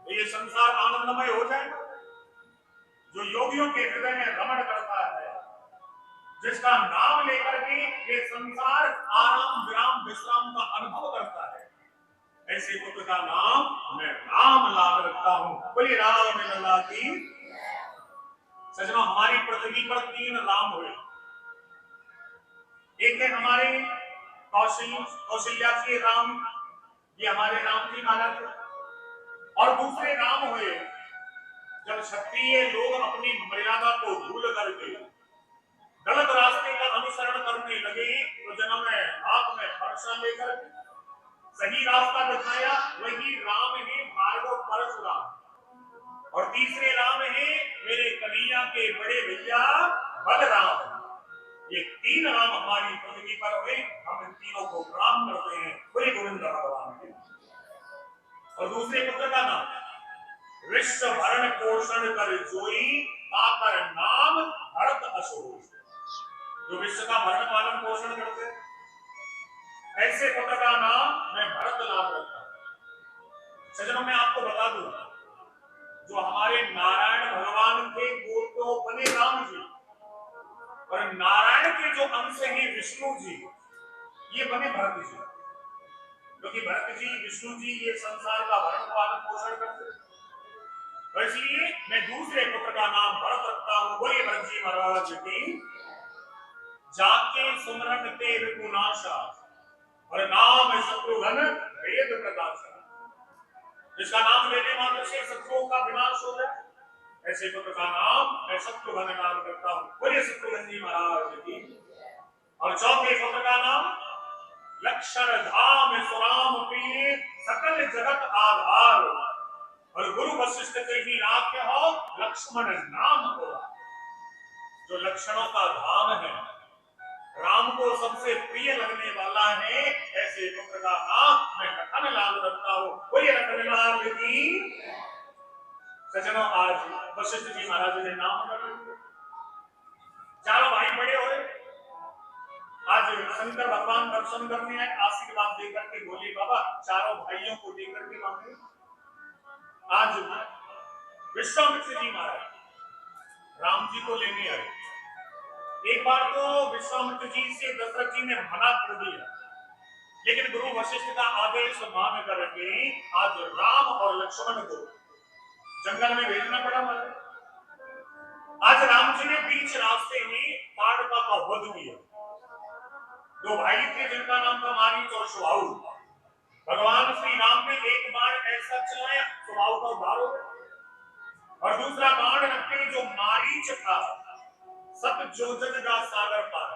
तो ये संसार आनंदमय हो जाएगा। जो योगियों के हृदय में रमण करता है, जिसका नाम लेकर के ये संसार आराम विराम विश्राम का अनुभव करता है, ऐसे पुत्र का नाम मैं राम लाद रखता हूं। बोलिए राम लला की। सजनों, हमारी पृथ्वी पर 3 राम हुए। एक है हमारे कौशल्या के राम, ये हमारे राम जी महाराज, और दूसरे राम हुए जब क्षत्रिय लोग अपनी मर्यादा को भूल करके गलत रास्ते का अनुसरण करने लगे तो जन्म में हाथ में फरसा लेकर सही रास्ता दिखाया, वही राम है भार्गव परशुराम। और तीसरे राम है मेरे कन्हैया के बड़े भैया बलराम। ये 3 राम हमारी पृथ्वी पर हुए। हम इन तीनों को प्रणाम करते हैं, बोले गोविंद भगवान के। और दूसरे पुत्र का नाम विश्व भरण पोषण कर जोई ताकर नाम भरत अशोक। जो विश्व का भरण पालन पोषण करते ऐसे पुत्र का नाम मैं भरत लाभ रखता हूं। सज्जनों, मैं आपको बता दूं, जो हमारे नारायण भगवान के गोत्र बने राम जी और नारायण के जो अंश हैं विष्णु जी, ये बने भरत जी। क्योंकि भरत जी विष्णु जी ये संसार का भरण पालन पोषण करते, इसलिए मैं दूसरे पुत्र का नाम भरत रखता हूं। बोलिए भरत जी महाराज की। जाके सुमरन ते विपुनाशा और नाम शत्रुघ्न वेद प्रकाशा। जिसका नाम लेने मात्र से शत्रुओं का विनाश हो जाए, ऐसे पुत्र का नाम मैं शत्रुघ्न नाम करता हूं। बोलिए शत्रुघ्न जी महाराज की। और चौथे पुत्र का नाम लक्षण धाम सुराम प्रिय सकल जगत आधार और गुरु वशिष्ठ के ही आज्ञा हो लक्ष्मण नाम हो। जो लक्षणों का धाम है, राम को सबसे प्रिय लगने वाला है, ऐसे पुत्र का नाम मैं लखन लाल रखता हूं। बोलिए लखन लाल की। सज्जनों, आज वशिष्ठ जी महाराज ने नाम रखा। चारों भाई बड़े हुए। आज शंकर भगवान दर्शन करने आए, आशीर्वाद देकर के बोले बाबा चारों भाइयों को देकर के मांगे। आज विश्वामित्र जी महाराज राम जी को लेने आए। एक बार तो विश्वामित्र जी से दशरथ जी ने मना कर दिया, लेकिन गुरु वशिष्ठ का आदेश मान करके आज राम और लक्ष्मण को जंगल में भेजना पड़ा। आज राम जी ने बीच रास्ते में ताड़का का वध किया। 2 भाई थे जिनका नाम था मारीच और सुबाहु। भगवान श्री राम ने एक बाण ऐसा चलाया सुबाहु का उद्धार हो गया, और दूसरा बाण रखते जो मारीच था सत जोजन का सागर पार।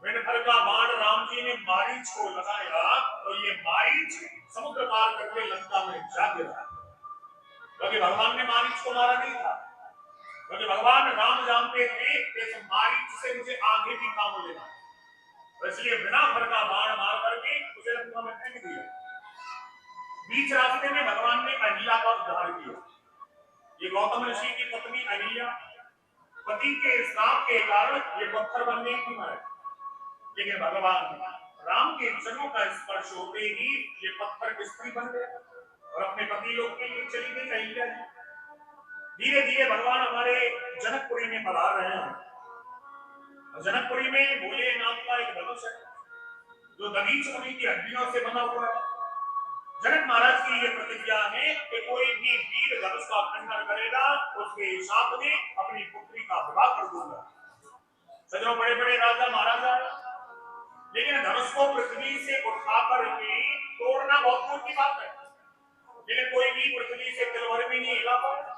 विनभर का बाण राम जी ने मारीच को लगाया तो ये मारीच समुद्र पार करके लंका में जा गिरा। क्योंकि भगवान ने मारीच को मारा नहीं था, क्योंकि भगवान राम जानते थे कि इस मारीच से मुझे आगे भी काम लेना, इसलिए बिना भर का बाण मार करके उसे लंका में फेंक दिया। बीच रास्ते में भगवान ने अहिल्या का उद्धार किया। ये गौतम ऋषि की पत्नी अहिल्या पति के श्राप के कारण ये पत्थर बनने की मरे, लेकिन भगवान राम के चरणों का स्पर्श होते ही ये पत्थर स्त्री बन गए और अपने पति लोग के लिए चली गई अहिल्या। धीरे धीरे भगवान हमारे जनकपुरी में पधार रहे हैं। जनकपुरी में भोले नाम का एक धनुष है जो दगी चूड़ी की हड्डियों से बना हुआ है। जनक महाराज की ये प्रतिज्ञा है कि कोई भी वीर धनुष का खंडन करेगा उसके साथ में अपनी पुत्री का विवाह कर दूंगा। सजनों, बड़े बड़े राजा महाराजा है, लेकिन धनुष को पृथ्वी से उठाकर के तोड़ना बहुत दूर की बात है, लेकिन कोई भी पृथ्वी से तिलवर भी नहीं हिला पाया।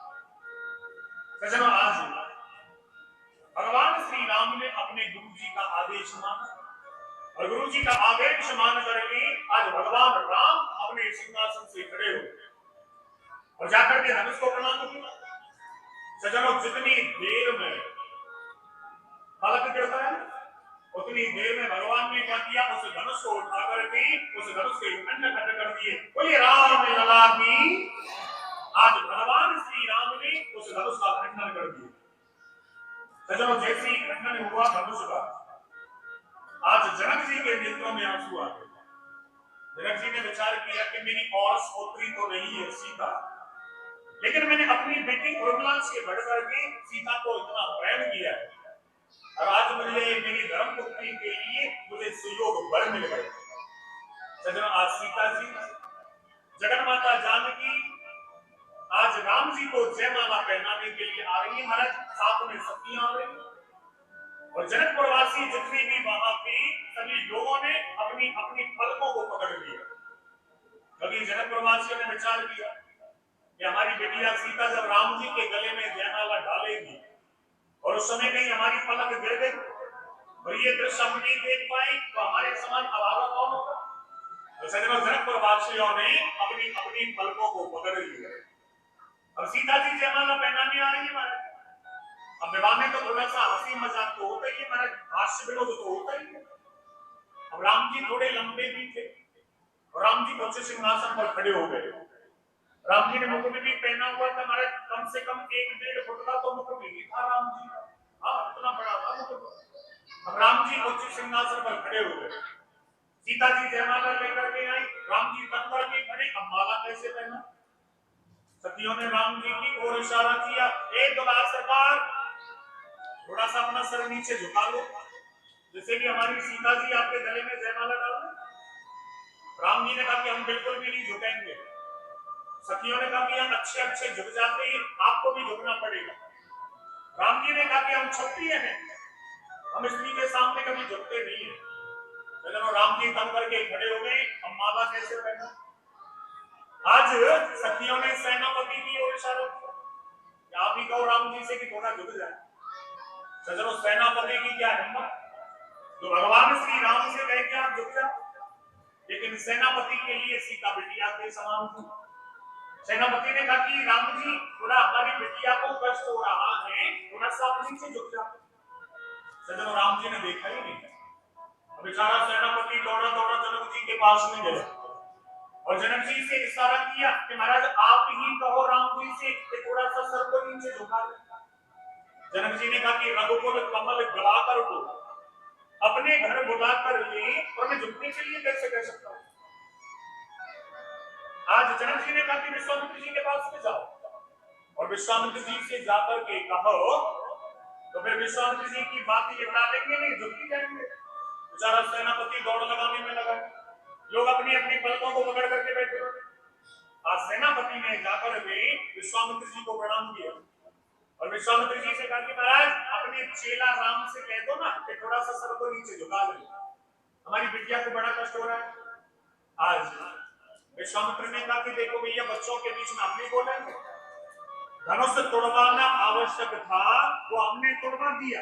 सजनों, आज भगवान श्री राम ने अपने गुरु जी का आदेश माना और गुरु जी का आदेश मान करके आज भगवान राम अपने सिंहासन से खड़े हो और जाकर के धनुष को प्रणाम किया। सजनों, जितनी देर में फलक गिरता है उतनी देर में भगवान ने क्या किया, उस धनुष को उठा करके उस धनुष के खंड खंड कर दिए। बोलिए राम लला की। आज भगवान श्री राम ने उस धनुष का खंडन कर दिया। सजनों, जैसे ही खंडन हुआ धनुष का, आज जनक जी के नेत्रों में आंसू आ गए। जनक जी ने विचार किया कि मेरी और पुत्री तो नहीं है सीता, लेकिन मैंने अपनी बेटी उर्मिला से बढ़ करके सीता को इतना प्रेम किया है और आज मुझे मेरी धर्म पुत्री के लिए मुझे सुयोग वर मिल गए। सजनों, आज सीता जी जगन माता जानकी आज राम जी को जयमाला पहनाने के लिए आ रही है। महाराज, साथ में सखियां आ रही और जनकपुरवासी जितने भी वहां पे सभी लोगों ने अपनी अपनी पलकों को पकड़ लिया। कभी जनकपुरवासियों ने विचार किया कि हमारी बेटिया सीता जब राम जी के गले में जयमाला डालेगी और उस समय कहीं हमारी पलक गिर गई और ये दृश्य हम नहीं देख पाए तो हमारे समान अभागा कौन होगा। तो सजनों, जनकपुरवासियों ने अपनी अपनी पलकों को पकड़ लिया और सीता जी जयमाला पहनाने आ रही है। महाराज, अब विवाह में तो थोड़ा सा हंसी मजाक तो होता ही है महाराज, हास्य विनोद तो होता ही है। अब राम जी थोड़े लंबे भी थे और राम जी उच्च सिंहासन पर खड़े हो गए। राम जी ने मुकुट भी पहना हुआ था महाराज, कम से कम 1-1.5 फुट का तो मुकुट ही था राम जी का। हाँ, इतना बड़ा था मुकुट। अब राम जी उच्च सिंहासन पर खड़े हो गए। सीता जी जयमाला लेकर के आई, राम जी तन करके खड़े। अब माला कैसे पहना? सखियों ने राम जी की ओर इशारा किया, एक दुलार सरकार थोड़ा सा अपना सर नीचे झुका लो, जैसे कि हमारी सीता जी आपके गले में जयमाला डाल रहे। राम जी ने कहा कि हम बिल्कुल भी नहीं झुकेंगे। सखियों ने कहा कि हम अच्छे अच्छे झुक जाते हैं, आपको भी झुकना पड़ेगा। राम जी ने कहा कि हम क्षत्रिय हैं, हम स्त्री के सामने कभी झुकते नहीं है। लेकिन राम जी तन करके खड़े हो गए। अब माला कैसे पहना? आज सखियों ने सेनापति की ओर इशारा किया, आप ही कहो राम जी से कि थोड़ा झुक जाए। सजनों, सेनापति की क्या हिम्मत जो भगवान श्री राम से कहे कि आप झुक जाओ, लेकिन सेनापति के लिए सीता बिटिया के समान थी। सेनापति ने कहा कि राम जी थोड़ा हमारी बिटिया को कष्ट हो रहा है, थोड़ा सा आप नीचे झुक जाओ। सजनों, राम जी ने देखा ही नहीं। बेचारा सेनापति दौड़ा दौड़ा जनक जी के पास में गया और जनक जी से इशारा किया कि महाराज आप ही कहो राम जी से कि थोड़ा सा सर को नीचे झुका दे। जनक जी ने कहा कि रघुकुल कमल गलाकर को अपने घर बुलाकर ले और मैं झुकने के लिए कैसे कह सकता हूं। आज जनक जी ने कहा कि विश्वामित्र जी के पास में जाओ और विश्वामित्र जी से जाकर के कहो तो फिर विश्वामित्र जी की बात ये टालेंगे नहीं, झुक ही जाएंगे। बेचारा सेनापति दौड़ लगाने में लगा, लोग अपनी अपनी पलकों को पकड़ करके बैठे हुए। आज सेनापति ने जाकर के विश्वामित्र जी को प्रणाम किया और विश्वामित्र जी से कहा कि महाराज अपने चेला राम से कह दो ना कि थोड़ा सा सर को नीचे झुका ले, हमारी बिटिया को बड़ा कष्ट हो रहा है। आज विश्वामित्र ने कहा कि देखो भैया, बच्चों के बीच में हम नहीं बोलेंगे, धनुष तोड़वाना आवश्यक था वो हमने तोड़वा दिया।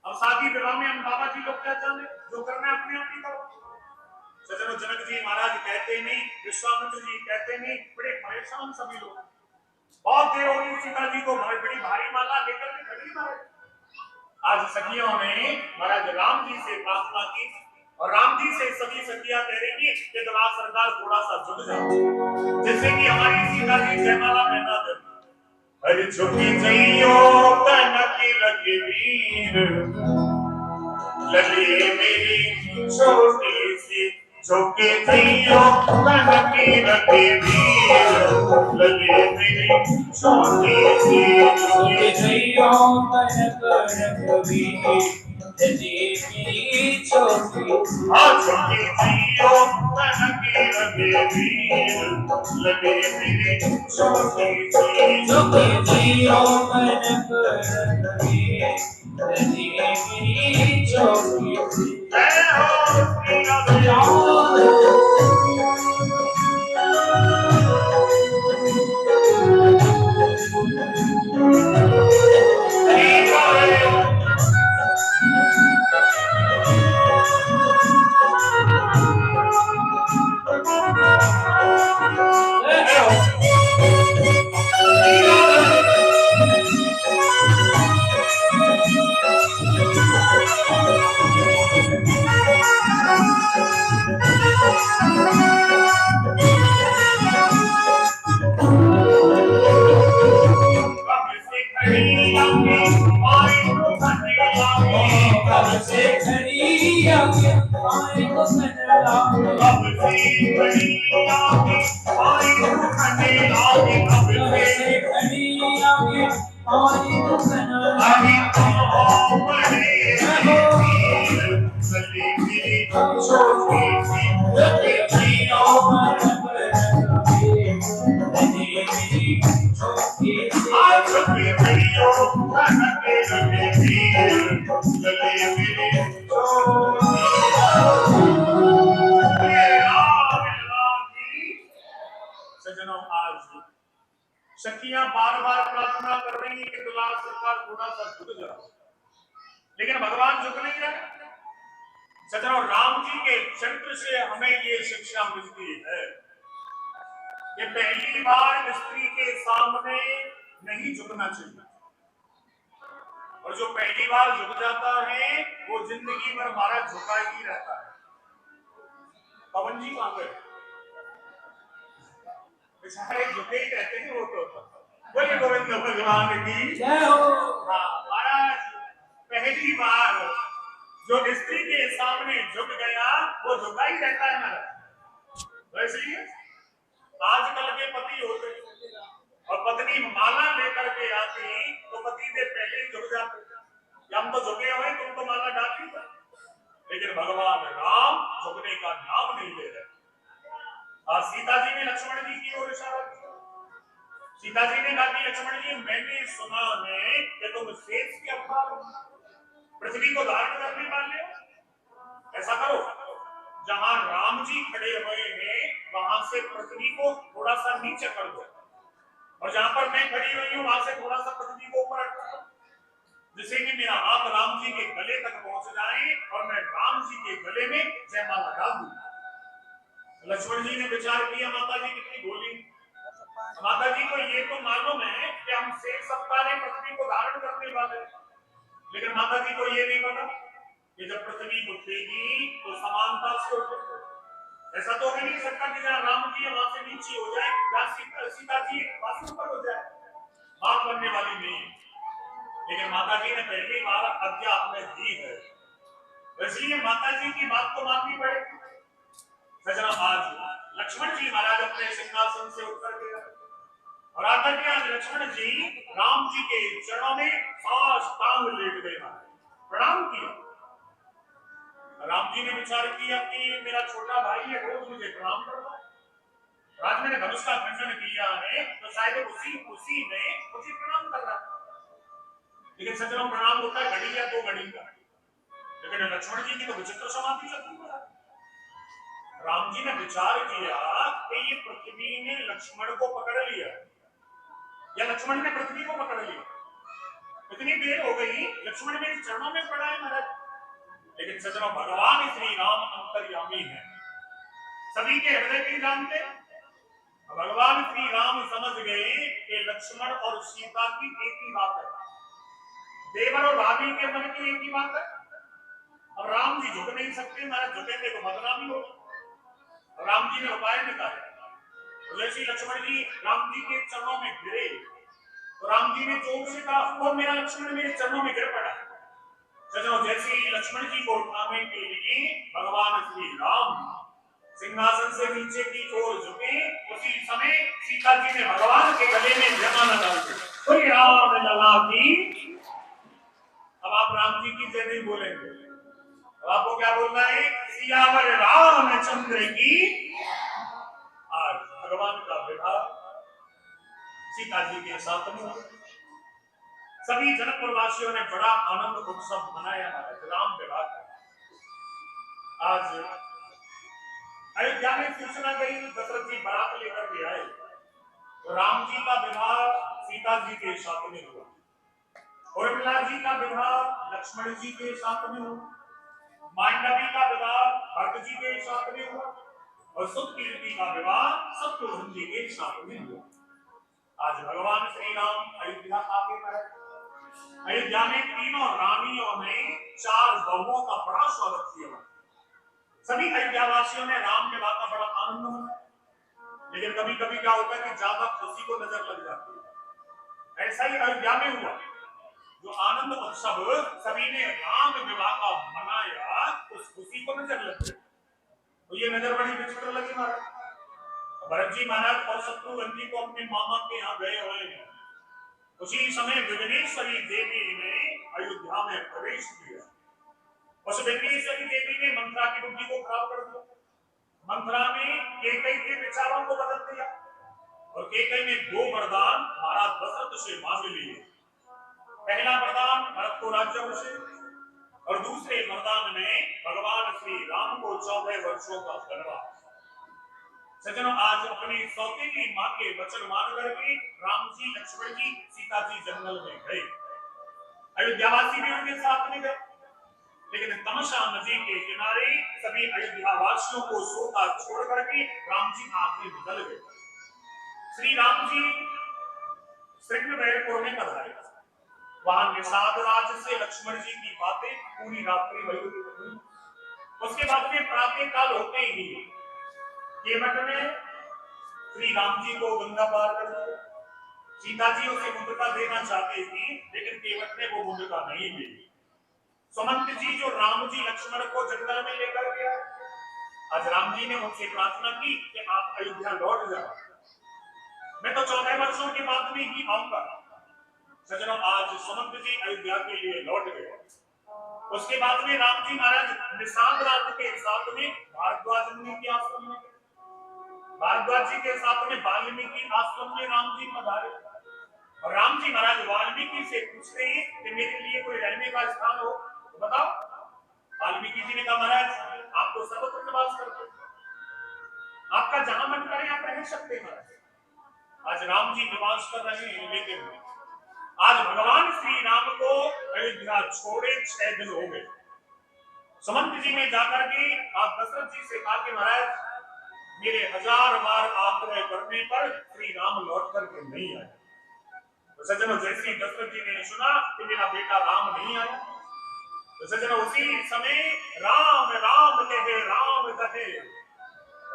अब शादी विवाह में हम बाबा जी लोग क्या जाने, जो करना है अपने आप ही करो। सजनों, जनक जी महाराज कहते नहीं, विश्वामित्र जी कहते नहीं, बड़े परेशान सभी लोग। बहुत देर हो गई सीता जी को बड़ी भारी माला लेकर के खड़ी महाराज। आज सखियों ने महाराज राम जी से प्रार्थना की और राम जी से सभी सखियां कह रही थी कि दुलार सरकार थोड़ा सा झुक जाओ, जैसे कि हमारी सीता जी जयमाला पहना दे। अरे झुकी जइयो कनकी लगे वीर, लगे मेरी छोटी सी, झुकी जइयो कनकी लगे वीर, लगे मेरी छोटी सी, झुकी जइयो कनक लगे वीर, लगी मेरी छोटी छोटी जियो तनकी लगे वीर लगे मेरी छोटी सी छोटी जियो मन पर लगी मेरी छोटी जय हो श्री राधे कब से खड़ी आके आए को कनड़ा अब से खड़ी आके आई तू खंडे आगे अब कब से से खड़ी आके आए को कनड़ा आई तो बड़े सली मेरी छोटी सी लगे जियो मन पर लगी मेरी छोटी आज की वीडियो तनके लगे वीर लगे मेरी छोटी सज्जनों आज सखियां बार बार प्रार्थना कर रही हैं कि दुलार सरकार थोड़ा सा झुक जाओ, लेकिन भगवान झुक नहीं रहे। सज्जनों राम जी के चरित्र से हमें ये शिक्षा मिलती है कि पहली बार स्त्री के सामने नहीं झुकना चाहिए, और जो पहली बार झुक जाता है वो जिंदगी भर हमारा झुका ही रहता है। पवन जी कहां गए? बेचारे झुके ही रहते हैं वो तो। बोले गोविंद भगवान की जय हो। हाँ महाराज, पहली बार जो स्त्री के सामने झुक गया वो झुका ही रहता है महाराज। वैसे ही आजकल के पति होते और पत्नी माला लेकर के आती तो पति से पहले ही झुक जाते, हम तो झुके हुए तुम तो माला डाली, लेकिन भगवान राम झुकने का नाम नहीं ले रहे। सीता जी ने लक्ष्मण जी की ओर इशारा किया। सीता जी ने कहा कि लक्ष्मण जी मैंने सुना है कि तुम शेष के अवतार हो, पृथ्वी को धारण करने वाले हो। ऐसा करो, जहां राम जी खड़े हुए हैं वहां से पृथ्वी को थोड़ा सा नीचे कर दो, और जहां पर मैं खड़ी हुई हूं वहां से थोड़ा सा पृथ्वी को ऊपर रखो, जिससे कि मेरा हाथ राम जी के गले तक पहुंच जाए और मैं राम जी के गले में जयमाला डाल दूं। लक्ष्मण जी ने विचार किया, माता जी कितनी भोली। माता जी को ये तो मालूम है कि हम शेष सप्ताह में पृथ्वी को धारण करने वाले हैं, लेकिन माता जी को ये नहीं पता कि जब पृथ्वी उठेगी तो समानता से उठेगी। ऐसा तो हो नहीं सकता कि जहाँ राम जी है वहां से नीचे हो जाए, जहाँ सीता जी वहां से ऊपर हो जाए, बात बनने वाली नहीं। लेकिन माता जी ने पहली बार आज्ञा हमें दी है, इसलिए माता जी की बात तो माननी पड़ेगी। सजना आज लक्ष्मण जी महाराज अपने सिंहासन से उतर गए और आकर के आज लक्ष्मण जी राम जी के चरणों में साष्टांग लेट गए, प्रणाम किया। राम जी ने विचार किया कि मेरा छोटा भाई है, रोज मुझे प्रणाम कर रहा है। आज मैंने धनुष का खंडन किया है तो शायद उसी खुशी में मुझे प्रणाम कर रहा है। लेकिन सज्जनों प्रणाम होता है घड़ी या 2 घड़ी का, लेकिन लक्ष्मण जी की तो विचित्र समाधि चलती है। राम जी ने विचार किया कि ये पृथ्वी ने लक्ष्मण को पकड़ लिया या लक्ष्मण ने पृथ्वी को पकड़ लिया। इतनी देर हो गई, लक्ष्मण मेरे चरणों में पड़ा है महाराज। लेकिन सज्जनों भगवान श्री राम अंतर्यामी है, सभी के हृदय की जानते। भगवान श्री राम समझ गए कि लक्ष्मण और सीता की एक ही बात है, देवर और भाभी के मन की एक ही बात है। अब राम जी झुक नहीं सकते, महाराज झुकेंगे तो बदनामी होगी। राम जी ने उपाय निकाले, जैसे लक्ष्मण जी राम जी के चरणों में गिरे तो राम जी ने जोर से कहा, और मेरा लक्ष्मण मेरे चरणों में गिर पड़ा। जैसे ही लक्ष्मण जी को उठाने के लिए भगवान श्री राम सिंहासन से नीचे की ओर झुके, उसी समय सीता जी ने भगवान के गले में जयमाला डाल दी। कोई राम लला की। अब अब आप राम जी की जय नहीं बोलेंगे, अब आपको क्या बोलना है? सियावर रामचंद्र की। आज भगवान का विवाह सीता जी के साथ में हुआ। सभी जनकपुर वासियों ने बड़ा आनंद उत्सव मनाया महाराज राम विवाह का। आज अयोध्या में सूचना गई, दशरथ जी बारात लेकर के आए तो राम जी का विवाह सीता जी के साथ में हुआ, उर्मिला जी का विवाह लक्ष्मण जी के साथ में हुआ, मांडवी का विवाह भरत जी के साथ में हुआ और सुतकीर्ति का विवाह शत्रुघ्न जी के साथ में हुआ। आज भगवान श्री राम अयोध्या आके पहुंचे। अयोध्या में तीनों रानियों ने 4 बहुओं का बड़ा स्वागत किया। सभी अयोध्या वासियों ने राम के विवाह का बड़ा आनंद मनाया। लेकिन कभी कभी क्या होता है कि ज्यादा खुशी को नजर लग जाती है। ऐसा ही अयोध्या में हुआ, जो आनंद उत्सव सभी ने राम विवाह का मनाया, उस खुशी को नजर लग गई। तो ये नजर बड़ी विचित्र लगी महाराज। भरत जी महाराज और शत्रुघ्न जी को अपने मामा के यहाँ गए हुए हैं। उसी समय विघ्नेश्वरी देवी ने अयोध्या में प्रवेश किया। उस विघ्नेश्वरी देवी ने मंत्रा की बुद्धि को खराब कर दिया। मंत्रा ने कैकेयी के विचारों को बदल दिया और कैकेयी ने 2 वरदान महाराज दशरथ से मांग लिए। पहला वरदान भरत को राज्याभिषेक और दूसरे वरदान में भगवान श्री राम को 14 वर्षों का वनवास। सज्जनों, आज अपनी सौतेली मां के वचन मान करके राम जी लक्ष्मण जी सीता जी जंगल में गए। अयोध्यावासी भी उनके साथ में गए, लेकिन तमसा नदी के किनारे सभी अयोध्यावासियों को सोता छोड़ करके राम जी आगे निकल गए। श्री राम जी श्रृंगवेरपुर में पधारे। वहां निषाद राज से लक्ष्मण जी की बातें पूरी रात्रि हुई। उसके बाद में प्रातः काल होते ही केवट ने श्री राम जी को गंगा पार कर दिया। सीता जी उसे मुद्रिका देना चाहते थी, लेकिन केवट ने वो मुद्रिका नहीं दी। सुमंत जी जो राम जी लक्ष्मण को जंगल में लेकर गया, आज राम जी ने उनसे प्रार्थना की कि आप अयोध्या लौट जाओ, मैं तो 14 वर्षों के बाद में ही आऊंगा। सज्जनों, आज सुमंत जी अयोध्या के लिए लौट गए। उसके बाद में राम जी महाराज निषाद राज के साथ में भारद्वाज मुनि के आश्रम में, भारद्वाज जी के साथ में वाल्मीकि आश्रम में राम जी पधारे। और राम जी महाराज वाल्मीकि से पूछते हैं कि मेरे लिए कोई रहने का स्थान हो तो बताओ। वाल्मीकि जी ने कहा, महाराज आप तो सर्वत्र निवास करते, आपका जहां मन करे आप रह सकते हैं। महाराज आज राम जी निवास कर रहे हैं, लेकिन आज भगवान श्री राम को अयोध्या छोड़े 6 दिन हो गए। सुमंत जी ने जाकर के आप दशरथ जी से कहा कि महाराज मेरे 1000 बार आग्रह करने पर श्री राम लौट करके नहीं आए। तो सज्जनों, जैसे ही दशरथ जी ने सुना कि मेरा बेटा राम नहीं आया, तो सज्जनों उसी समय राम राम कहे राम कहे,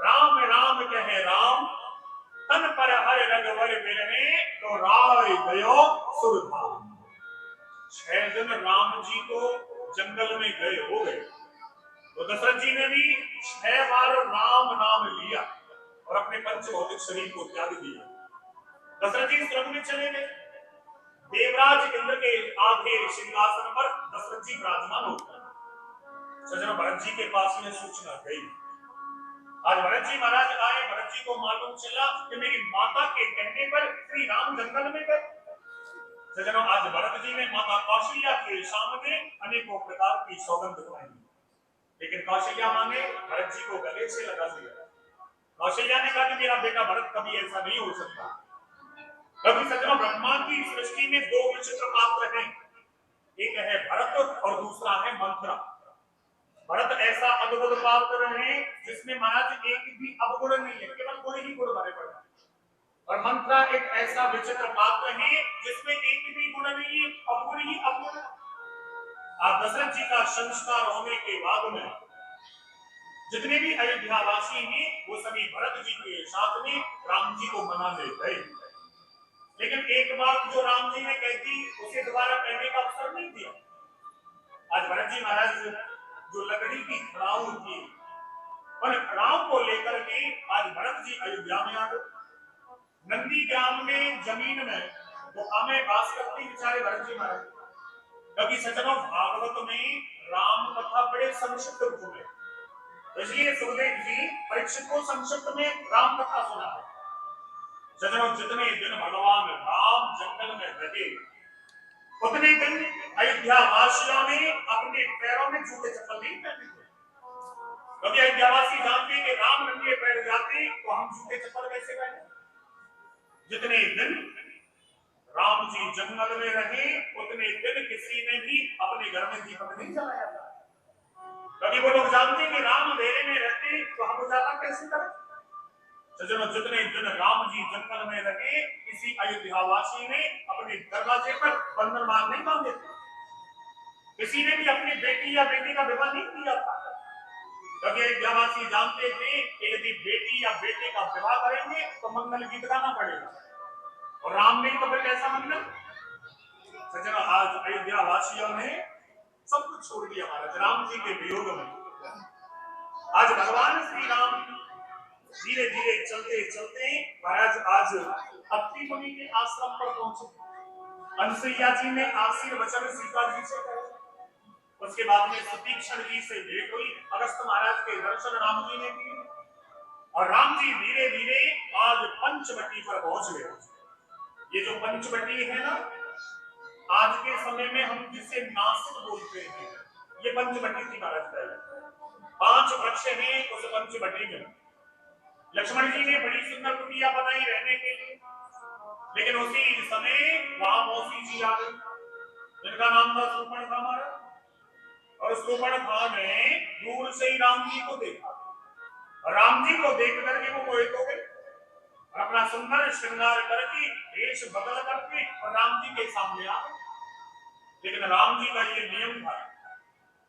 राम राम कहे राम, तन पर हर रघुवर बिरहे तो राय गयो सुरधाम। 6 दिन राम जी को जंगल में गए हो गए। तो दशरथ जी ने भी 6 बार राम नाम लिया और अपने पंचभौतिक शरीर को त्याग दिया। दशरथ जी स्वर्ग में चले गए। देवराज इंद्र के आधे सिंहासन पर दशरथ जी विराजमान होते हैं। सज्जनों, भरत जी के पास में सूचना गई। आज भरत जी महाराज आए। भरत जी को मालूम चला कि मेरी माता के कहने पर श्री राम जंगल में गए। सज्जनों, आज भरत जी ने माता कौशल्या के सामने अनेकों प्रकार की सौगंध खाई, लेकिन कौशल्या मां ने भरत जी को गले से लगा लिया। कौशल्या ने कहा कि मेरा बेटा भरत कभी ऐसा नहीं हो सकता। कभी सज्जनों, ब्रह्मा की सृष्टि में 2 विचित्र पात्र हैं, एक है भरत और दूसरा है मंत्रा। भरत ऐसा अद्भुत पात्र है जिसमें महाराज एक भी अवगुण नहीं है, केवल गुण ही गुण भरे पड़े। और मंत्रा एक ऐसा विचित्र पात्र है जिसमें एक भी गुण नहीं है, अवगुण ही अवगुण। आप दशरथ जी का संस्कार होने के बाद में जितने भी अयोध्यावासी हैं वो सभी भरत जी के साथ में राम जी को मनाने गए। लेकिन एक बात जो राम जी ने कही थी उसे दोबारा कहने का अवसर नहीं दिया। आज भरत जी महाराज जो लकड़ी की खड़ाऊ थी, उन खड़ाऊ को लेकर के आज भरत जी अयोध्या में आ गए। नंदी ग्राम में जमीन में वो हमें वास करते बेचारे भरत जी महाराज। क्योंकि सज्जनों भागवत में राम कथा बड़े संक्षिप्त रूप में, इसलिए सुखदेव जी परीक्षित को संक्षिप्त में राम कथा सुना है। सज्जनों जितने दिन भगवान राम जंगल में रहे उतने दिन अयोध्या वासियों ने अपने पैरों में जूते चप्पल नहीं पहने थे, क्योंकि अयोध्यावासी जानते हैं कि राम नंगे पैर जाते तो हम जूते चप्पल कैसे पहने। जितने दिन राम जी जंगल में रहे उतने दिन किसी ने भी अपने घर में दीपक नहीं जलाया था, क्योंकि वो लोग जानते हैं कि राम अंधेरे में रहते तो हम उजाला कैसे करें। सज्जनों जितने दिन राम जी जंगल में रहे किसी अयोध्यावासी ने अपने दरवाजे पर बंधन मार नहीं बांधे थे, किसी ने भी अपनी बेटी या बेटे का विवाह नहीं किया था, क्योंकि अयोध्यावासी जानते थे कि यदि बेटी या बेटे का विवाह करेंगे तो मंगल गीत गाना पड़ेगा, और राम ने तो फिर कैसा मंगल। सज्जनों आज अयोध्या वासियों ने सब कुछ छोड़ दिया महाराज राम जी के वियोग में। आज भगवान श्री राम धीरे धीरे चलते चलते महाराज आज अत्रि मुनि के आश्रम पर पहुंचे। अनसुईया जी ने आशीर्वचन सीता जी से कहे, उसके बाद में सुतीक्षण जी से भेंट हुई, अगस्त महाराज के दर्शन राम जी ने किए, और राम जी धीरे धीरे आज पंचवटी पर पहुंच गए। ये जो पंचवटी है ना, आज के समय में हम जिसे नासिक बोलते हैं, ये पंचवटी थी महाराज पहले। 5 वृक्ष हैं उस पंचवटी में। लक्ष्मण जी ने बड़ी सुंदर कुटिया बनाई रहने के लिए, लेकिन उसी समय वहां मौसी जी आ गई जिनका नाम था शूर्पणखा महाराज, और शूर्पणखा ने दूर से ही राम जी को देखा, और राम जी को देख करके वो मोहित हो गए, अपना सुंदर श्रृंगार करके वेश बदल करके और राम जी के सामने आ गए। लेकिन राम जी का ये नियम था,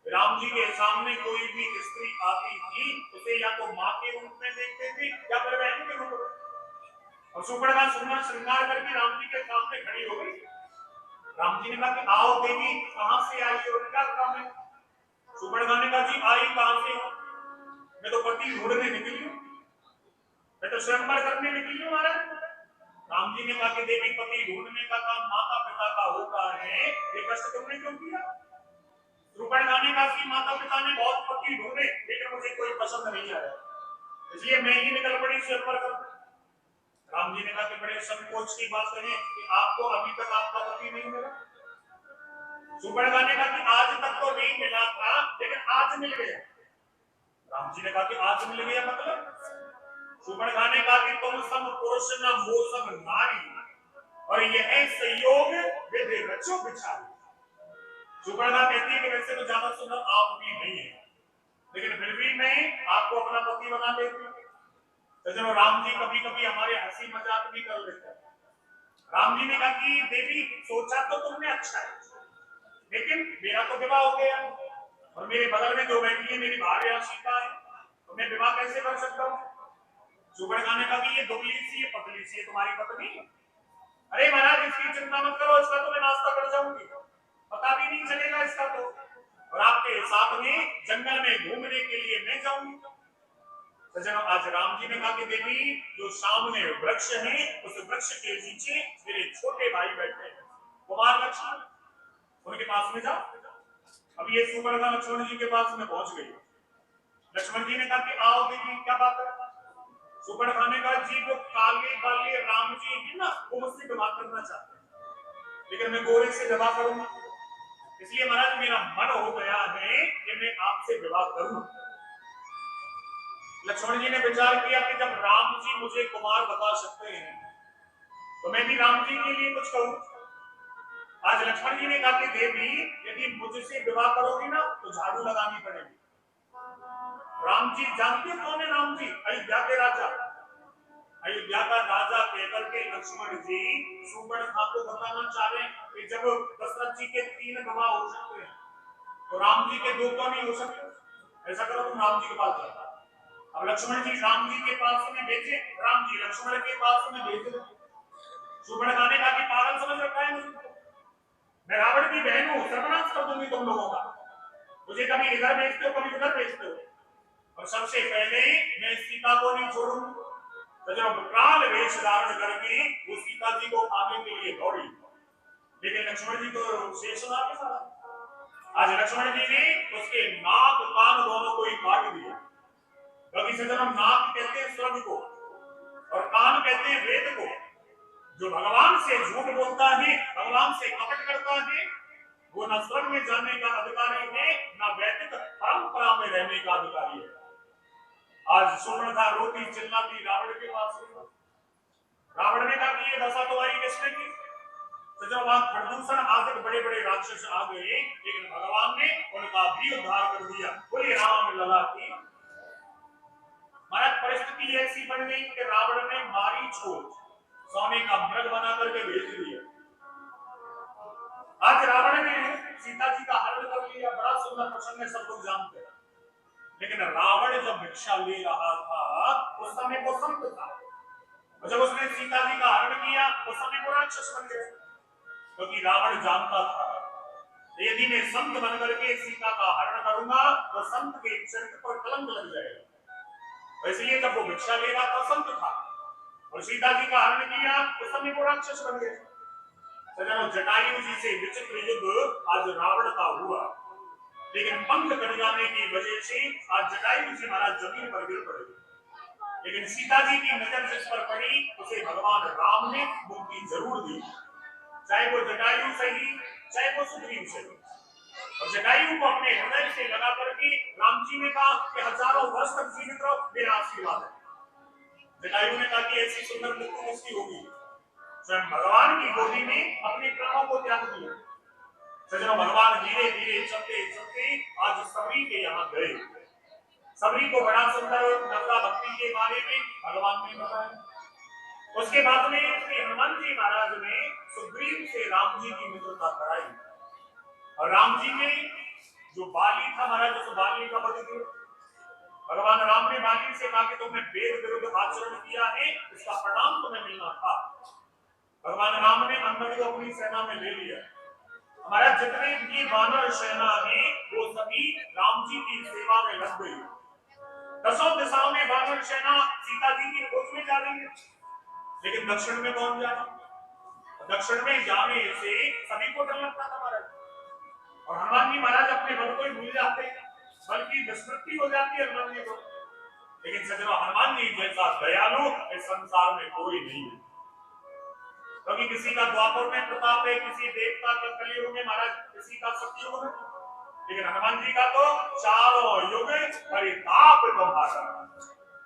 राम जी के सामने कोई भी स्त्री आती थी उसे या तो मां के रूप में देखते थे या फिर बहन के रूप में, और शूर्पणखा सुंदर श्रृंगार करके राम जी के सामने खड़ी हो गई। राम जी ने कहा कि आओ देवी, कहां से आई और क्या काम है। शूर्पणखा ने कहा जी आई कहां से हो, मैं तो पति ढूंढने निकली हूं, मैं तो स्वयंवर करने निकली हूं महाराज। राम जी ने कहा कि देवी पति ढूंढने का काम माता पिता का होता है, ये कष्ट तुमने क्यों किया। शूर्पणखा ने कहा कि माता पिता ने बहुत पति ढूंढे लेकिन मुझे कोई पसंद नहीं आया, इसलिए मैं ही निकल पड़ी स्वयंवर करने। राम जी ने कहा कि बड़े संकोच की बात है कि आपको अभी तक आपका पति नहीं मिला। शूर्पणखा ने कहा कि आज तक तो नहीं मिला था लेकिन आज मिल गया। राम जी ने कहा कि आज मिल गया मतलब। शूर्पणखा ने कहा कि तुम सब पुरुष न वो सब नारी, और यह संयोग विधि रचो बिचारी। शूर्पणखा कहती है कि वैसे तो ज्यादा सुंदर आप भी नहीं है, लेकिन फिर भी मैं आपको अपना पति बना लेती हूँ। सज्जनों राम जी कभी कभी हमारे हंसी मजाक भी कर लेते हैं। राम जी ने कहा कि देवी सोचा तो तुमने अच्छा है, लेकिन मेरा तो विवाह हो गया और मेरे बगल में जो बैठी है मेरी भार्या सीता है, तो मैं विवाह कैसे कर सकता हूँ। शूर्पणखा ने कहा कि ये दुबली सी है पतली सी है तुम्हारी पत्नी। अरे महाराज इसकी चिंता मत करो, इसका तो मैं नाश्ता कर जाऊंगी, पता भी नहीं चलेगा इसका तो, और आपके साथ में जंगल में घूमने के लिए मैं जाऊंगी। सज्जनों आज राम जी ने कहा कि देवी जो सामने वृक्ष है उस वृक्ष के नीचे मेरे छोटे भाई बैठे हैं कुमार लक्ष्मण, उनके पास में जाओ। अब ये शूर्पणखा लक्ष्मण जी के पास में पहुंच गई। लक्ष्मण जी ने कहा कि आओ देवी क्या बात है। शूर्पणखा ने कहा जी वो काले काले राम जी है ना वो मुझसे विवाह करना चाहते हैं, लेकिन मैं गोरे से विवाह करूंगा, इसलिए महाराज मेरा मन हो गया है कि मैं आपसे विवाह करूं। लक्ष्मण जी ने विचार किया कि जब राम जी मुझे कुमार बता सकते हैं तो मैं भी राम जी के लिए कुछ करूं। आज लक्ष्मण जी ने कहा कि देवी यदि मुझसे विवाह करोगी ना तो झाड़ू लगानी पड़ेगी। राम जी जानते कौन है राम जी, अयोध्या के राजा। अयोध्या का राजा कहकर के लक्ष्मण जी शूर्पणखा को बताना चाह रहे हैं कि जब दशरथ जी के 3 विवाह हो सकते हैं तो राम जी के 2 क्यों नहीं हो सकते। ऐसा करो तुम राम जी के पास जाओ। अब लक्ष्मण जी राम जी के पास में भेजे, राम जी लक्ष्मण के पास में भेजे। शूर्पणखा ने कहा कि पागल समझ रखा है मुझे, मैं रावण की बहन हूं, सर्वनाश कर दूंगी तुम लोगों का, मुझे कभी इधर भेजते हो कभी उधर भेजते हो, और सबसे पहले मैं सीता को नहीं छोड़ूंगी। तो जब काल वेश धारण करके वो सीता जी को पाने के लिए दौड़ी, लेकिन लक्ष्मण जी तो शेषनाग के साथ, आज लक्ष्मण जी ने उसके नाक कान दोनों को ही काट दिया। क्योंकि सज्जनों, नाक कहते हैं स्वर्ग को और कान कहते हैं वेद को। जो भगवान से झूठ बोलता है, भगवान से कपट करता है, वो न स्वर्ग में जाने का अधिकारी है, न वैदिक परंपरा में रहने का अधिकारी है। आज सुपर्णखा रोती चिल्लाती रावण के पास गई। रावण ने कहा कि ये दशा तो आई किसने की? तो जब वहां खरदूषण आदि बड़े बड़े राक्षस आ गए, लेकिन भगवान ने उनका भी उद्धार कर दिया। बोले राम लला की। महाराज, परिस्थिति ऐसी बन गई कि रावण ने मारीच को सोने का मृग बना करके भेज दिया। आज रावण ने सीता जी का हरण कर लिया। बड़ा सुंदर प्रसंग है, सब लोग जानते हैं। लेकिन रावण जब भिक्षा ले रहा था उस समय वो संत था, और जब उसने सीता जी का हरण किया उस समय वो राक्षस बन गया। क्योंकि रावण जानता था यदि मैं संत बन करके सीता का हरण करूंगा तो संत के चरित्र पर कलंक लग जाएगा। इसलिए जब वो भिक्षा ले रहा था संत था, और सीता जी का हरण किया उस समय वो राक्षस बन गया। सज्जनों, जटायु जी से विचित्र युद्ध आज रावण का हुआ, लेकिन पंख कट जाने की वजह से आज जटायु जी महाराज जमीन पर गिर पड़े। लेकिन सीता जी की नजर जिस पर पड़ी उसे भगवान राम ने मुक्ति जरूर दी, चाहे वो जटायु सही, चाहे वो सुग्रीव सही। और जटायु को अपने हृदय से लगा करके राम जी ने कहा कि हजारों वर्ष तक जीवित रहो, मेरा आशीर्वाद है। जटायु ने कहा कि ऐसी सुंदर मृत्यु मुक्ति होगी। स्वयं भगवान की गोदी में अपने प्राणों को त्याग दिया। सज्जनों, भगवान धीरे धीरे चलते चलते आज सबरी के यहाँ गए। सबरी को बड़ा सुंदर नवता भक्ति के बारे में भगवान ने बताया। उसके बाद में श्री हनुमान जी महाराज ने सुग्रीव से राम जी की मित्रता कराई, और राम जी ने जो बाली था महाराज, उस बाली का वध किया। भगवान राम ने बाली से कहा कि तुमने वेद विरुद्ध आचरण किया है, इसका परिणाम तुम्हें मिलना था। भगवान राम ने अंगद को अपनी सेना में ले लिया। हमारा जितने भी वानर सेना है वो सभी राम जी की सेवा में लग गई। दसों दिशाओं में वानर सेना सीता जी की खोज में जा रही है, लेकिन दक्षिण में कौन जा रहा? दक्षिण में जाने से सभी को डर लगता था महाराज, और हनुमान जी महाराज अपने बल को ही भूल जाते हैं, बल्कि विस्मृति हो जाती है हनुमान जी को। लेकिन सज्जनों, हनुमान जी जैसा दयालु इस संसार में कोई नहीं है। क्योंकि किसी का द्वापर में प्रताप है, किसी देवता का कलयुग में महाराज, किसी का सतयुग में, लेकिन हनुमान जी का तो चारों युग परिताप तुम्हारा।